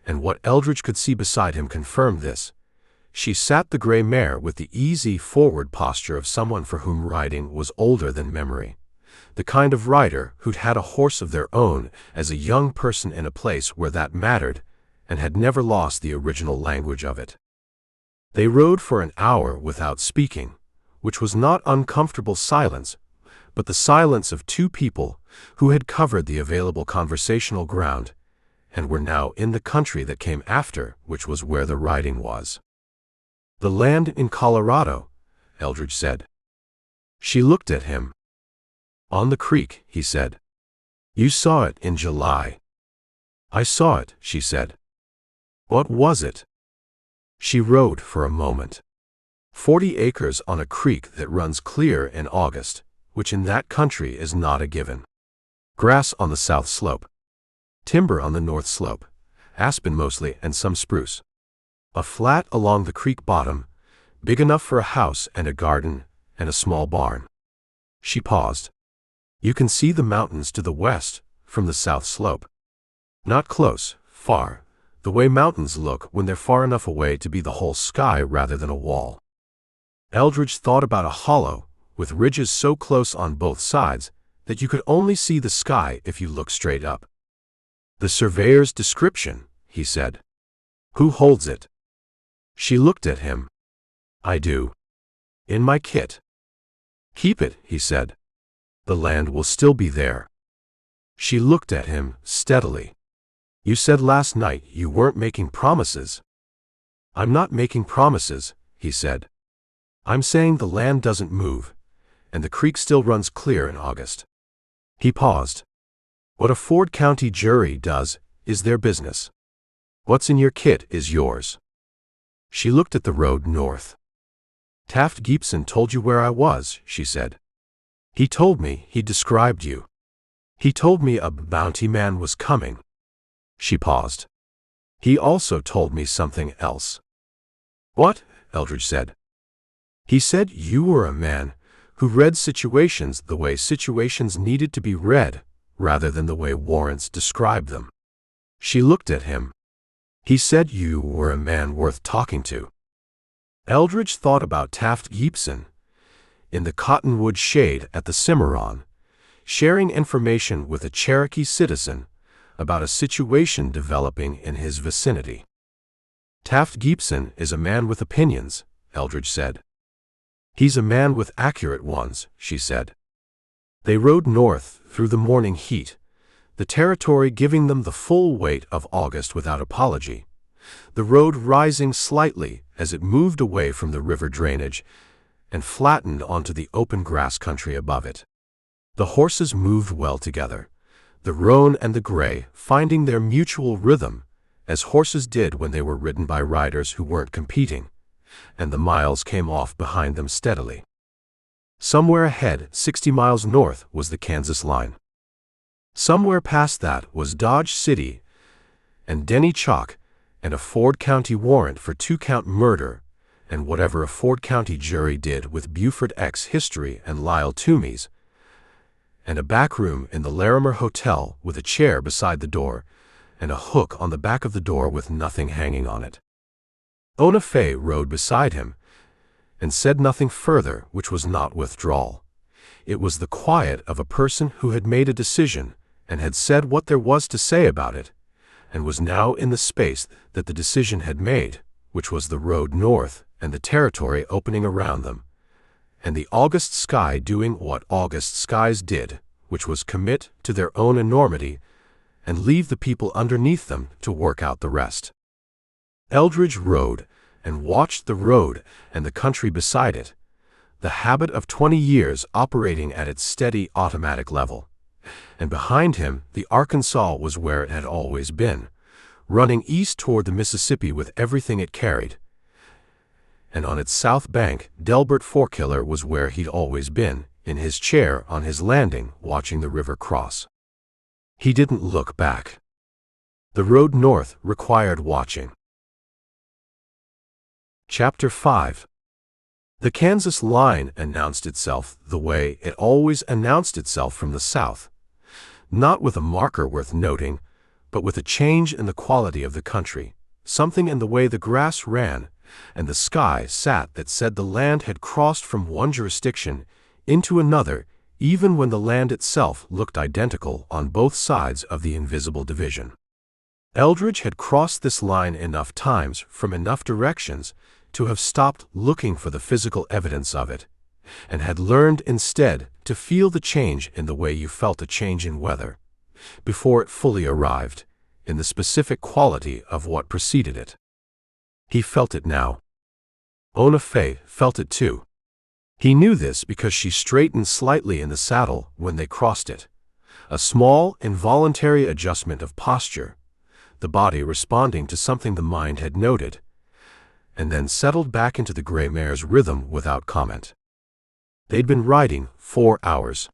And what Eldridge could see beside him confirmed this. She sat the gray mare with the easy forward posture of someone for whom riding was older than memory, the kind of rider who'd had a horse of their own as a young person in a place where that mattered and had never lost the original language of it. They rode for an hour without speaking, which was not uncomfortable silence, but the silence of two people who had covered the available conversational ground and were now in the country that came after, which was where the riding was. "The land in Colorado," Eldridge said. She looked at him. "On the creek," he said. "You saw it in July." "I saw it," she said. "What was it?" She rode for a moment. 40 acres on a creek that runs clear in August, which in that country is not a given. Grass on the south slope. Timber on the north slope, aspen mostly and some spruce. A flat along the creek bottom, big enough for a house and a garden and a small barn. She paused. "You can see the mountains to the west from the south slope. Not close, far, the way mountains look when they're far enough away to be the whole sky rather than a wall." Eldridge thought about a hollow with ridges so close on both sides that you could only see the sky if you looked straight up. "The surveyor's description," he said. "Who holds it?" She looked at him. "I do. In my kit." "Keep it," he said. "The land will still be there." She looked at him steadily. "You said last night you weren't making promises." "I'm not making promises," he said. "I'm saying the land doesn't move, and the creek still runs clear in August." He paused. "What a Ford County jury does is their business. What's in your kit is yours." She looked at the road north. "Taft Gibson told you where I was," she said. "He told me he described you. He told me a bounty man was coming." She paused. "He also told me something else." "What?" Eldridge said. "He said you were a man who read situations the way situations needed to be read, rather than the way warrants described them." She looked at him. "He said you were a man worth talking to." Eldridge thought about Taft Gibson, in the cottonwood shade at the Cimarron, sharing information with a Cherokee citizen about a situation developing in his vicinity. "Taft Gibson is a man with opinions," Eldridge said. "He's a man with accurate ones," she said. They rode north through the morning heat, the territory giving them the full weight of August without apology, the road rising slightly as it moved away from the river drainage and flattened onto the open grass country above it. The horses moved well together, the roan and the gray finding their mutual rhythm, as horses did when they were ridden by riders who weren't competing, and the miles came off behind them steadily. Somewhere ahead, 60 miles north, was the Kansas line. Somewhere past that was Dodge City and Denny Chalk and a Ford County warrant for 2-count murder and whatever a Ford County jury did with Buford X history and Lyle Toomey's, and a back room in the Larimer Hotel with a chair beside the door and a hook on the back of the door with nothing hanging on it. Ona Faye rode beside him and said nothing further, which was not withdrawal. It was the quiet of a person who had made a decision and had said what there was to say about it, and was now in the space that the decision had made, which was the road north and the territory opening around them, and the August sky doing what August skies did, which was commit to their own enormity and leave the people underneath them to work out the rest. Eldridge rode and watched the road and the country beside it, the habit of 20 years operating at its steady automatic level. And behind him, the Arkansas was where it had always been, running east toward the Mississippi with everything it carried. And on its south bank, Delbert Forkiller was where he'd always been, in his chair on his landing, watching the river cross. He didn't look back. The road north required watching. Chapter 5. The Kansas line announced itself the way it always announced itself from the south, not with a marker worth noting, but with a change in the quality of the country, something in the way the grass ran and the sky sat that said the land had crossed from one jurisdiction into another, even when the land itself looked identical on both sides of the invisible division. Eldridge had crossed this line enough times from enough directions to have stopped looking for the physical evidence of it, and had learned instead to feel the change in the way you felt a change in weather, before it fully arrived, in the specific quality of what preceded it. He felt it now. Ona Faye felt it too. He knew this because she straightened slightly in the saddle when they crossed it, a small, involuntary adjustment of posture, the body responding to something the mind had noted, and then settled back into the gray mare's rhythm without comment. They'd been riding 4 hours.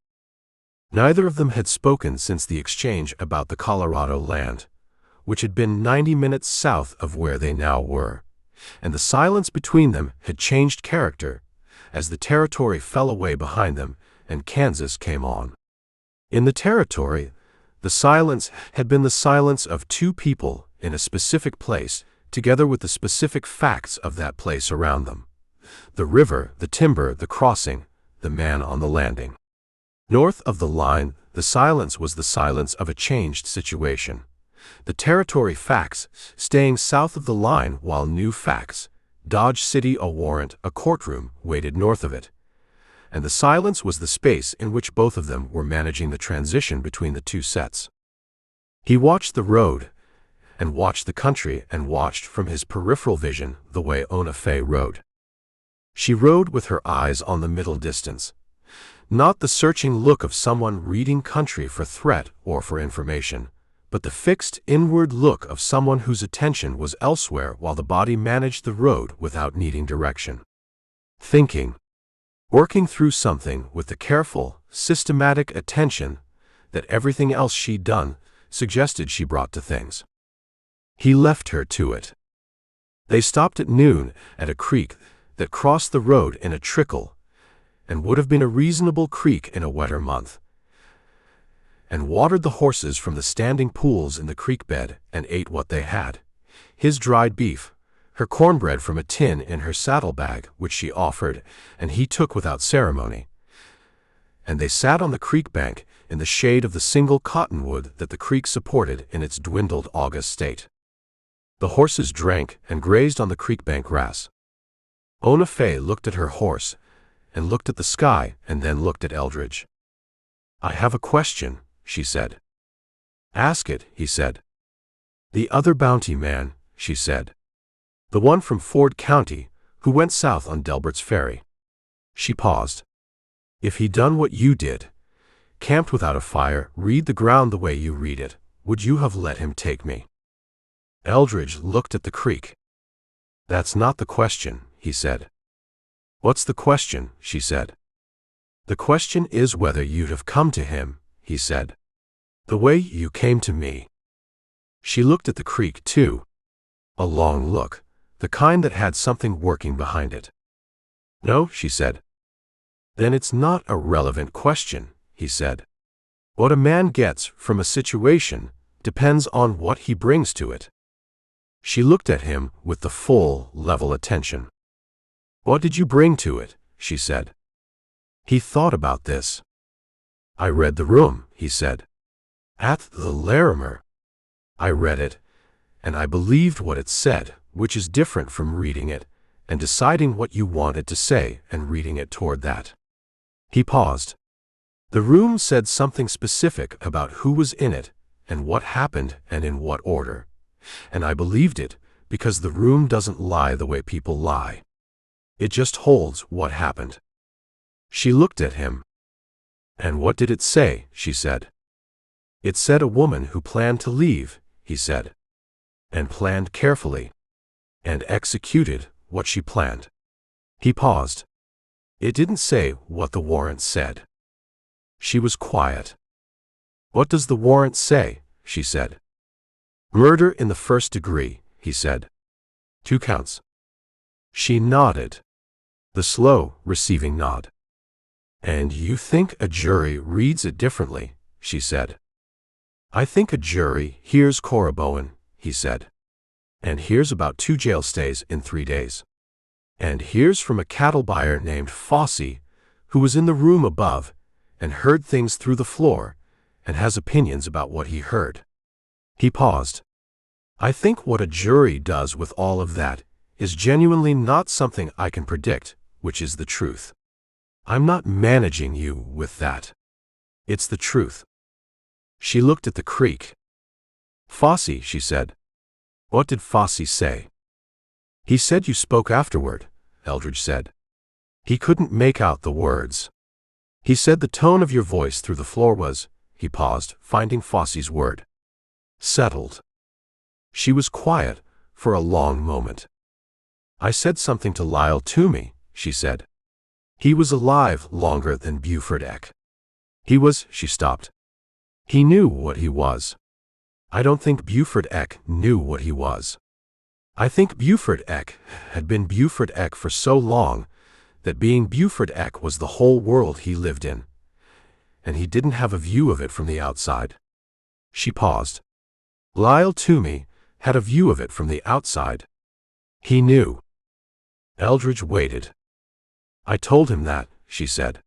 Neither of them had spoken since the exchange about the Colorado land, which had been 90 minutes south of where they now were, and the silence between them had changed character as the territory fell away behind them and Kansas came on. In the territory, the silence had been the silence of two people in a specific place, together with the specific facts of that place around them: the river, the timber, the crossing, the man on the landing. North of the line, the silence was the silence of a changed situation. The territory facts staying south of the line while new facts, Dodge City, a warrant, a courtroom, waited north of it. And the silence was the space in which both of them were managing the transition between the two sets. He watched the road, and watched the country, and watched from his peripheral vision the way Ona Faye rode. She rode with her eyes on the middle distance, not the searching look of someone reading country for threat or for information, but the fixed inward look of someone whose attention was elsewhere while the body managed the road without needing direction. Thinking, working through something with the careful, systematic attention that everything else she'd done suggested she brought to things. He left her to it. They stopped at noon at a creek that crossed the road in a trickle, and would have been a reasonable creek in a wetter month, and watered the horses from the standing pools in the creek bed and ate what they had: his dried beef, her cornbread from a tin in her saddlebag, which she offered and he took without ceremony. And they sat on the creek bank in the shade of the single cottonwood that the creek supported in its dwindled August state. The horses drank and grazed on the creek bank grass. Ona Faye looked at her horse and looked at the sky and then looked at Eldridge. "I have a question," she said. "Ask it," he said. "The other bounty man," she said. "The one from Ford County, who went south on Delbert's Ferry." She paused. "If he done what you did, camped without a fire, read the ground the way you read it, would you have let him take me?" Eldridge looked at the creek. "That's not the question," he said. "What's the question?" she said. "The question is whether you'd have come to him," he said. "The way you came to me." She looked at the creek, too. A long look, the kind that had something working behind it. "No," she said. "Then it's not a relevant question," he said. "What a man gets from a situation depends on what he brings to it." She looked at him with the full, level attention. "What did you bring to it?" she said. He thought about this. "I read the room," he said. "At the Larimer. I read it, and I believed what it said, which is different from reading it and deciding what you wanted to say and reading it toward that." He paused. "The room said something specific about who was in it and what happened and in what order. And I believed it because the room doesn't lie the way people lie. It just holds what happened." She looked at him. "And what did it say?" she said. "It said a woman who planned to leave," he said. "And planned carefully. And executed what she planned." He paused. "It didn't say what the warrant said." She was quiet. "What does the warrant say?" she said. "Murder in the first degree," he said. 2 counts. She nodded. The slow, receiving nod. "And you think a jury reads it differently," she said. "I think a jury hears Cora Bowen," he said. "And hears about 2 jail stays in 3 days. And hears from a cattle buyer named Fossey, who was in the room above and heard things through the floor and has opinions about what he heard." He paused. "I think what a jury does with all of that is genuinely not something I can predict, which is the truth. I'm not managing you with that. It's the truth." She looked at the creek. "Fossey," she said. "What did Fossey say?" "He said you spoke afterward," Eldridge said. He couldn't make out the words. "He said the tone of your voice through the floor was," he paused, finding Fossey's word, "settled." She was quiet for a long moment. "I said something to Lyle Toomey," she said. "He was alive longer than Buford Eck. He was," she stopped. "He knew what he was. I don't think Buford Eck knew what he was. I think Buford Eck had been Buford Eck for so long that being Buford Eck was the whole world he lived in, and he didn't have a view of it from the outside." She paused. "Lyle Toomey had a view of it from the outside. He knew." Eldridge waited. "I told him that," she said.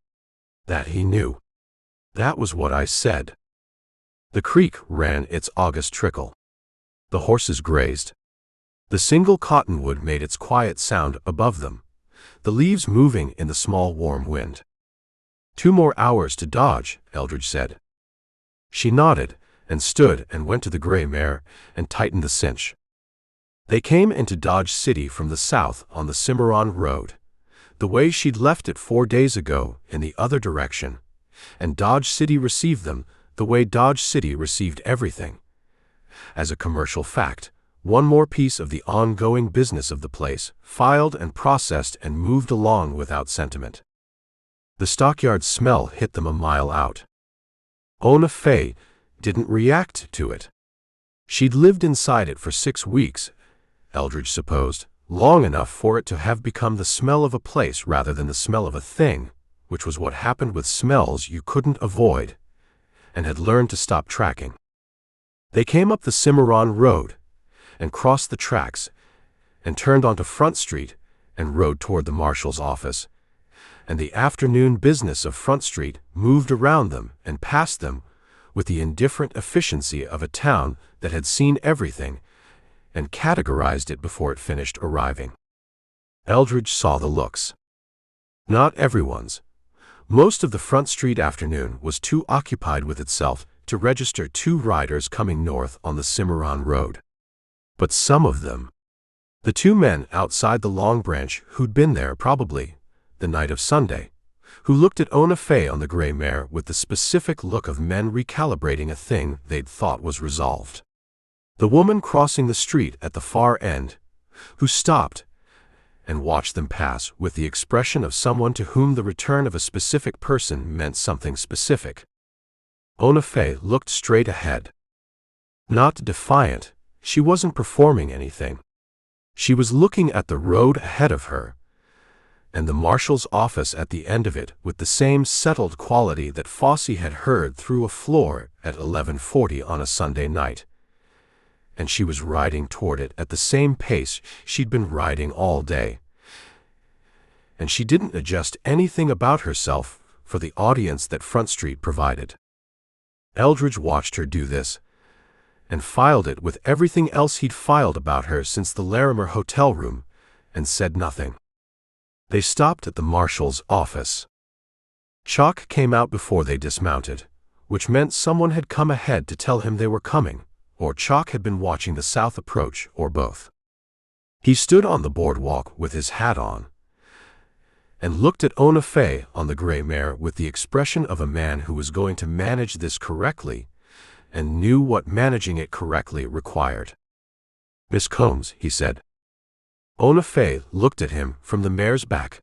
"That he knew. That was what I said." The creek ran its August trickle. The horses grazed. The single cottonwood made its quiet sound above them, the leaves moving in the small warm wind. 2 more hours to Dodge," Eldridge said. She nodded and stood and went to the gray mare and tightened the cinch. They came into Dodge City from the south on the Cimarron Road, the way she'd left it 4 days ago in the other direction, and Dodge City received them the way Dodge City received everything. As a commercial fact, one more piece of the ongoing business of the place, filed and processed and moved along without sentiment. The stockyard smell hit them a mile out. Ona Faye didn't react to it. She'd lived inside it for 6 weeks, Eldridge supposed, long enough for it to have become the smell of a place rather than the smell of a thing, which was what happened with smells you couldn't avoid, and had learned to stop tracking. They came up the Cimarron Road and crossed the tracks and turned onto Front Street and rode toward the marshal's office, and the afternoon business of Front Street moved around them and past them with the indifferent efficiency of a town that had seen everything and categorized it before it finished arriving. Eldridge saw the looks. Not everyone's. Most of the Front Street afternoon was too occupied with itself to register two riders coming north on the Cimarron Road. But some of them. The two men outside the Long Branch who'd been there probably the night of Sunday, who looked at Ona Faye on the gray mare with the specific look of men recalibrating a thing they'd thought was resolved. The woman crossing the street at the far end, who stopped and watched them pass with the expression of someone to whom the return of a specific person meant something specific. Ona Faye looked straight ahead. Not defiant, she wasn't performing anything. She was looking at the road ahead of her, and the marshal's office at the end of it with the same settled quality that Fossey had heard through a floor at 11:40 on a Sunday night. And she was riding toward it at the same pace she'd been riding all day. And she didn't adjust anything about herself for the audience that Front Street provided. Eldridge watched her do this, and filed it with everything else he'd filed about her since the Larimer hotel room, and said nothing. They stopped at the marshal's office. Chalk came out before they dismounted, which meant someone had come ahead to tell him they were coming, or Chalk had been watching the south approach, or both. He stood on the boardwalk with his hat on, and looked at Ona Faye on the gray mare with the expression of a man who was going to manage this correctly, and knew what managing it correctly required. "Miss Combs," he said. Ona Faye looked at him from the mare's back.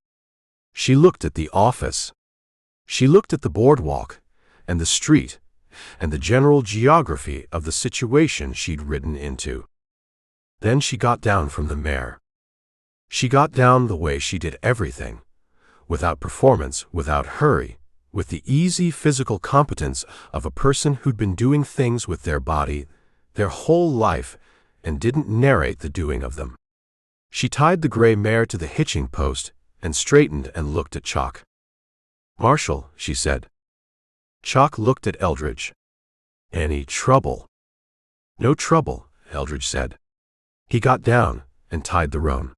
She looked at the office. She looked at the boardwalk, and the street, and the general geography of the situation she'd ridden into. Then she got down from the mare. She got down the way she did everything, without performance, without hurry, with the easy physical competence of a person who'd been doing things with their body their whole life and didn't narrate the doing of them. She tied the gray mare to the hitching post and straightened and looked at Chalk. "Marshal," she said. Chalk looked at Eldridge. "Any trouble?" "No trouble," Eldridge said. He got down and tied the roan.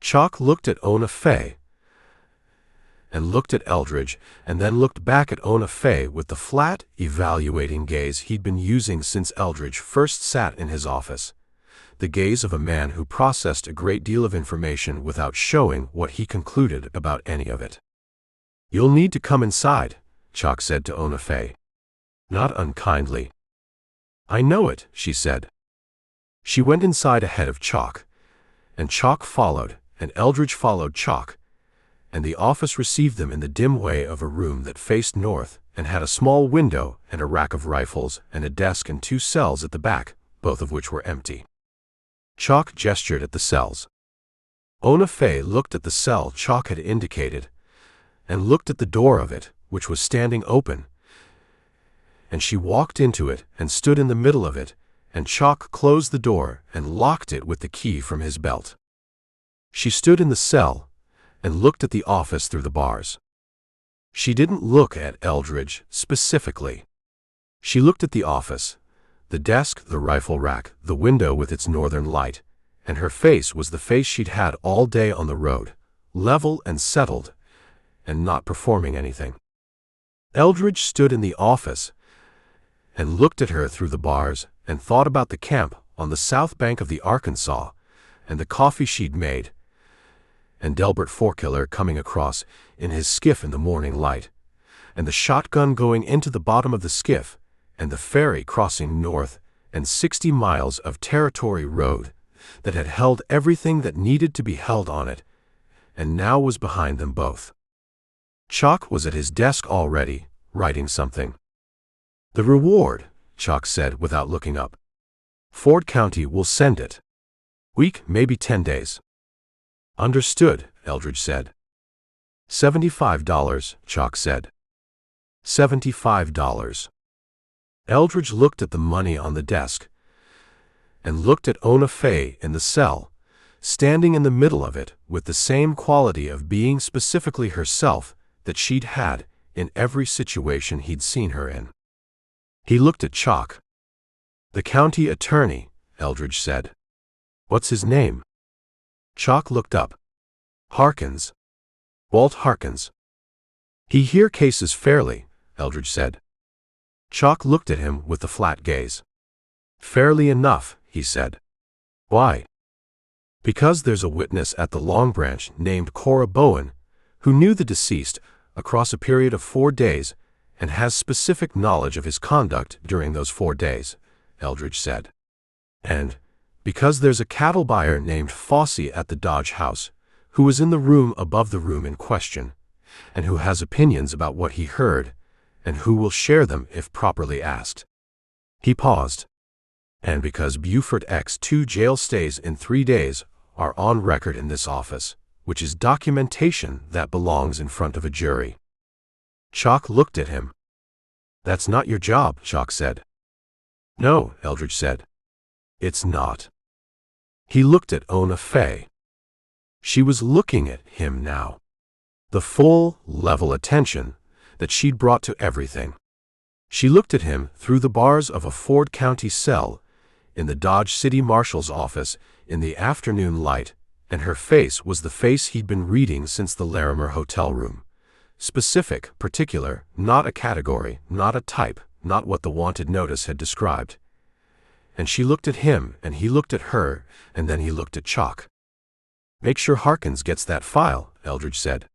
Chalk looked at Ona Faye, and looked at Eldridge, and then looked back at Ona Faye with the flat, evaluating gaze he'd been using since Eldridge first sat in his office, the gaze of a man who processed a great deal of information without showing what he concluded about any of it. "You'll need to come inside," Chalk said to Ona Faye. Not unkindly. "I know it," she said. She went inside ahead of Chalk, and Chalk followed, and Eldridge followed Chalk, and the office received them in the dim way of a room that faced north and had a small window and a rack of rifles and a desk and two cells at the back, both of which were empty. Chalk gestured at the cells. Ona Faye looked at the cell Chalk had indicated, and looked at the door of it, which was standing open, and she walked into it and stood in the middle of it, and Chalk closed the door and locked it with the key from his belt. She stood in the cell and looked at the office through the bars. She didn't look at Eldridge specifically. She looked at the office, the desk, the rifle rack, the window with its northern light, and her face was the face she'd had all day on the road, level and settled, and not performing anything. Eldridge stood in the office and looked at her through the bars and thought about the camp on the south bank of the Arkansas and the coffee she'd made, and Delbert Forkiller coming across in his skiff in the morning light, and the shotgun going into the bottom of the skiff, and the ferry crossing north, and 60 miles of territory road that had held everything that needed to be held on it, and now was behind them both. Chalk was at his desk already, writing something. "The reward," Chalk said without looking up. "Ford County will send it. Week, maybe 10 days. "Understood," Eldridge said. $75, Chalk said. $75. Eldridge looked at the money on the desk, and looked at Ona Faye in the cell, standing in the middle of it with the same quality of being specifically herself that she'd had in every situation he'd seen her in. He looked at Chalk. "The county attorney," Eldridge said. "What's his name?" Chalk looked up. "Harkins." Walt Harkins. He hear cases fairly, Eldridge said. Chalk looked at him with a flat gaze. Fairly enough, he said. Why? Because there's a witness at the Long Branch named Cora Bowen, who knew the deceased across a period of 4 days and has specific knowledge of his conduct during those 4 days, Eldridge said. And because there's a cattle buyer named Fossey at the Dodge house, who was in the room above the room in question, and who has opinions about what he heard, and who will share them if properly asked. He paused. And because Buford X 2 jail stays in 3 days are on record in this office, which is documentation that belongs in front of a jury. Chalk looked at him. That's not your job, Chalk said. No, Eldridge said. It's not. He looked at Ona Faye. She was looking at him now. The full, level attention that she'd brought to everything. She looked at him through the bars of a Ford County cell in the Dodge City Marshal's office in the afternoon light, and her face was the face he'd been reading since the Larimer hotel room. Specific, particular, not a category, not a type, not what the wanted notice had described. And she looked at him, and he looked at her, and then he looked at Chalk. Make sure Harkins gets that file, Eldridge said.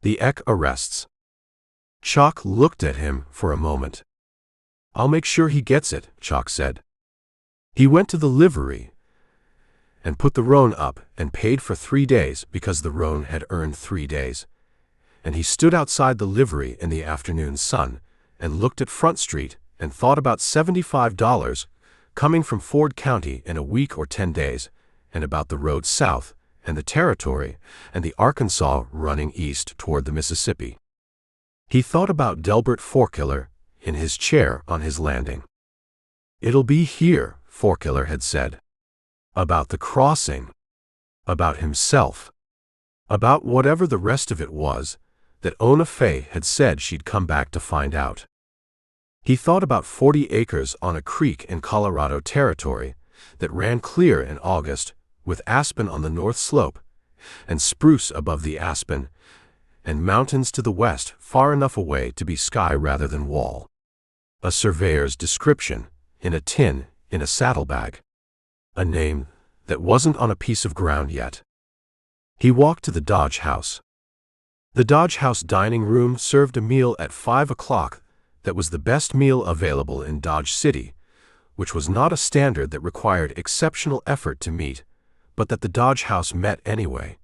The EC arrests. Chalk looked at him for a moment. I'll make sure he gets it, Chalk said. He went to the livery and put the roan up and paid for 3 days because the roan had earned 3 days. And he stood outside the livery in the afternoon sun and looked at Front Street and thought about $75 coming from Ford County in a week or 10 days, and about the road south and the territory and the Arkansas running east toward the Mississippi. He thought about Delbert Forkiller in his chair on his landing. It'll be here, Forkiller had said. About the crossing. About himself. About whatever the rest of it was that Ona Faye had said she'd come back to find out. He thought about 40 acres on a creek in Colorado Territory that ran clear in August, with aspen on the north slope, and spruce above the aspen, and mountains to the west far enough away to be sky rather than wall. A surveyor's description, in a tin, in a saddlebag. A name that wasn't on a piece of ground yet. He walked to the Dodge house. The Dodge house dining room served a meal at 5 o'clock that was the best meal available in Dodge City, which was not a standard that required exceptional effort to meet, but that the Dodge house met anyway.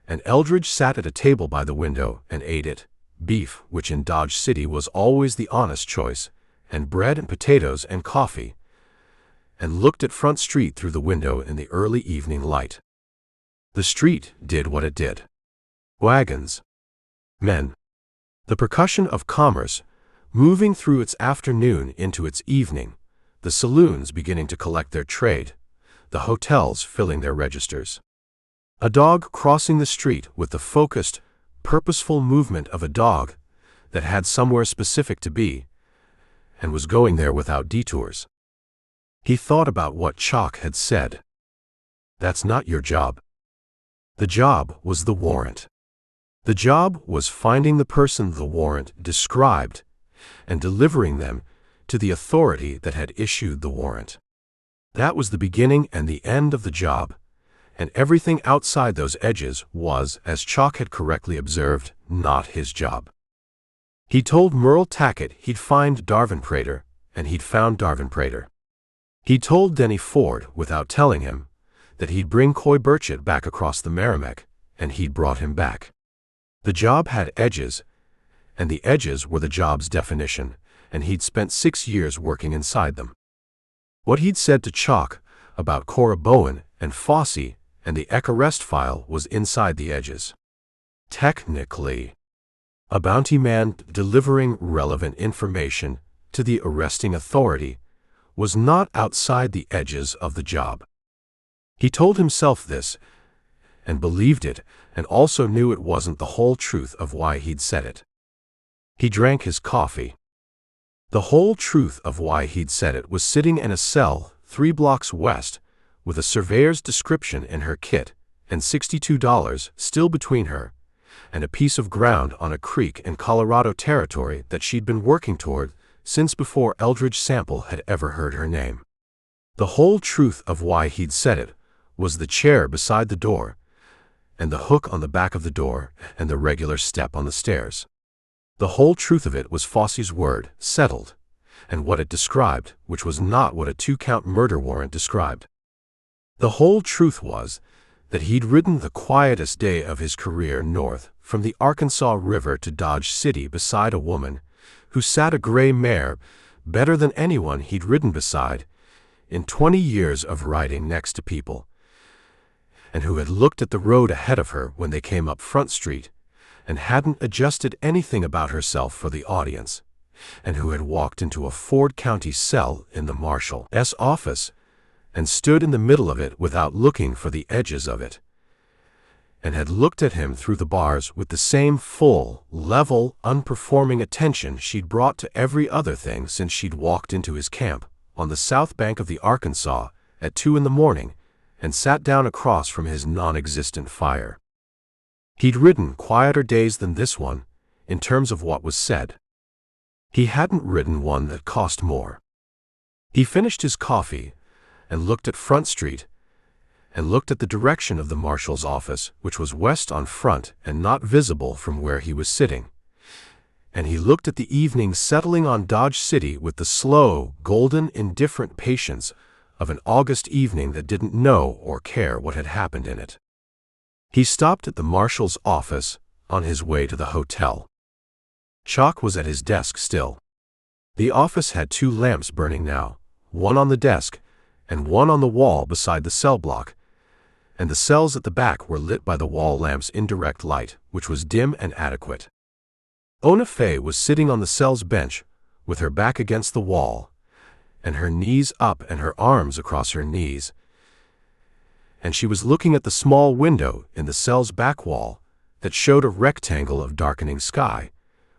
And Eldridge sat at a table by the window and ate it, beef, which in Dodge City was always the honest choice, and bread and potatoes and coffee, and looked at Front Street through the window in the early evening light. The street did what it did. Wagons. Men. The percussion of commerce, moving through its afternoon into its evening, the saloons beginning to collect their trade, the hotels filling their registers. A dog crossing the street with the focused, purposeful movement of a dog that had somewhere specific to be, and was going there without detours. He thought about what Chalk had said. That's not your job. The job was the warrant. The job was finding the person the warrant described and delivering them to the authority that had issued the warrant. That was the beginning and the end of the job, and everything outside those edges was, as Chalk had correctly observed, not his job. He told Merle Tackett he'd find Darvin Prater, and he'd found Darvin Prater. He told Denny Ford, without telling him, that he'd bring Coy Burchett back across the Merrimack, and he'd brought him back. The job had edges, and the edges were the job's definition, and he'd spent 6 years working inside them. What he'd said to Chalk about Cora Bowen and Fossey and the EC arrest file was inside the edges. Technically, a bounty man delivering relevant information to the arresting authority was not outside the edges of the job. He told himself this, and believed it, and also knew it wasn't the whole truth of why he'd said it. He drank his coffee. The whole truth of why he'd said it was sitting in a cell 3 blocks west, with a surveyor's description in her kit, and $62 still between her, and a piece of ground on a creek in Colorado Territory that she'd been working toward since before Eldridge Sample had ever heard her name. The whole truth of why he'd said it was the chair beside the door, and the hook on the back of the door, and the regular step on the stairs. The whole truth of it was Fosse's word, settled, and what it described, which was not what a 2-count murder warrant described. The whole truth was that he'd ridden the quietest day of his career north from the Arkansas River to Dodge City beside a woman who sat a gray mare better than anyone he'd ridden beside in 20 years of riding next to people, and who had looked at the road ahead of her when they came up Front Street and hadn't adjusted anything about herself for the audience, and who had walked into a Ford County cell in the marshal's office and stood in the middle of it without looking for the edges of it, and had looked at him through the bars with the same full, level, unperforming attention she'd brought to every other thing since she'd walked into his camp on the south bank of the Arkansas at 2 in the morning and sat down across from his non-existent fire. He'd ridden quieter days than this one, in terms of what was said. He hadn't ridden one that cost more. He finished his coffee and looked at Front Street and looked at the direction of the marshal's office, which was west on Front and not visible from where he was sitting. And he looked at the evening settling on Dodge City with the slow, golden, indifferent patience of an August evening that didn't know or care what had happened in it. He stopped at the marshal's office on his way to the hotel. Chalk was at his desk still. The office had 2 lamps burning now, one on the desk and one on the wall beside the cell block, and the cells at the back were lit by the wall lamp's indirect light, which was dim and adequate. Ona Faye was sitting on the cell's bench with her back against the wall and her knees up and her arms across her knees, and she was looking at the small window in the cell's back wall that showed a rectangle of darkening sky,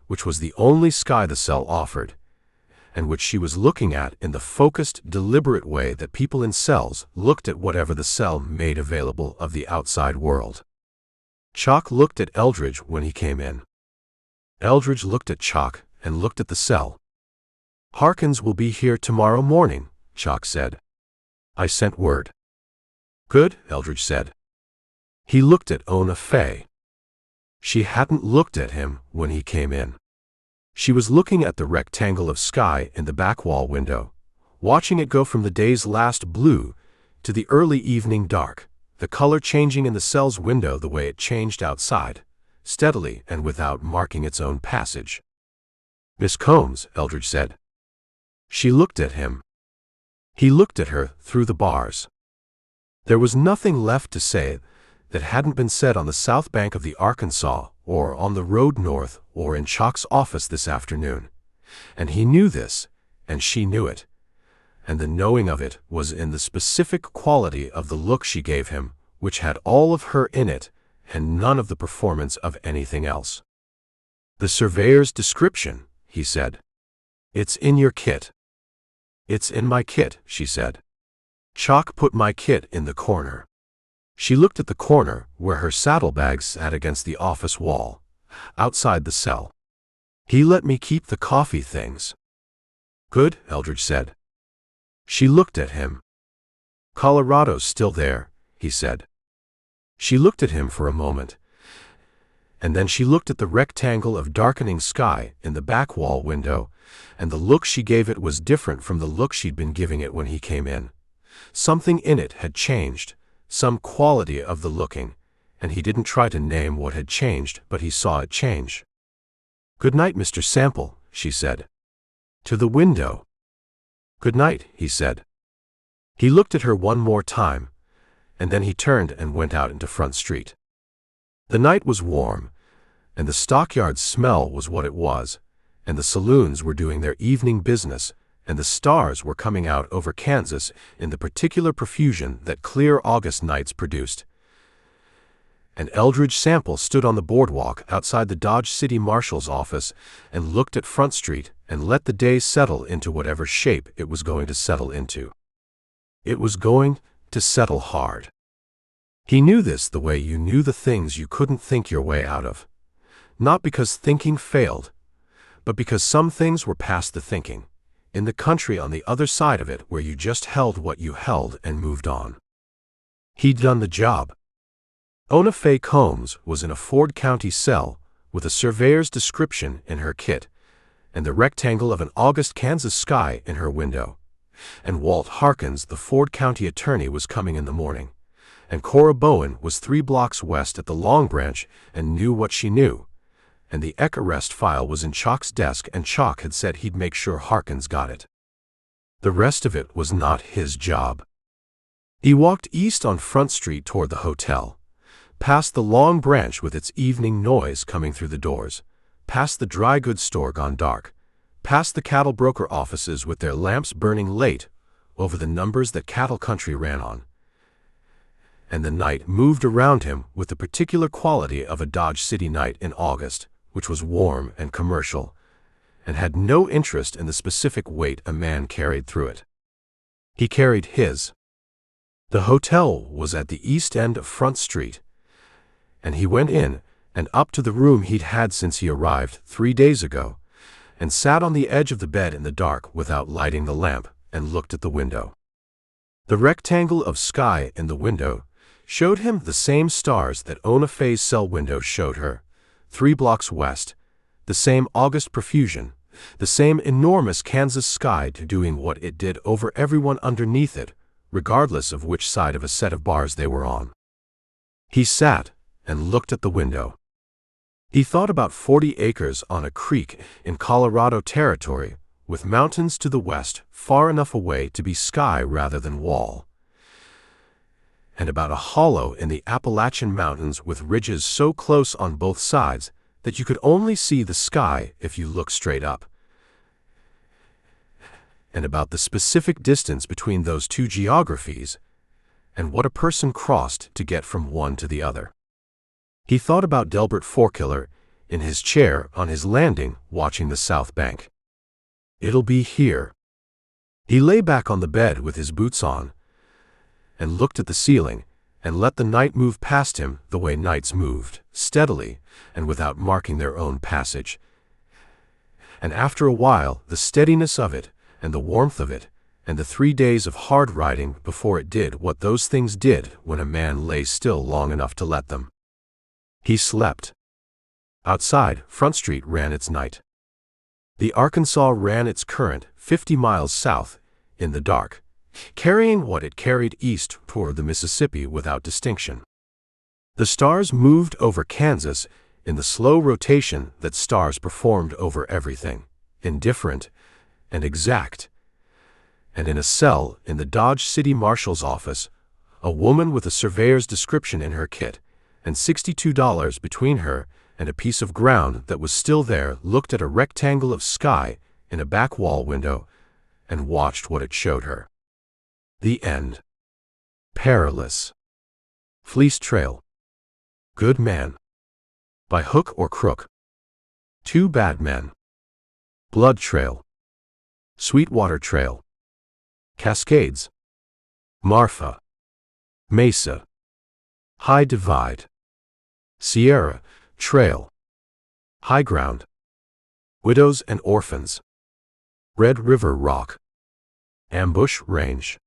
which was the only sky the cell offered, and which she was looking at in the focused, deliberate way that people in cells looked at whatever the cell made available of the outside world. Chalk looked at Eldridge when he came in. Eldridge looked at Chalk and looked at the cell. "Harkins will be here tomorrow morning," Chalk said. "I sent word." "Good," Eldridge said. He looked at Ona Faye. She hadn't looked at him when he came in. She was looking at the rectangle of sky in the back wall window, watching it go from the day's last blue to the early evening dark, the color changing in the cell's window the way it changed outside, steadily and without marking its own passage. "Miss Combs," Eldridge said. She looked at him. He looked at her through the bars. There was nothing left to say that hadn't been said on the south bank of the Arkansas, or on the road north, or in Chalk's office this afternoon. And he knew this, and she knew it. And the knowing of it was in the specific quality of the look she gave him, which had all of her in it, and none of the performance of anything else. "The surveyor's description," he said. "It's in your kit." "It's in my kit," she said. Chalk put my kit in the corner. She looked at the corner where her saddlebags sat against the office wall, outside the cell. "He let me keep the coffee things." "Good," Eldridge said. She looked at him. "Colorado's still there," he said. She looked at him for a moment, and then she looked at the rectangle of darkening sky in the back wall window, and the look she gave it was different from the look she'd been giving it when he came in. Something in it had changed, some quality of the looking, and he didn't try to name what had changed, but he saw it change. "Good night, Mr. Sample," she said. To the window. "Good night," he said. He looked at her one more time, and then he turned and went out into Front Street. The night was warm, and the stockyard smell was what it was, and the saloons were doing their evening business, and the stars were coming out over Kansas in the particular profusion that clear August nights produced. And Eldridge Sample stood on the boardwalk outside the Dodge City Marshal's office and looked at Front Street and let the day settle into whatever shape it was going to settle into. It was going to settle hard. He knew this the way you knew the things you couldn't think your way out of. Not because thinking failed, but because some things were past the thinking, in the country on the other side of it where you just held what you held and moved on. He'd done the job. Ona Faye Combs was in a Ford County cell with a surveyor's description in her kit and the rectangle of an August Kansas sky in her window. And Walt Harkins, the Ford County attorney, was coming in the morning. And Cora Bowen was 3 blocks west at the Long Branch and knew what she knew. And the Eck arrest file was in Chalk's desk, and Chalk had said he'd make sure Harkins got it. The rest of it was not his job. He walked east on Front Street toward the hotel, past the Long Branch with its evening noise coming through the doors, past the dry goods store gone dark, past the cattle broker offices with their lamps burning late over the numbers that cattle country ran on. And the night moved around him with the particular quality of a Dodge City night in August, which was warm and commercial, and had no interest in the specific weight a man carried through it. He carried his. The hotel was at the east end of Front Street, and he went in and up to the room he'd had since he arrived 3 days ago, and sat on the edge of the bed in the dark without lighting the lamp, and looked at the window. The rectangle of sky in the window showed him the same stars that Ona Faye's cell window showed her, 3 blocks west, the same August profusion, the same enormous Kansas sky doing what it did over everyone underneath it, regardless of which side of a set of bars they were on. He sat and looked at the window. He thought about 40 acres on a creek in Colorado Territory, with mountains to the west far enough away to be sky rather than wall, and about a hollow in the Appalachian Mountains with ridges so close on both sides that you could only see the sky if you looked straight up, and about the specific distance between those two geographies and what a person crossed to get from one to the other. He thought about Delbert Forkiller in his chair on his landing watching the South Bank. It'll be here. He lay back on the bed with his boots on and looked at the ceiling and let the night move past him the way nights moved, steadily and without marking their own passage. And after a while, the steadiness of it and the warmth of it and the 3 days of hard riding before it did what those things did when a man lay still long enough to let them. He slept. Outside, Front Street ran its night. The Arkansas ran its current 50 miles south in the dark, carrying what it carried east toward the Mississippi without distinction. The stars moved over Kansas in the slow rotation that stars performed over everything, indifferent and exact. And in a cell in the Dodge City Marshal's office, a woman with a surveyor's description in her kit and $62 between her and a piece of ground that was still there looked at a rectangle of sky in a back wall window and watched what it showed her. The end. Perilous. Fleece Trail. Good Man. By hook or crook. 2 Bad Men. Blood Trail. Sweetwater Trail. Cascades. Marfa. Mesa. High Divide. Sierra Trail. High Ground. Widows and Orphans. Red River Rock. Ambush Range.